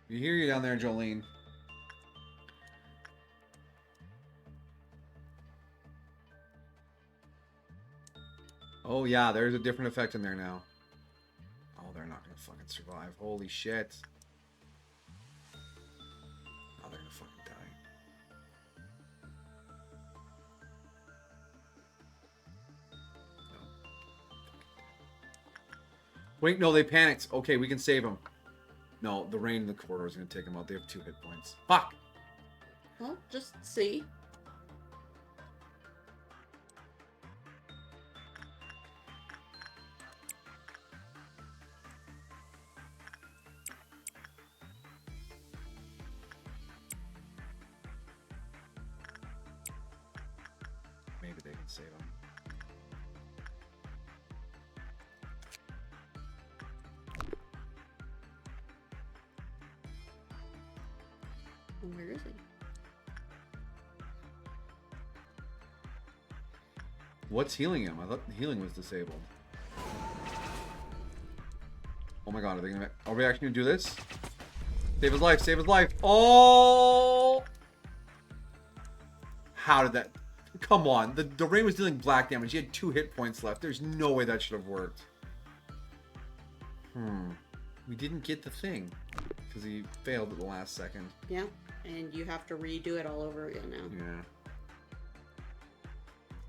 We hear you down there, Jolene. Oh yeah, there's a different effect in there now. Oh, they're not gonna fucking survive. Holy shit. Oh, they're gonna fucking die. No. Wait, no, they panicked. Okay, we can save them. No, the rain in the corridor is gonna take them out. They have 2 hit points. Fuck! Well, just see. Maybe they can save them. Where is he? What's healing him? I thought healing was disabled. Oh my god, are we actually gonna do this? Save his life, save his life. Oh! How did that... Come on, the rain was dealing black damage. He had 2 hit points left. There's no way that should have worked. We didn't get the thing. Because he failed at the last second. Yeah, and you have to redo it all over again now. Yeah.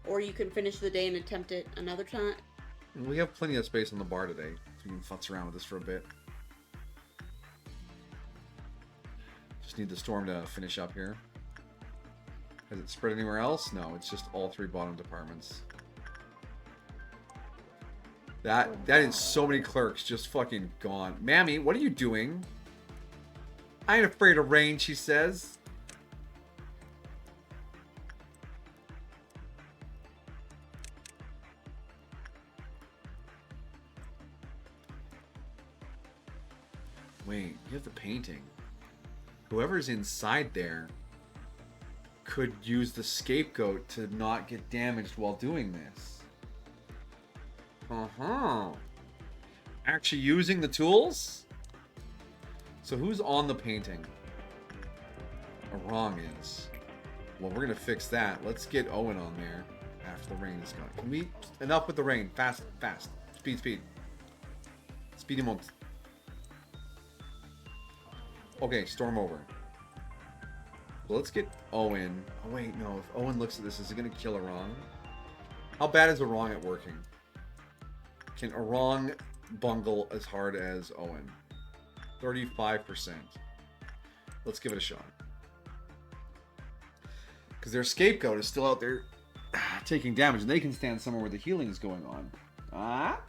Or you can finish the day and attempt it another time. We have plenty of space on the bar today, so we can futz around with this for a bit. Just need the storm to finish up here. Has it spread anywhere else? No, it's just all 3 bottom departments. That is so many clerks just fucking gone. Mammy, what are you doing? I ain't afraid of rain, she says. you have the painting. Whoever's inside there could use the scapegoat to not get damaged while doing this. Uh-huh. Actually using the tools? So who's on the painting? Wrong is. Well, we're gonna fix that. Let's get Owen on there after the rain is gone. Can we... Enough with the rain. Fast, fast. Speed, speed. Speedy moment. Okay, storm over. Well, let's get Owen. Oh, wait, no. If Owen looks at this, is it going to kill Arong? How bad is Arong at working? Can Arong bungle as hard as Owen? 35%. Let's give it a shot. Because their scapegoat is still out there taking damage, and they can stand somewhere where the healing is going on. Ah?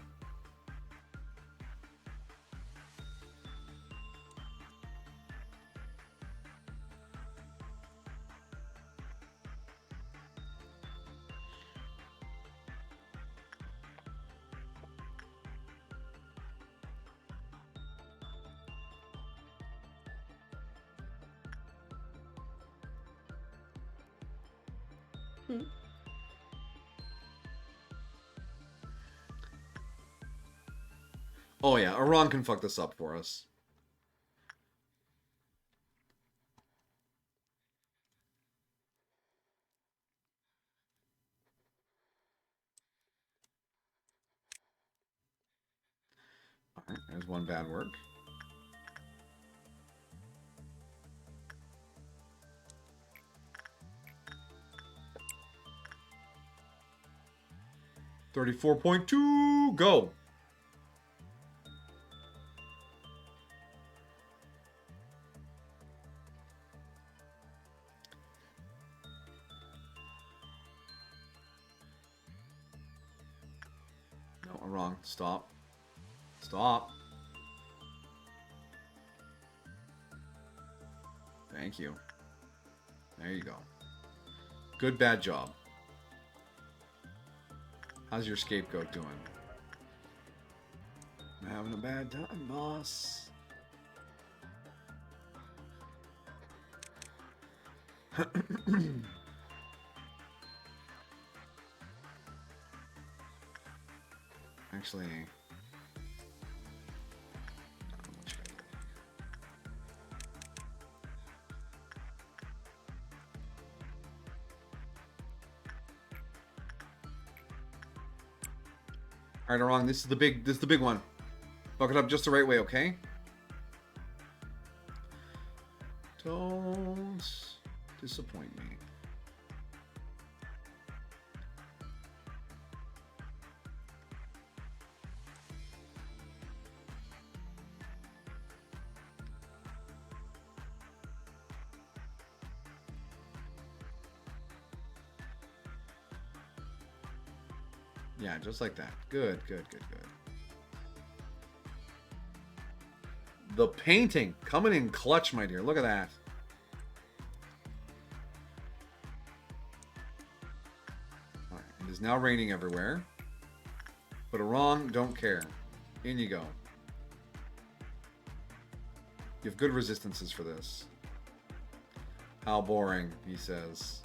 Oh yeah, Arong can fuck this up for us. Alright, there's one bad work. $34.2, go! No, I'm wrong. Stop. Stop. Thank you. There you go. Good, bad job. How's your scapegoat doing? I'm having a bad time, boss. Actually... Alright, Arong, this is the big one. Buck it up just the right way, okay? Don't disappoint me. Yeah, just like that. Good, good, good, good. The painting coming in clutch, my dear. Look at that. All right, it is now raining everywhere. But Arong, don't care. In you go. You have good resistances for this. How boring, he says.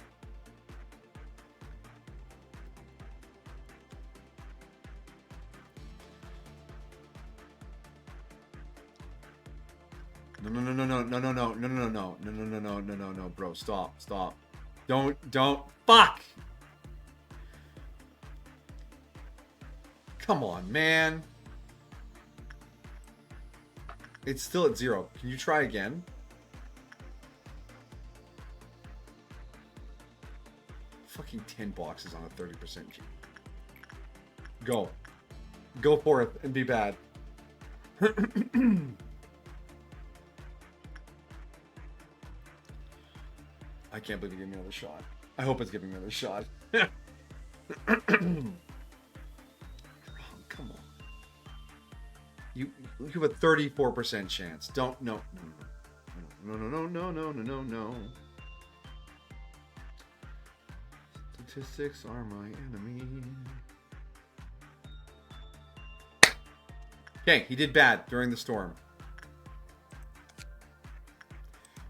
No, bro, stop, don't, fuck! Come on, man. It's still at 0. Can you try again? Fucking 10 boxes on a 30% G. Go. Go for it and be bad. I can't believe you gave me another shot. I hope it's giving me another shot. Come on. You have a 34% chance. Don't no. Statistics are my enemy. Okay, he did bad during the storm.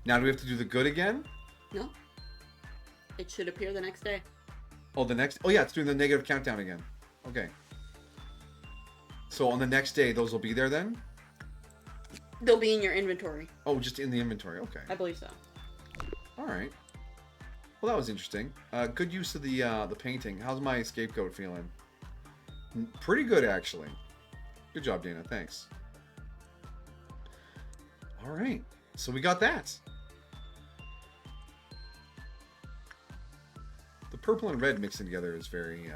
Now do we have to do the good again? No. It should appear the next day. Oh, the next... Oh, yeah, it's doing the negative countdown again. Okay. So on the next day, those will be there then? They'll be in your inventory. Oh, just in the inventory. Okay. I believe so. All right. Well, that was interesting. Good use of the painting. How's my scapegoat feeling? Pretty good, actually. Good job, Dana. Thanks. All right. So we got that. The purple and red mixing together is very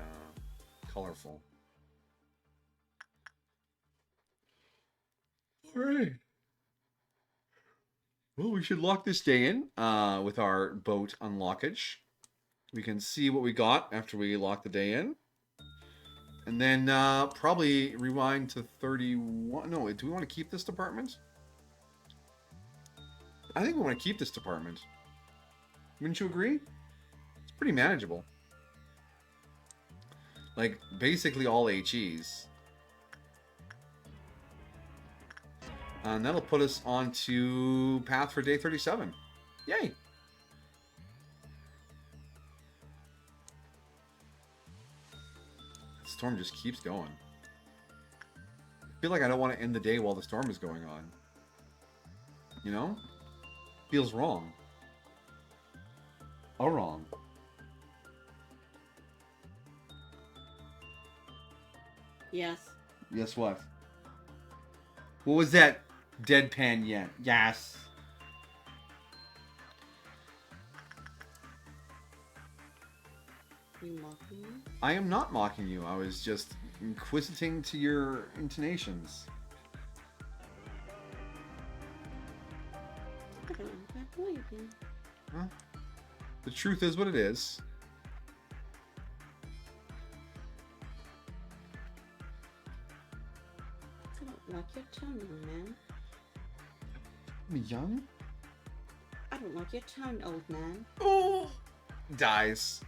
colorful. All right. Well, we should lock this day in with our boat unlockage. We can see what we got after we lock the day in. And then probably rewind to 31. No, do we want to keep this department? I think we want to keep this department. Wouldn't you agree? It's pretty manageable. Like, basically all HEs. And that'll put us onto path for day 37. Yay! The storm just keeps going. I feel like I don't want to end the day while the storm is going on. You know? Feels wrong. Oh, wrong. Yes. Yes, what? What was that deadpan yet? Yes. Are you mocking me? I am not mocking you. I was just inquisiting to your intonations. I don't know if I believe you. Well, the truth is what it is. I don't like your tone, young man. Me young? I don't like your tone, old man. Oh! Dies.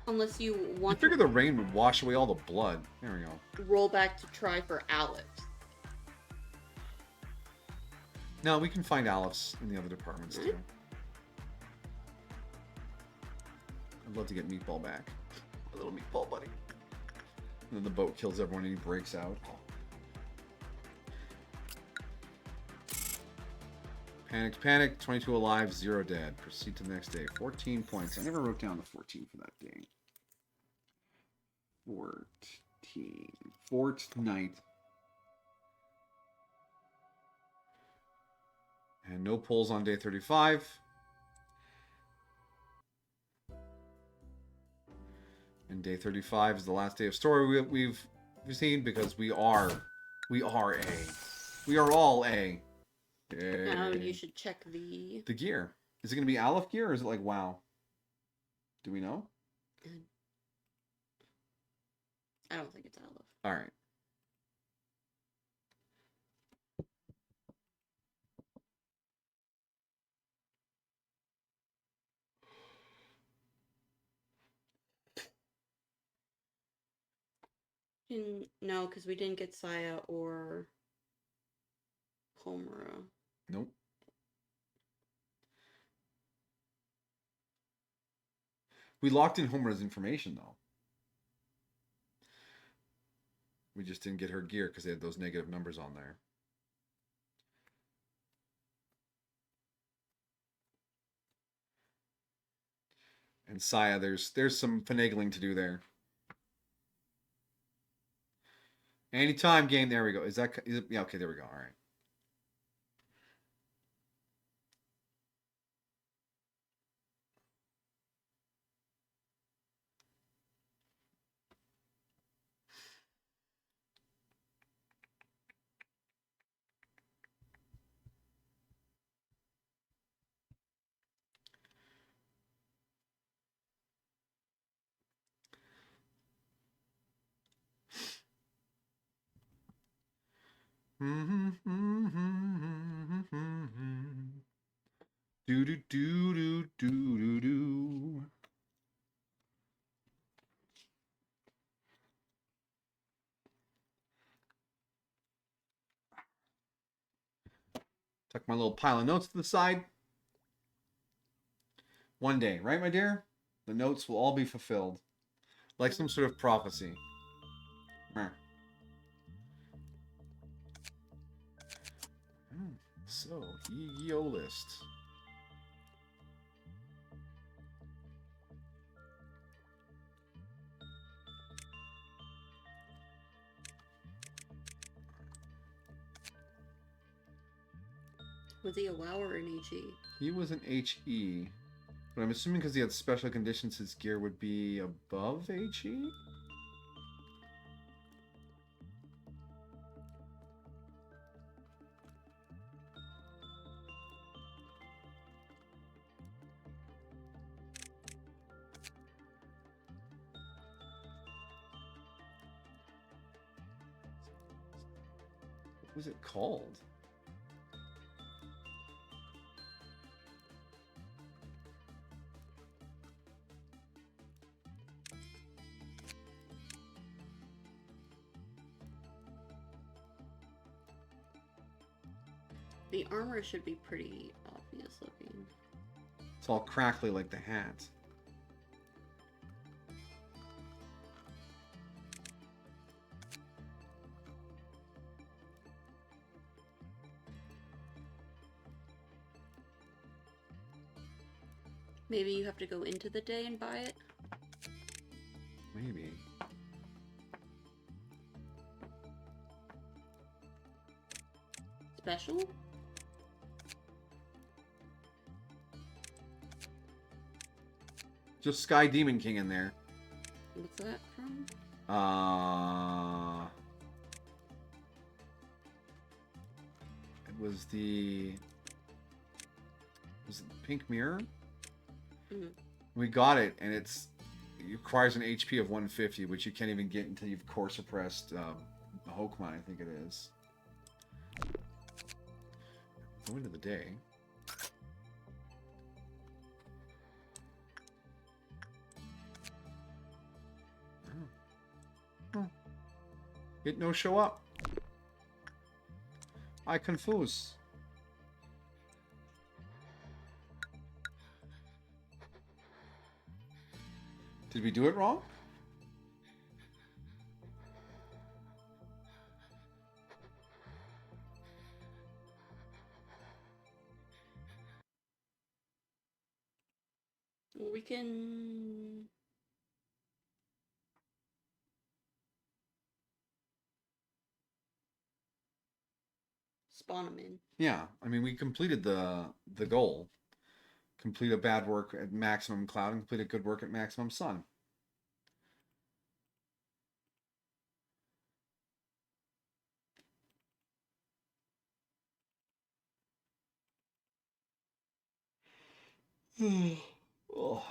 Unless you I want figure to the rain would wash away all the blood. There we go. roll back to try for Alex. No, we can find Alice in the other departments too. I'd love to get Meatball back. A little Meatball buddy. And then the boat kills everyone and he breaks out. Panic, panic. 22 alive, 0 dead. Proceed to the next day. 14 points. I never wrote down the 14 for that day. 14. Fortnite. And no pulls on day 35. And day 35 is the last day of story we've seen because we are A. We are all A. Now you should check the... The gear. Is it going to be Aleph gear or is it like WoW? Do we know? I don't think it's Aleph. All right. No, because we didn't get Saya or Homura. Nope. We locked in Homura's information, though. We just didn't get her gear because they had those negative numbers on there. And Saya, there's some finagling to do there. Anytime game, there we go. Is it, yeah, okay, there we go. All right. Do do do do do do do. Tuck my little pile of notes to the side. One day, right, my dear? The notes will all be fulfilled. Like some sort of prophecy. So, Yu-Gi-Oh list. Was he a WoW or an HE? He was an HE. But I'm assuming because he had special conditions, his gear would be above HE? What was it called? The armor should be pretty obvious looking. It's all crackly like the hat. Maybe you have to go into the day and buy it? Maybe. Special? Just Sky Demon King in there. What's that from? It was the... Was it the Pink Mirror? Mm-hmm. We got it, and it requires an HP of 150, which you can't even get until you've core suppressed Hokmai, I think it is. Go into the day. It no show up. I confuse. Did we do it wrong? We can... spawn them in. Yeah, I mean, we completed the goal. Complete a bad work at maximum cloud and complete a good work at maximum sun. Oh.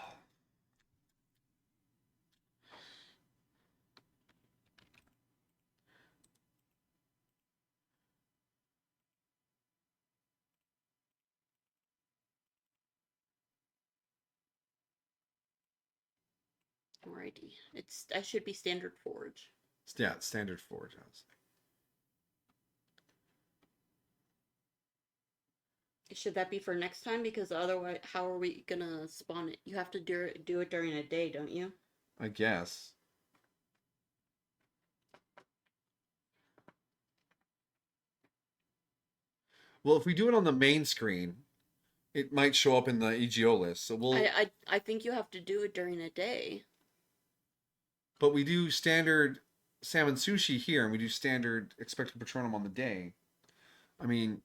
Alrighty. I should be standard forge. Yeah, standard forge. Should that be for next time? Because otherwise, how are we gonna spawn it? You have to do it during a day, don't you? I guess. Well, if we do it on the main screen, it might show up in the EGO list. So we'll. I think you have to do it during a day. But we do standard salmon sushi here, and we do standard expected patronum on the day. I mean.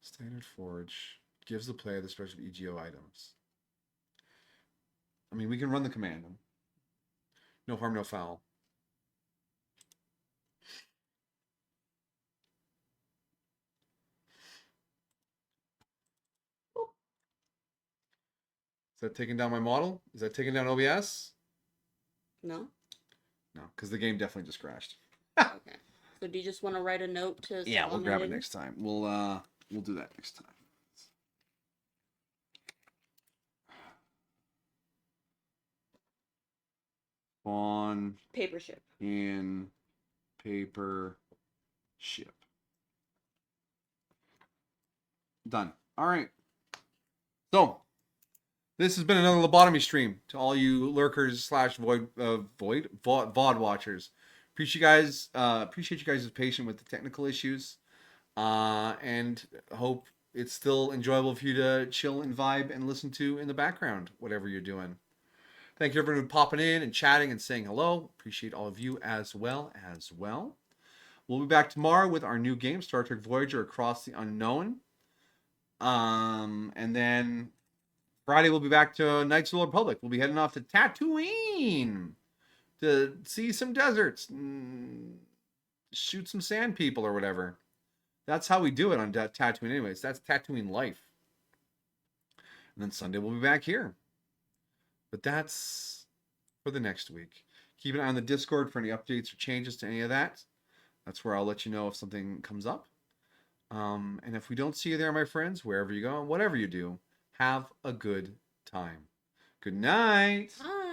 Standard forge gives the player the special EGO items. I mean, we can run the command. No harm, no foul. that taking down my model? Is that taking down OBS? No? No, because the game definitely just crashed. Okay. So do you just want to write a note to Yeah, we'll spawn grab that it in? next time. We'll do that next time. Spawn Paper ship. in paper ship. Done. All right. So this has been another lobotomy stream to all you lurkers / VOD watchers. Appreciate you guys' patience with the technical issues, and hope it's still enjoyable for you to chill and vibe and listen to in the background, whatever you're doing. Thank you everyone for popping in and chatting and saying hello. Appreciate all of you as well. We'll be back tomorrow with our new game, Star Trek Voyager Across the Unknown. And then Friday we'll be back to Knights of the Old Republic. We'll be heading off to Tatooine to see some deserts, shoot some sand people or whatever. That's how we do it on Tatooine anyways. That's Tatooine life. And then Sunday we'll be back here. But that's for the next week. Keep an eye on the Discord for any updates or changes to any of that. That's where I'll let you know if something comes up. And if we don't see you there, my friends, wherever you go, whatever you do, have a good time. Good night. Hi.